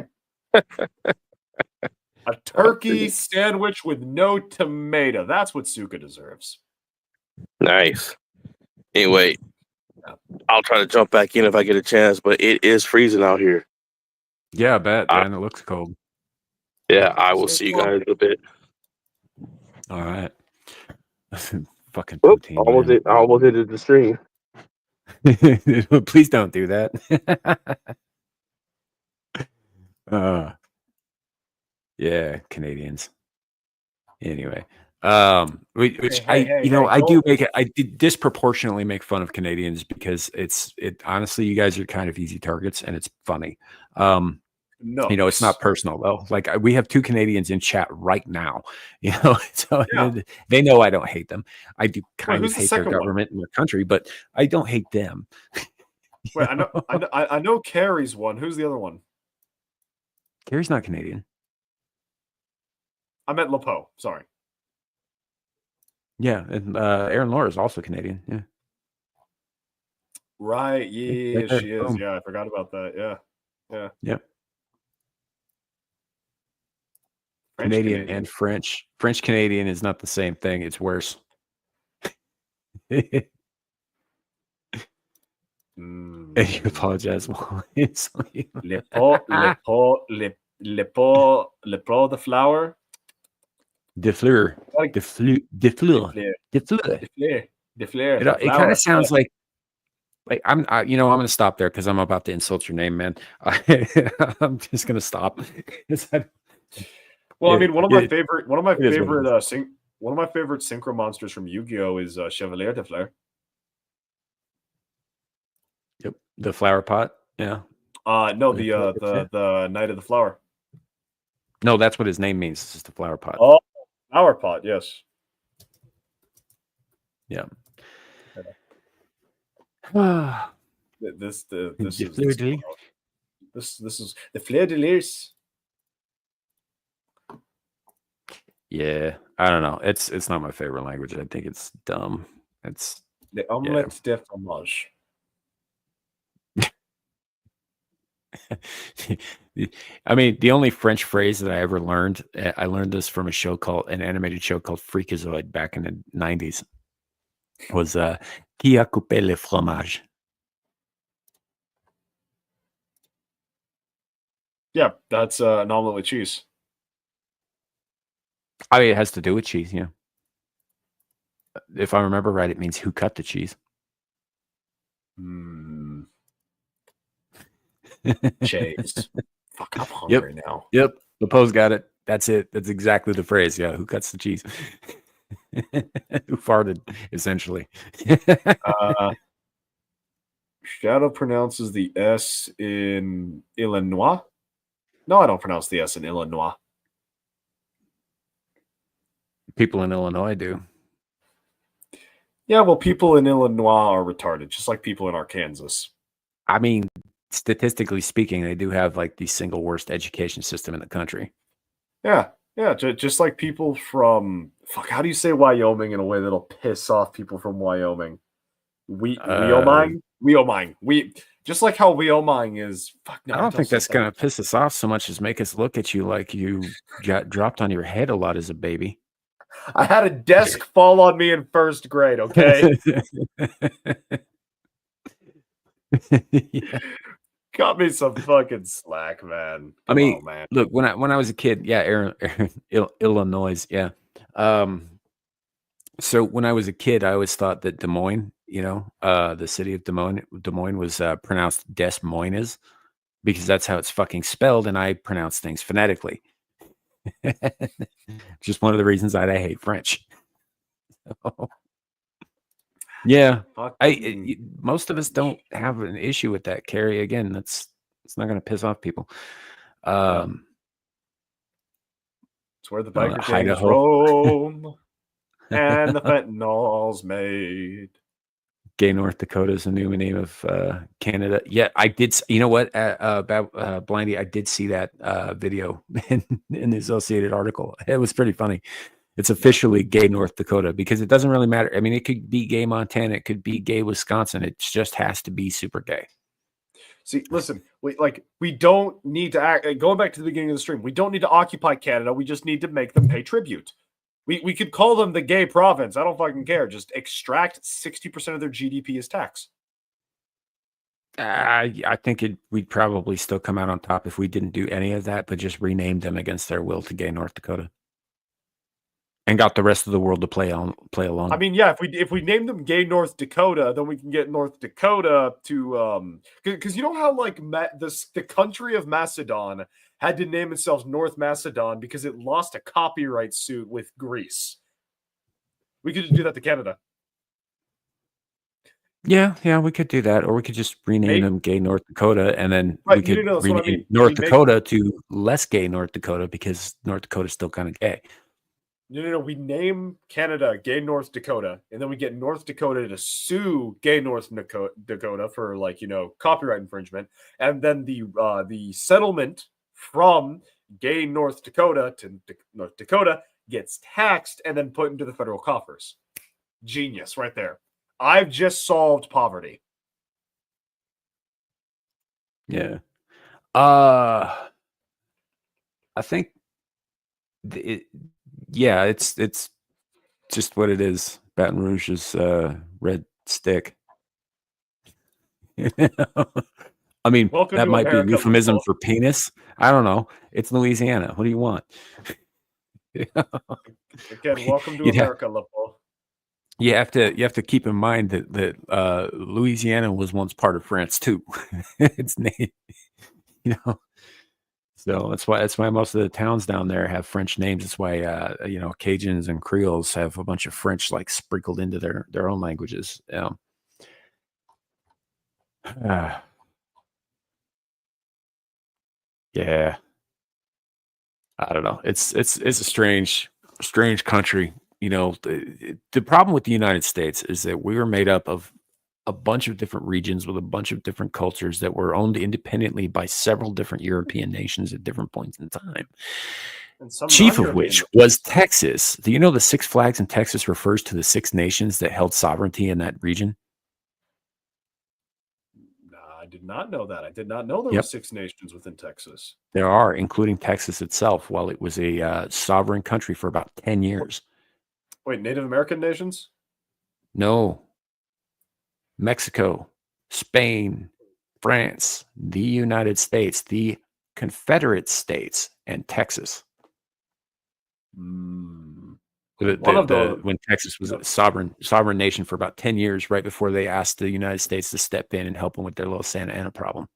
A turkey sandwich with no tomato. That's what Suka deserves. Nice. Anyway, I'll try to jump back in if I get a chance, but it is freezing out here. Yeah, I bet, man. It looks cold. Yeah, I will see you guys in a bit. All right. Fucking Whoop, poutine. I almost ended the stream. Please don't do that. Yeah, Canadians. Anyway, I disproportionately make fun of Canadians because it honestly, you guys are kind of easy targets and it's funny. No, it's not personal though. Like we have 2 Canadians in chat right now, so they know I don't hate them. I do kind of hate their government and their country, but I don't hate them. Wait, I know Carrie's one. Who's the other one? Carrie's not Canadian. I meant Lepo. Sorry. Yeah, and Aaron Laura is also Canadian. Yeah. Right. Yeah, she is. Yeah, I forgot about that. Yeah. Yep. Canadian and French. French Canadian is not the same thing. It's worse. And you apologize. Lepo, the flower. De fleur. De fleur. It kind of sounds like I'm going to stop there because I'm about to insult your name, man. I'm just going to stop. Well, I mean, one of my favorite One of my favorite synchro monsters from Yu-Gi-Oh is Chevalier de Fleur. Yep. The flower pot. Yeah. No, the Knight of the Flower. No, that's what his name means. It's just the flower pot. Oh, flower pot. Yes. Yeah. This The is fleur de lis. this is the fleur de lis. Yeah, I don't know. It's not my favorite language. I think it's dumb. It's The omelette de fromage. I mean, the only French phrase that I ever learned, I learned this from an animated show called Freakazoid back in the 90s, was qui a coupé le fromage? Yeah, that's an omelet with cheese. I mean, it has to do with cheese, yeah. If I remember right, it means who cut the cheese. Cheese. Fuck, I'm hungry now. Yep. The pose got it. That's it. That's exactly the phrase. Yeah. Who cuts the cheese? Who farted, essentially. Shadow pronounces the S in Illinois. No, I don't pronounce the S in Illinois. People in Illinois do. Yeah, well, people in Illinois are retarded, just like people in Arkansas. I mean, statistically speaking, they do have like the single worst education system in the country. Yeah, just like people from how do you say Wyoming in a way that'll piss off people from Wyoming? Wyoming. Just like how Wyoming is. I don't think that's gonna piss us off so much as make us look at you like you got dropped on your head a lot as a baby. I had a desk fall on me in first grade. Okay. Yeah. Got me some fucking slack, man. Come on, man. Look, when I was a kid, yeah, Illinois, yeah. So when I was a kid, I always thought that Des Moines, the city of Des Moines was pronounced Des Moines, because that's how it's fucking spelled, and I pronounce things phonetically. Just one of the reasons that I hate French. Yeah, most of us don't have an issue with that, Carrie. Again, it's not going to piss off people. It's where the biker gangs Idaho. roam and the fentanyl's made. Gay North Dakota is the new name of Canada. Yeah, I did. You know what, Blindy, I did see that video in the Associated article. It was pretty funny. It's officially gay North Dakota, because it doesn't really matter. I mean, it could be gay Montana, it could be gay Wisconsin. It just has to be super gay. See, listen, we don't need to act. Going back to the beginning of the stream, we don't need to occupy Canada. We just need to make them pay tribute. We could call them the gay province. I don't fucking care. Just extract 60% of their GDP as tax. I think we'd probably still come out on top if we didn't do any of that, but just renamed them against their will to gay North Dakota. And got the rest of the world to play along. I mean, yeah, if we name them gay North Dakota, then we can get North Dakota to because you know how the country of Macedon had to name itself North Macedon because it lost a copyright suit with Greece. We could just do that to Canada. Yeah, we could do that, or we could just rename them gay North Dakota, and then we could rename North Dakota to less gay North Dakota, because North Dakota is still kind of gay. No. We name Canada gay North Dakota, and then we get North Dakota to sue gay North Dakota for copyright infringement, and then the settlement from gay North Dakota to North Dakota gets taxed and then put into the federal coffers. Genius, right there. I've just solved poverty. Yeah. I think it's just what it is. Baton Rouge is red stick. I mean, Welcome that to might America, be a euphemism Nicole. for penis. I don't know. It's Louisiana. What do you want? Again, welcome to America, Nicole. You have to keep in mind that Louisiana was once part of France too. It's named, So that's why most of the towns down there have French names. That's why Cajuns and Creoles have a bunch of French like sprinkled into their own languages. Yeah. I don't know. It's a strange country. The problem with the United States is that we were made up of a bunch of different regions with a bunch of different cultures that were owned independently by several different European nations at different points in time. And some Chief of non-European which was Texas. Do you know the Six Flags in Texas refers to the 6 nations that held sovereignty in that region? I did not know that. I did not know there were Yep. 6 nations within Texas. There are, including Texas itself, while it was a sovereign country for about 10 years. Wait, Native American nations? No. Mexico, Spain, France, the United States, the Confederate States, and Texas. One of the When Texas was a sovereign nation for about 10 years, right before they asked the United States to step in and help them with their little Santa Ana problem.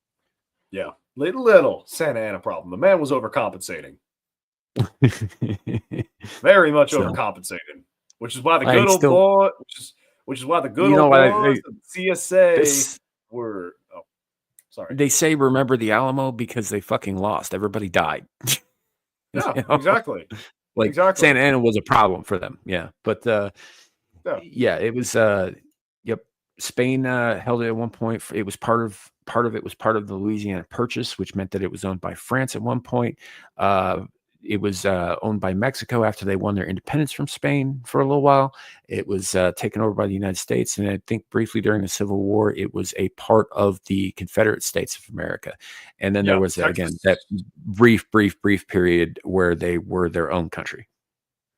Yeah, little Santa Ana problem. The man was overcompensating. Very much overcompensating, which is why the good old boy, which is why the good old boys of CSA were. Oh, sorry. They say remember the Alamo because they fucking lost. Everybody died. Yeah, exactly. Like exactly. Santa Ana was a problem for them. Yeah, but yeah, it was. Yep, Spain held it at one point. It was part of it was part of the Louisiana Purchase, which meant that it was owned by France at one point. It was owned by Mexico after they won their independence from Spain for a little while. It was taken over by the United States. And I think briefly during the Civil War, it was a part of the Confederate States of America. And then there was, again, that brief period where they were their own country.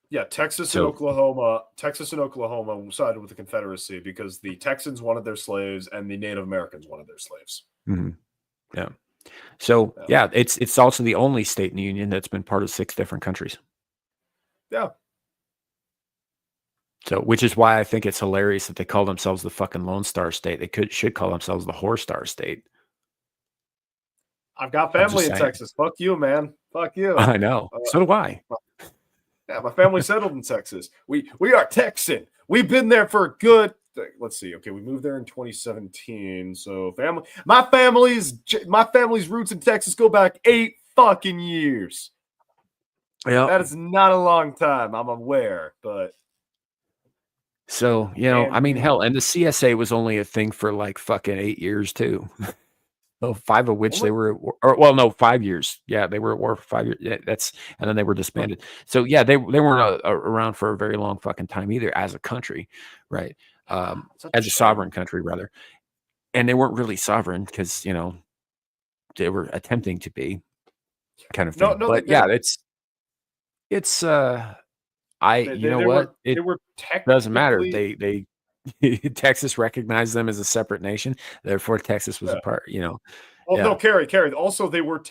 Yeah, Texas and Oklahoma sided with the Confederacy because the Texans wanted their slaves and the Native Americans wanted their slaves. Mm-hmm. Yeah. So yeah, it's also the only state in the union that's been part of 6 different countries. Yeah. So, which is why I think it's hilarious that they call themselves the fucking Lone Star State. They should call themselves the Whore Star State. I've got family in Texas. Fuck you, man. Fuck you. I know. So do I. Yeah, my family settled in Texas. We are Texan. We've been there for a good. Let's see. Okay, we moved there in 2017. So my family's roots in Texas go back 8 fucking years. Yeah, that is not a long time. I'm aware, but so I mean, hell, and the CSA was only a thing for like fucking 8 years too. So 5 of which they were, 5 years. Yeah, they were at war for 5 years. Yeah, and then they were disbanded. So yeah, they weren't around for a very long fucking time either as a country, right? As a sovereign country rather, and they weren't really sovereign because they were attempting to be, kind of thing. But yeah, it's it doesn't matter. They Texas recognized them as a separate nation, therefore Texas was a part. No, Carrie. Also, they were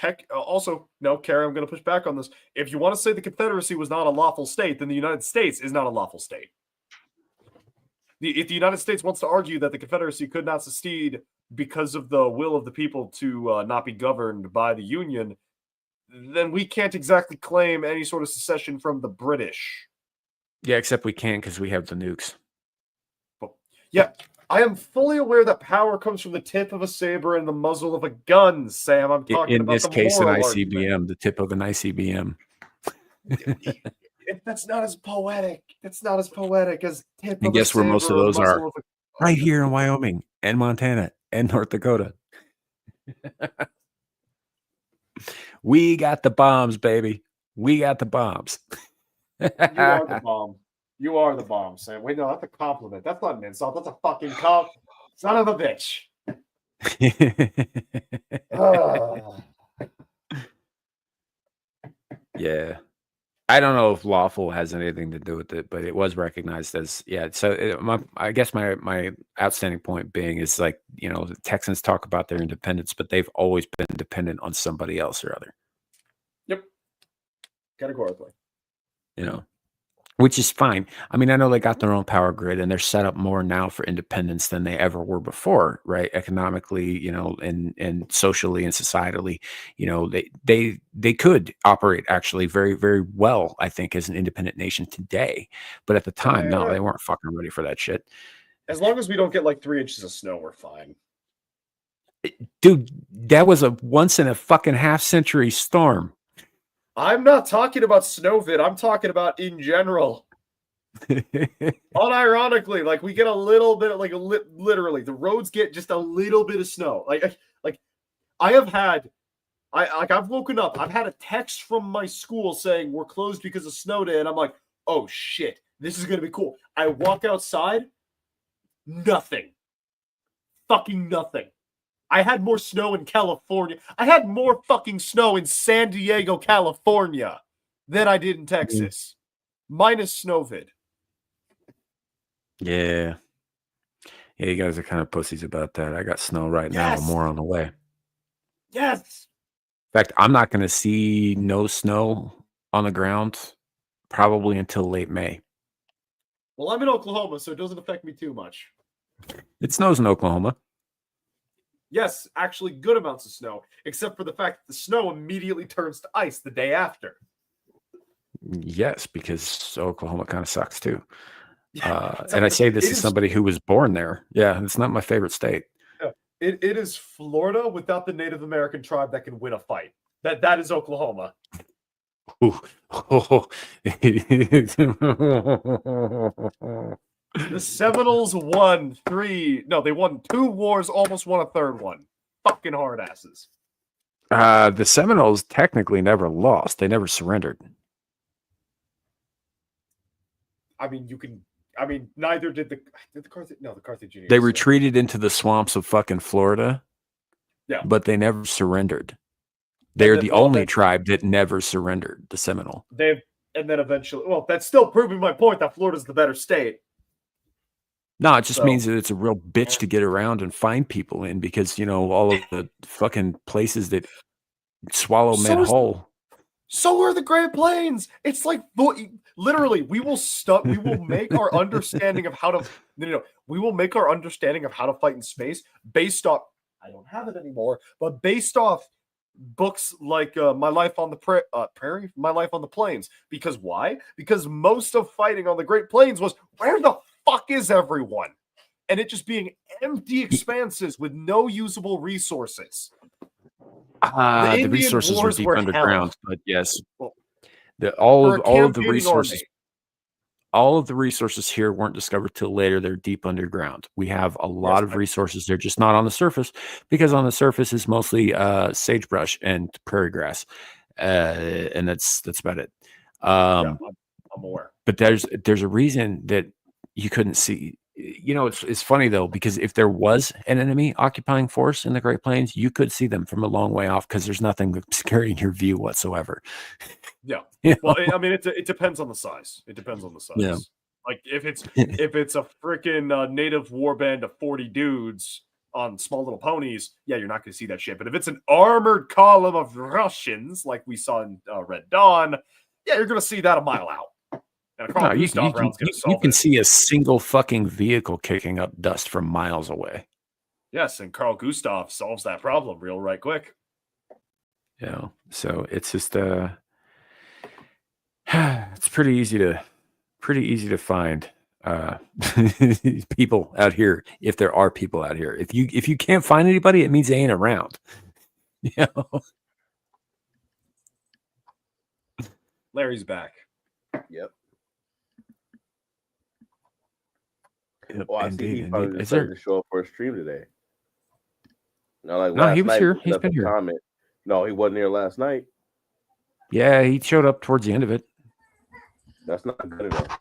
no, Carrie. I'm going to push back on this. If you want to say the Confederacy was not a lawful state, then the United States is not a lawful state. If the United States wants to argue that the Confederacy could not secede because of the will of the people to not be governed by the Union, then we can't exactly claim any sort of secession from the British. Yeah, except we can because we have the nukes. Yeah, I am fully aware that power comes from the tip of a saber and the muzzle of a gun, Sam. I'm talking about in this case an ICBM, the tip of an ICBM. That's not as poetic. It's not as poetic as tip. And guess where most of those are? Right here in Wyoming and Montana and North Dakota. We got the bombs, baby. We got the bombs. You are the bomb. You are the bomb, Sam. Wait, no, that's a compliment. That's not an insult. That's a fucking son of a bitch. Yeah. I don't know if lawful has anything to do with it, but it was recognized as, So I guess my outstanding point being is like, the Texans talk about their independence, but they've always been dependent on somebody else or other. Yep. Categorically. which is fine. I mean, I know they got their own power grid and they're set up more now for independence than they ever were before, right? Economically, and socially and societally, they could operate actually very, very well, I think, as an independent nation today. But at the time, no, they weren't fucking ready for that shit. As long as we don't get like 3 inches of snow, we're fine. Dude, that was a once in a fucking half century storm. I'm not talking about Snowvid. I'm talking about in general. Unironically, like we get a little bit, like literally, the roads get just a little bit of snow. Like I've woken up. I've had a text from my school saying we're closed because of snow day, and I'm like, oh shit, this is gonna be cool. I walk outside, nothing, fucking nothing. I had more snow in California. I had more fucking snow in San Diego, California than I did in Texas. Minus Snowvid. Yeah. Yeah, you guys are kind of pussies about that. I got snow right now, more on the way. Yes. In fact, I'm not going to see no snow on the ground probably until late May. Well, I'm in Oklahoma, so it doesn't affect me too much. It snows in Oklahoma. Yes, actually good amounts of snow, except for the fact that the snow immediately turns to ice the day after. Yes, because Oklahoma kind of sucks too. And I say this as somebody who was born there. Yeah, it's not my favorite state. It is Florida without the Native American tribe that can win a fight. That is Oklahoma. The Seminoles won 3. No, they won 2 wars, almost won a 3rd one. Fucking hard asses. The Seminoles technically never lost. They never surrendered. Neither did the Carthaginians. They retreated into the swamps of fucking Florida. Yeah. But they never surrendered. They're the only tribe that never surrendered, the Seminole. And then eventually, well, that's still proving my point that Florida's the better state. No, it just means that it's a real bitch to get around and find people in because, all of the fucking places that swallow men whole. So are the Great Plains. It's like, literally, we will make our understanding of how to, we will make our understanding of how to fight in space based off, I don't have it anymore, but based off books like My Life on the Prairie, My Life on the Plains. Because why? Because most of fighting on the Great Plains was, where the fuck is everyone? And it just being empty expanses with no usable resources. The resources were deep underground, but yes, all of the resources here weren't discovered till later. They're deep underground. We have a lot of resources. They're just not on the surface because on the surface is mostly sagebrush and prairie grass, and that's about it. I'm aware. But there's a reason that you couldn't see. It's funny though, because if there was an enemy occupying force in the Great Plains, you could see them from a long way off because there's nothing obscuring your view whatsoever. Yeah. Well, I mean, it depends on the size. It depends on the size. Yeah. Like if it's a freaking native warband of 40 dudes on small little ponies, yeah, you're not going to see that shit. But if it's an armored column of Russians, like we saw in Red Dawn, yeah, you're going to see that a mile out. No, you can see a single fucking vehicle kicking up dust from miles away. Yes, and Carl Gustav solves that problem right quick. Yeah, so it's just it's pretty easy to find people out here if there are people out here. If you can't find anybody, it means they ain't around. Larry's back. Yep. Well, I see he finally decided to show up for a stream today. No, he was here. He's been here. Comment. No, he wasn't here last night. Yeah, he showed up towards the end of it. That's not good enough.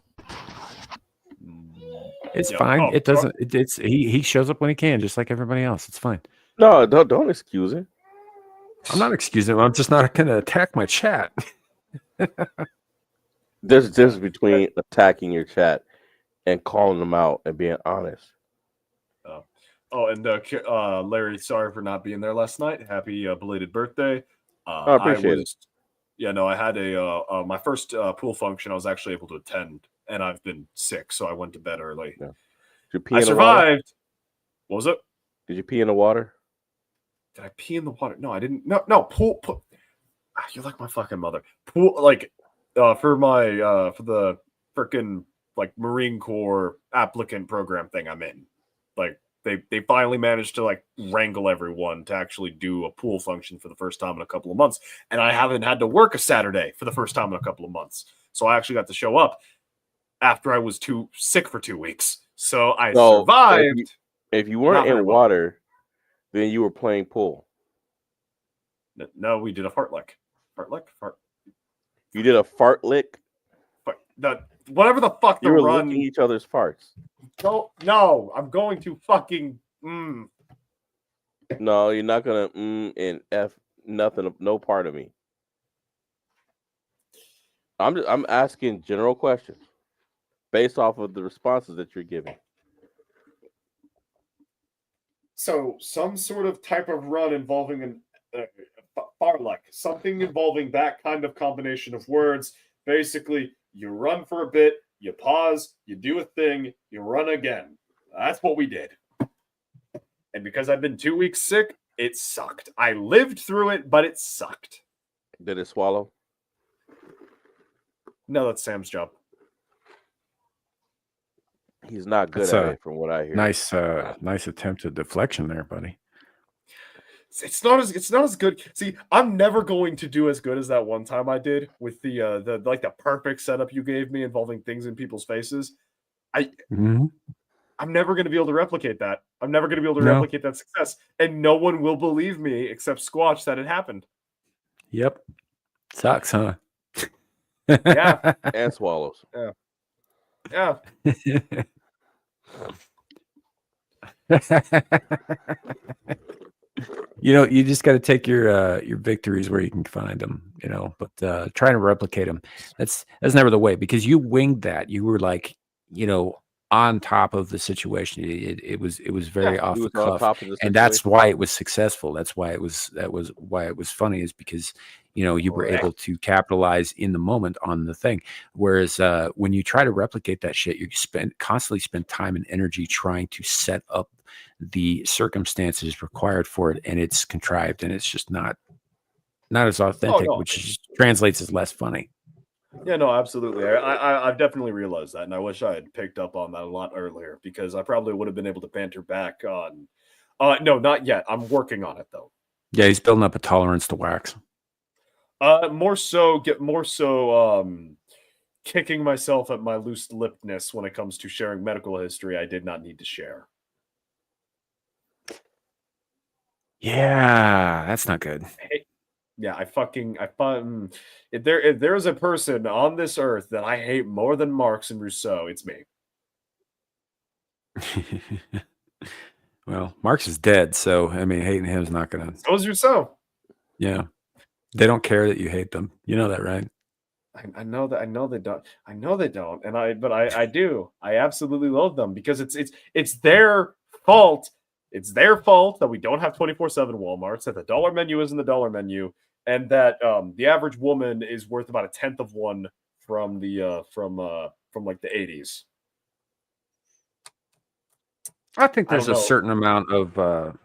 It's fine. It doesn't. He shows up when he can, just like everybody else. It's fine. No, don't excuse him. I'm not excusing him. I'm just not going to attack my chat. There's a difference between attacking your chat and calling them out and being honest. And Larry, sorry for not being there last night. Happy belated birthday. I appreciate it. Yeah, no, I had my first pool function. I was actually able to attend, and I've been sick, so I went to bed early. Yeah. Did you pee I in the water? survived. What was it? Did you pee in the water? Did I pee in the water? No, I didn't. No, pool. You're like my fucking mother. Pool, like, for the freaking like Marine Corps applicant program thing I'm in. Like, they finally managed to like wrangle everyone to actually do a pool function for the first time in a couple of months, and I haven't had to work a Saturday for the first time in a couple of months. So I actually got to show up after I was too sick for 2 weeks. So I survived. If you weren't in water, then you were playing pool. No, we did a fart lick. Fart. You did a fart lick? Whatever the fuck the you were run. licking each other's farts. No, I'm going to fucking No, you're not gonna and F nothing, no part of me. I'm asking general questions based off of the responses that you're giving. So some sort of type of run involving an fartlek, something involving that kind of combination of words. Basically, you run for a bit, you pause, you do a thing, you run again. That's what we did. And because I've been 2 weeks sick, it sucked. I lived through it, but it sucked. Did it swallow? No, that's Sam's job. He's not good at it, from what I hear. Nice attempt at deflection there, buddy. It's not as good. See, I'm never going to do as good as that one time I did with the perfect setup you gave me involving things in people's faces. I'm never going to be able to replicate that. I'm never going to be able to replicate that success, and no one will believe me except Squatch that it happened. Yep, sucks, huh? Yeah, and swallows. Yeah. You just got to take your victories where you can find them, but trying to replicate them, that's never the way, because you winged that. You were like, on top of the situation. It was very off the cuff, and that's why it was successful. That was why it was funny, is because you were able to capitalize in the moment on the thing. Whereas when you try to replicate that shit, you constantly spend time and energy trying to set up the circumstances required for it, and it's contrived, and it's just not as authentic, which translates as less funny. Yeah, no, absolutely. I've definitely realized that, and I wish I had picked up on that a lot earlier, because I probably would have been able to banter back on. No, not yet. I'm working on it though. Yeah, he's building up a tolerance to wax. More so, kicking myself at my loose lippedness when it comes to sharing medical history I did not need to share. Yeah, that's not good. Yeah, if there is a person on this earth that I hate more than Marx and Rousseau, it's me. Well, Marx is dead, so I mean, hating him is not gonna. So is Rousseau. Yeah, they don't care that you hate them. You know that, right? I know that. I know they don't. I know they don't. But I do. I absolutely love them, because it's their fault. It's their fault that we don't have 24/7 Walmarts, that the dollar menu isn't the dollar menu, and that the average woman is worth about 1/10 of one from the from like the 80s. I think there's a certain amount of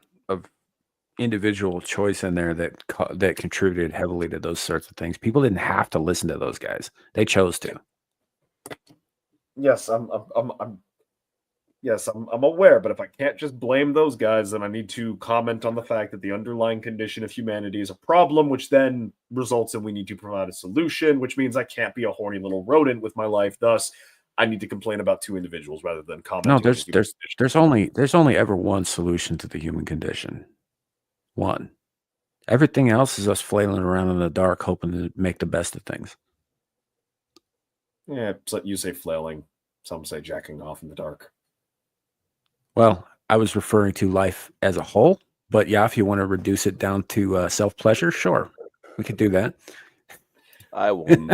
individual choice in there that contributed heavily to those sorts of things. People didn't have to listen to those guys; they chose to. Yes, I'm aware, but if I can't just blame those guys, then I need to comment on the fact that the underlying condition of humanity is a problem, which then results in we need to provide a solution, which means I can't be a horny little rodent with my life. Thus, I need to complain about two individuals rather than commenting. No, there's only ever one solution to the human condition. One. Everything else is us flailing around in the dark, hoping to make the best of things. Yeah, so you say flailing. Some say jacking off in the dark. Well, I was referring to life as a whole, but yeah, if you want to reduce it down to self-pleasure, sure, we could do that. I will.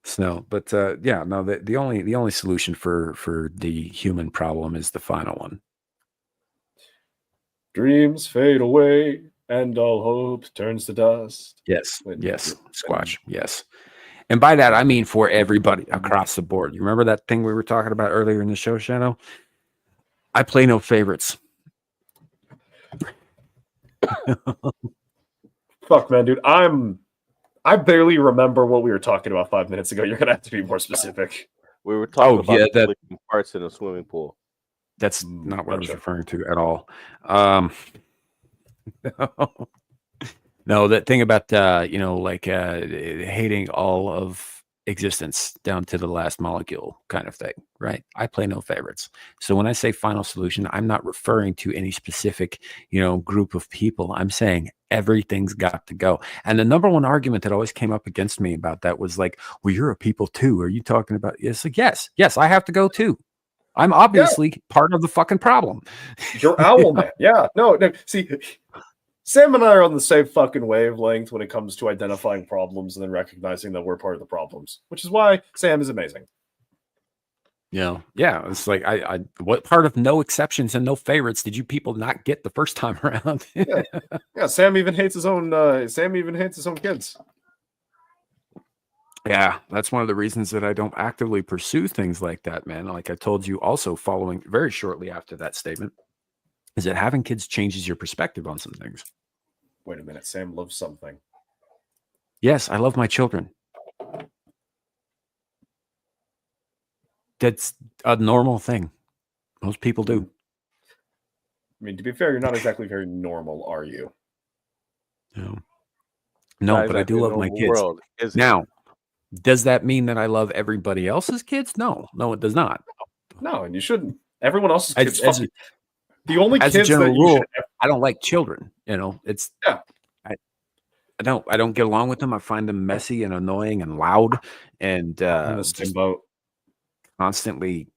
So, but yeah, no, the only solution for the human problem is the final one. Dreams fade away, And all hope turns to dust. Yes, When- yes, Squatch, yes. And by that, I mean for everybody across the board. You remember that thing we were talking about earlier in the show, Shadow? I play no favorites. Fuck, man, dude. I barely remember what we were talking about 5 minutes ago. You're gonna have to be more specific. We were talking about yeah, that- licking parts in a swimming pool. That's not what I was Gotcha. referring to at all. No, that thing about hating all of existence down to the last molecule kind of thing, right? I play no favorites. So when I say final solution, I'm not referring to any specific, group of people. I'm saying everything's got to go. And the number one argument that always came up against me about that was like, well, you're a people too. Are you talking about? It's like, yes, I have to go too. I'm obviously part of the fucking problem. You're owl man. Yeah. No. See, Sam and I are on the same fucking wavelength when it comes to identifying problems and then recognizing that we're part of the problems, which is why Sam is amazing. Yeah. It's like I what part of no exceptions and no favorites did you people not get the first time around? Yeah. Sam even hates his own. Kids. Yeah, that's one of the reasons that I don't actively pursue things like that, man. Like I told you, also following very shortly after that statement, is that having kids changes your perspective on some things. Wait a minute. Sam loves something. Yes, I love my children. That's a normal thing. Most people do. I mean, to be fair, you're not exactly very normal, are you? No, Not but I do exactly a love my normal kids. world, is it? Now, does that mean that I love everybody else's kids? No, it does not. No, and you shouldn't. Everyone else's As- kids. as fucking, the only As a kids general that you rule, should. I don't like children. It's Yeah. I don't get along with them. I find them messy and annoying and loud and I'm in the same just boat. constantly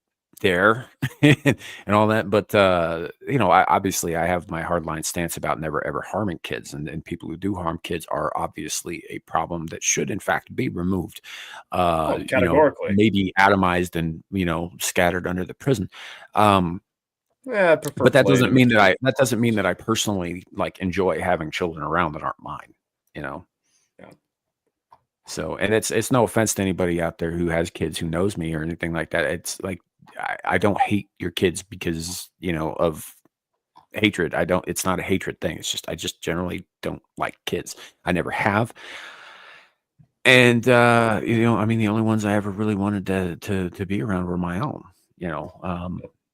there and all that. But I have my hardline stance about never ever harming kids, and people who do harm kids are obviously a problem that should in fact be removed. Categorically. Maybe atomized and scattered under the prison. Yeah, I prefer. But that playing doesn't with mean that I personally like enjoy having children around that aren't mine. Yeah. So, and it's no offense to anybody out there who has kids who knows me or anything like that. It's like I don't hate your kids because of hatred. I don't. It's not a hatred thing. It's just I just generally don't like kids. I never have. And the only ones I ever really wanted to be around were my own.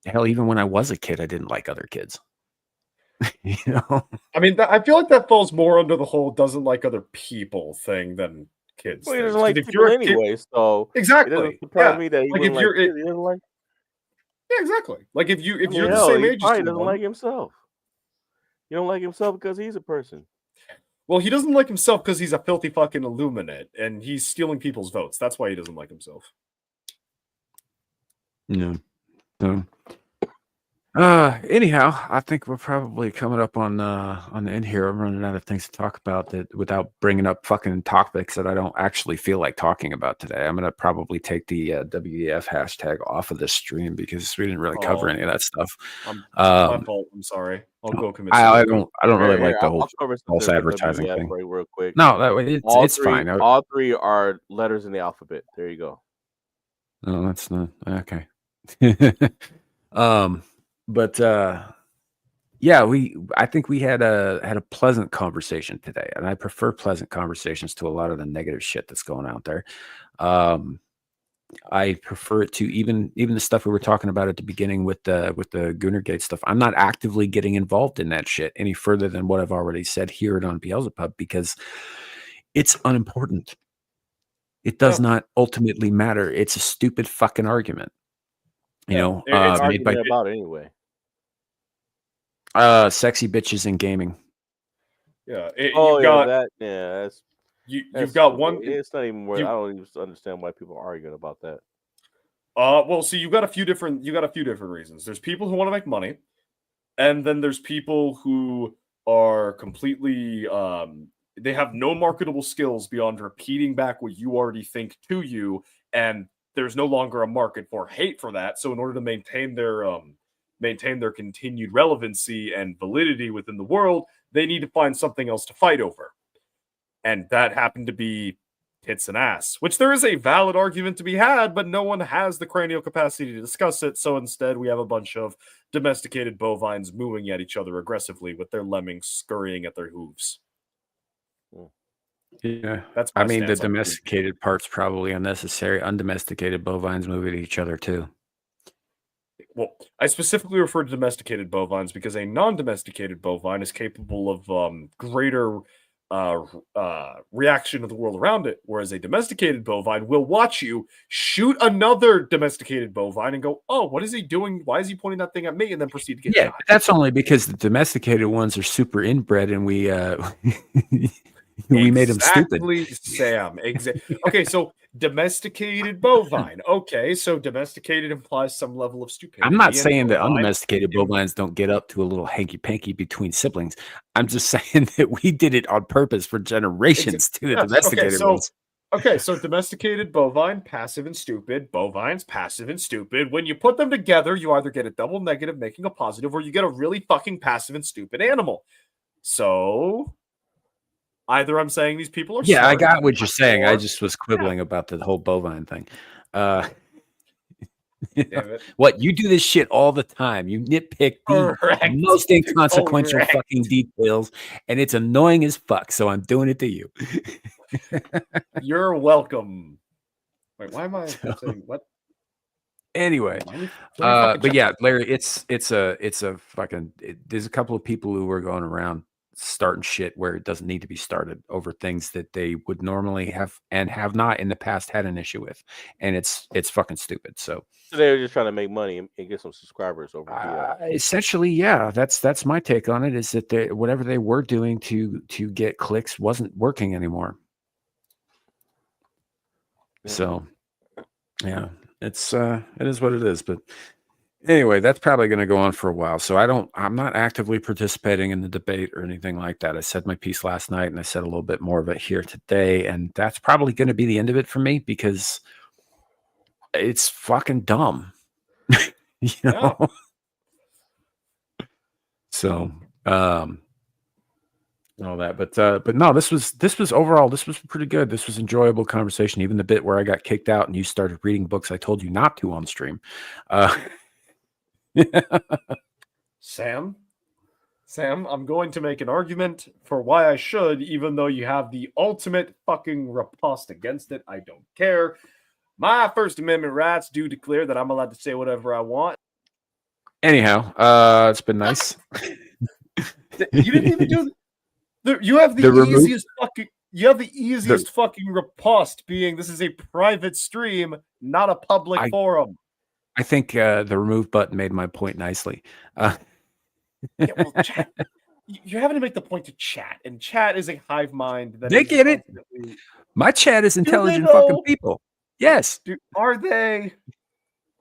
Hell, even when I was a kid, I didn't like other kids. I mean, I feel like that falls more under the whole doesn't like other people thing than kids. Well, he things. doesn't like If people you're a kid- anyway, so it exactly. doesn't surprise Yeah. me that he Like, wouldn't if like you're- kids. He doesn't like. Yeah, exactly. Like if you're the Hell, same he age as probably doesn't someone, like himself. You don't like himself because he's a person. well, he doesn't like himself because he's a filthy fucking illuminate and he's stealing people's votes. That's why he doesn't like himself. No. Anyhow, I think we're probably coming up on the end here. I'm running out of things to talk about that without bringing up fucking topics that I don't actually feel like talking about today. I'm gonna probably take the WEF hashtag off of this stream because we didn't really cover any of that stuff. My fault. I'm sorry. I'll go commit. I don't really like the I'll whole cover some false things with advertising WEF thing. real quick. No, that way it's fine. All three are letters in the alphabet. There you go. No, that's not okay. But I think we had a pleasant conversation today, and I prefer pleasant conversations to a lot of the negative shit that's going out there. I prefer it to even the stuff we were talking about at the beginning with the Goonergate stuff. I'm not actively getting involved in that shit any further than what I've already said here on Beelzebub because it's unimportant. It does not ultimately matter. It's a stupid fucking argument. It's made by about it anyway. Sexy bitches in gaming. Yeah. You've got one. It's not even worth. I don't even understand why people are arguing about that. Well, see, you've got a few different reasons. There's people who want to make money, and then there's people who are completely they have no marketable skills beyond repeating back what you already think to you, and there's no longer a market for hate for that. So in order to maintain their continued relevancy and validity within the world, they need to find something else to fight over. And that happened to be tits and ass, which there is a valid argument to be had, but no one has the cranial capacity to discuss it. So instead, we have a bunch of domesticated bovines mooing at each other aggressively with their lemmings scurrying at their hooves. Yeah, That's I my mean, the stance on it. domesticated part's probably unnecessary. Undomesticated bovines move at each other too. Well, I specifically refer to domesticated bovines because a non-domesticated bovine is capable of greater reaction to the world around it, whereas a domesticated bovine will watch you shoot another domesticated bovine and go, "Oh, what is he doing? Why is he pointing that thing at me?" and then proceed to get Yeah, shot. but that's only because the domesticated ones are super inbred, and we we made them stupid. Exactly, Sam. Okay, so domesticated bovine. Okay, so domesticated implies some level of stupidity. I'm not and saying that bovine- undomesticated bovines don't get up to a little hanky-panky between siblings. I'm just saying that we did it on purpose for generations to the Yes, domesticated ones. Okay, so domesticated bovine, passive and stupid. Bovines, passive and stupid. When you put them together, you either get a double negative making a positive, or you get a really fucking passive and stupid animal. So either I'm saying these people are Yeah, I smart, got what you're saying. I or- just was quibbling about the whole bovine thing. Damn it. What, you do this shit all the time. You nitpick the Correct. most inconsequential Correct. fucking details, and it's annoying as fuck. So I'm doing it to you. You're welcome. Wait, why am I saying what? Anyway, Why are you fucking but yeah, checking? Larry, it's a fucking. There's a couple of people who are going around starting shit where it doesn't need to be started over things that they would normally have and have not in the past had an issue with, and it's fucking stupid. So they were just trying to make money and get some subscribers over here. essentially, yeah, that's my take on it. Is that whatever they were doing to get clicks wasn't working anymore. So yeah, it is what it is. But anyway, that's probably going to go on for a while. So I'm not actively participating in the debate or anything like that. I said my piece last night, and I said a little bit more of it here today, and that's probably going to be the end of it for me because it's fucking dumb. You know? Yeah. So all that, but no, this was overall, this was pretty good. This was enjoyable conversation. Even the bit where I got kicked out and you started reading books I told you not to on stream. Sam, I'm going to make an argument for why I should, even though you have the ultimate fucking riposte against it. I don't care. My First Amendment rights do declare that I'm allowed to say whatever I want. Anyhow, it's been nice. You didn't even do. You have the easiest fucking. You have the easiest fucking riposte being this is a private stream, not a public forum. I think the remove button made my point nicely. Yeah, well, chat, you're having to make the point to chat, and chat is a hive mind. That They get it. My chat is intelligent fucking people. Yes. Are they?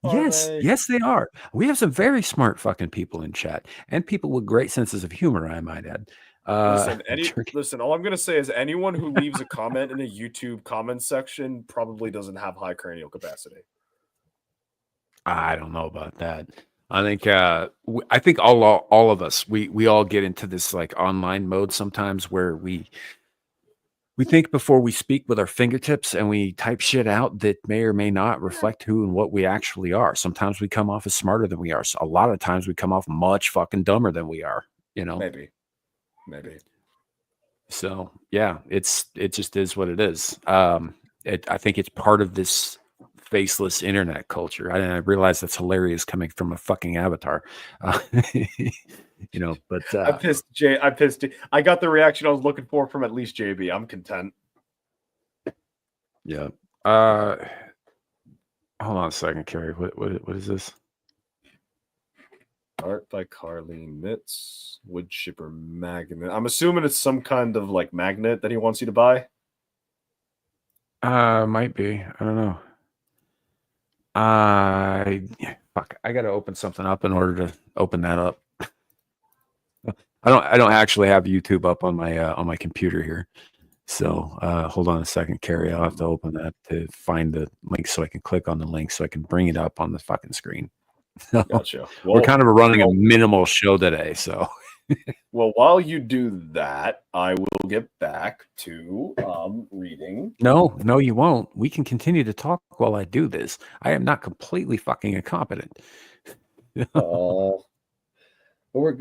Yes, they are. We have some very smart fucking people in chat, and people with great senses of humor, I might add. Listen, all I'm going to say is anyone who leaves a comment in a YouTube comment section probably doesn't have high cranial capacity. I don't know about that. I think all of us, we all get into this like online mode sometimes where we think before we speak with our fingertips and we type shit out that may or may not reflect who and what we actually are. Sometimes we come off as smarter than we are. So a lot of times we come off much fucking dumber than we are, you know? Maybe. So yeah, it just is what it is. I think it's part of this faceless internet culture. I realize that's hilarious coming from a fucking avatar. You know, but I pissed Jay. I got the reaction I was looking for from at least JB. I'm content. Yeah. Hold on a second, Carrie. What is this? Art by Carleen Mitz. Wood chipper magnet. I'm assuming it's some kind of like magnet that he wants you to buy. Might be. I don't know. Fuck. I gotta open something up in order to open that up. I don't actually have YouTube up on my computer here. So hold on a second, Carrie. I'll have to open that to find the link so I can click on the link so I can bring it up on the fucking screen. Gotcha. We're kind of running a minimal show today, so Well, while you do that, I will get back to reading. No, you won't. We can continue to talk while I do this. I am not completely fucking incompetent. Oh, we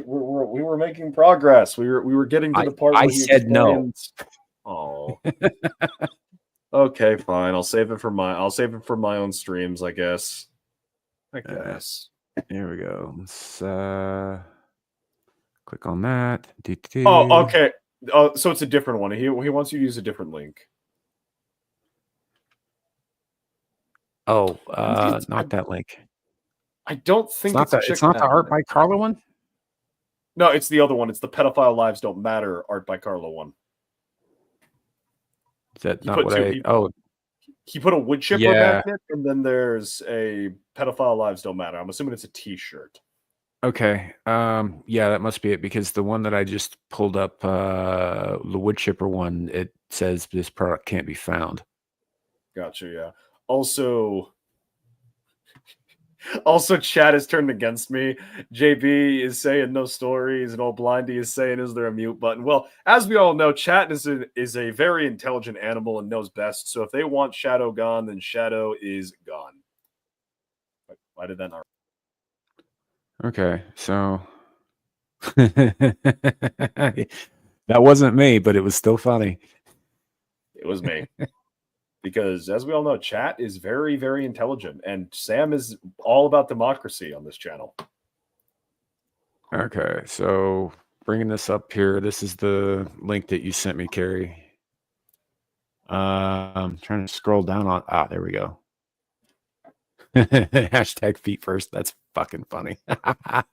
were making progress. We were getting to the part I where he said no. explains. Oh. Okay, fine. I'll save it for my own streams, I guess. Here we go. Let's click on that. Oh, okay. So it's a different one. He wants you to use a different link. Oh, not that link. I don't think It's not the Art by Carlo one. No, it's the other one. It's the Pedophile Lives Don't Matter Art by Carlo one. Is that not what I? Oh, he put a wood chipper magnet, and then there's a Pedophile Lives Don't Matter. I'm assuming it's a T-shirt. Okay. Yeah, that must be it, because the one that I just pulled up, the wood chipper one, it says this product can't be found. Gotcha. Yeah. Also, chat is turned against me. JB is saying no stories, and old Blindy is saying, "Is there a mute button?" Well, as we all know, chat is a very intelligent animal and knows best. So if they want Shadow gone, then Shadow is gone. Why did that not? Okay, so that wasn't me, but it was still funny. It was me. Because, as we all know, chat is very, very intelligent, and Sam is all about democracy on this channel. Okay, so bringing this up here, this is the link that you sent me, Carrie. I'm trying to scroll down on. There we go. Hashtag feet first. That's fucking funny. I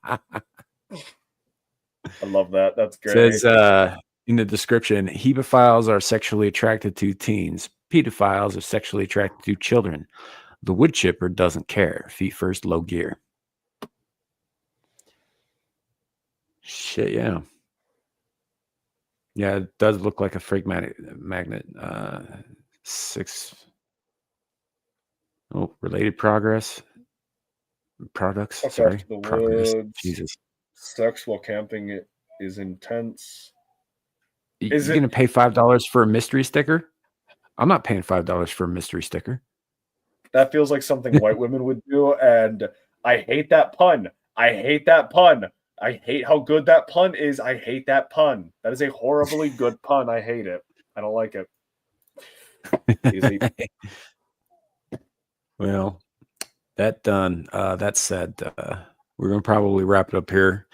love that. That's great. It says in the description, hebophiles are sexually attracted to teens. Pedophiles are sexually attracted to children. The wood chipper doesn't care. Feet first, low gear. Shit, yeah. Yeah, it does look like a freak magnet. 6. Oh, related products. Sorry, progress. Jesus. Sex while camping is intense. You're going to pay $5 for a mystery sticker? I'm not paying $5 for a mystery sticker. That feels like something white women would do, and I hate that pun. I hate how good that pun is. I hate that pun. That is a horribly good pun. I hate it. I don't like it. Easy. Well, that done. That said, we're going to probably wrap it up here.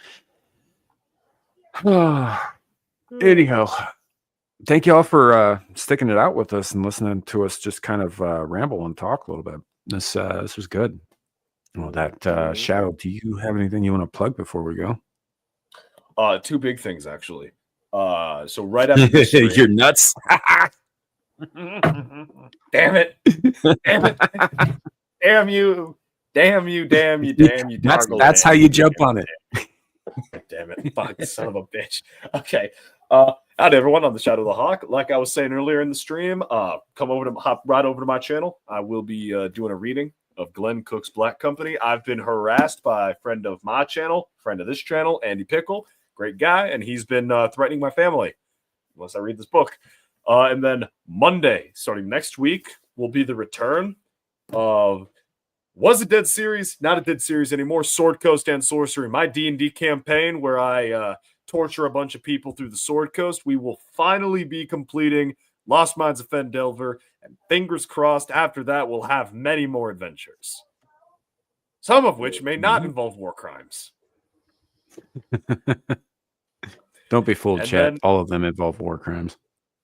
Anyhow, thank you all for sticking it out with us and listening to us just kind of ramble and talk a little bit. This was good. Well, that Shadow, do you have anything you want to plug before we go? 2 big things, actually. So right after this stream, you're nuts. Damn it. Damn you. That's how you jump on it. Damn it. Fuck, son of a bitch. Okay. Howdy, everyone. I'm the Shadow of the Hawk. Like I was saying earlier in the stream, hop right over to my channel. I will be doing a reading of Glenn Cook's Black Company. I've been harassed by a friend of my channel, friend of this channel, Andy Pickle. Great guy. And he's been threatening my family unless I read this book. And then Monday, starting next week, will be the return of Was a Dead series, not a dead series anymore, Sword Coast and Sorcery, my D&D campaign where I torture a bunch of people through the Sword Coast. We will finally be completing Lost Mines of Fendelver, and fingers crossed after that we'll have many more adventures. Some of which may not involve war crimes. Don't be fooled, chat. All of them involve war crimes.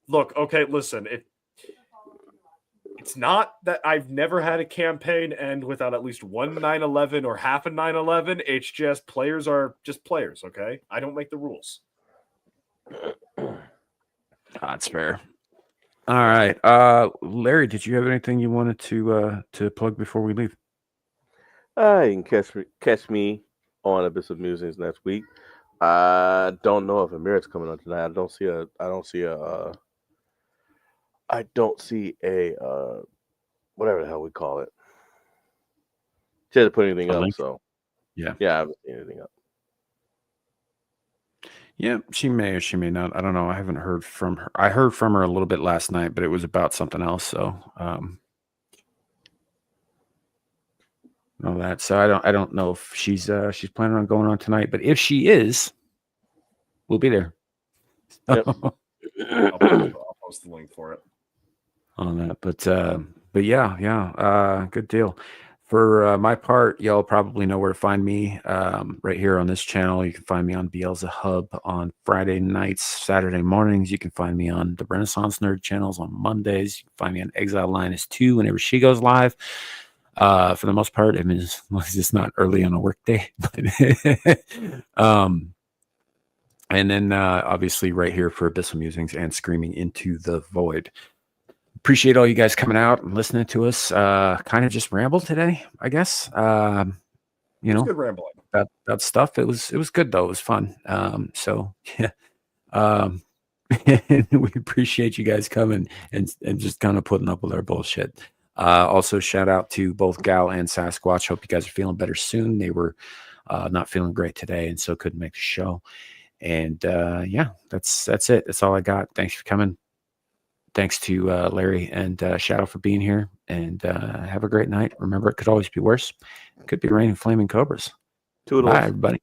Look, okay, listen. It's not that I've never had a campaign end without at least one 9/11 or half a 9/11. It's just players are just players, okay? I don't make the rules. That's fair. All right. Larry, did you have anything you wanted to plug before we leave? You can catch me on Abyss of Musings next week. I don't know if Amir's coming on tonight. I don't see a whatever the hell we call it. She hasn't put anything up, so yeah, I haven't seen anything up. Yeah, she may or she may not. I don't know. I haven't heard from her. I heard from her a little bit last night, but it was about something else. So, all that. So I don't know if she's planning on going on tonight, but if she is, we'll be there. Yep. I'll post the link for it on that. But yeah, good deal. For my part, y'all probably know where to find me. Right here on this channel, you can find me on Beelzehub on Friday nights, Saturday mornings. You can find me on the Renaissance Nerd channels on Mondays. You can find me on Exile Linus 2 whenever she goes live. For the most part, I mean, it's not early on a work day, but and then obviously right here for Abyssal Musings and Screaming into the Void. Appreciate all you guys coming out and listening to us. Kind of just ramble today, I guess. You know, good rambling. That stuff. It was good though. It was fun. So yeah. We appreciate you guys coming and just kind of putting up with our bullshit. Also, shout out to both Gal and Sasquatch. Hope you guys are feeling better soon. They were not feeling great today, and so couldn't make the show. And yeah, that's it. That's all I got. Thanks for coming. Thanks to Larry and Shadow for being here. And have a great night. Remember, it could always be worse. It could be raining flaming cobras. Toodles. Bye, everybody.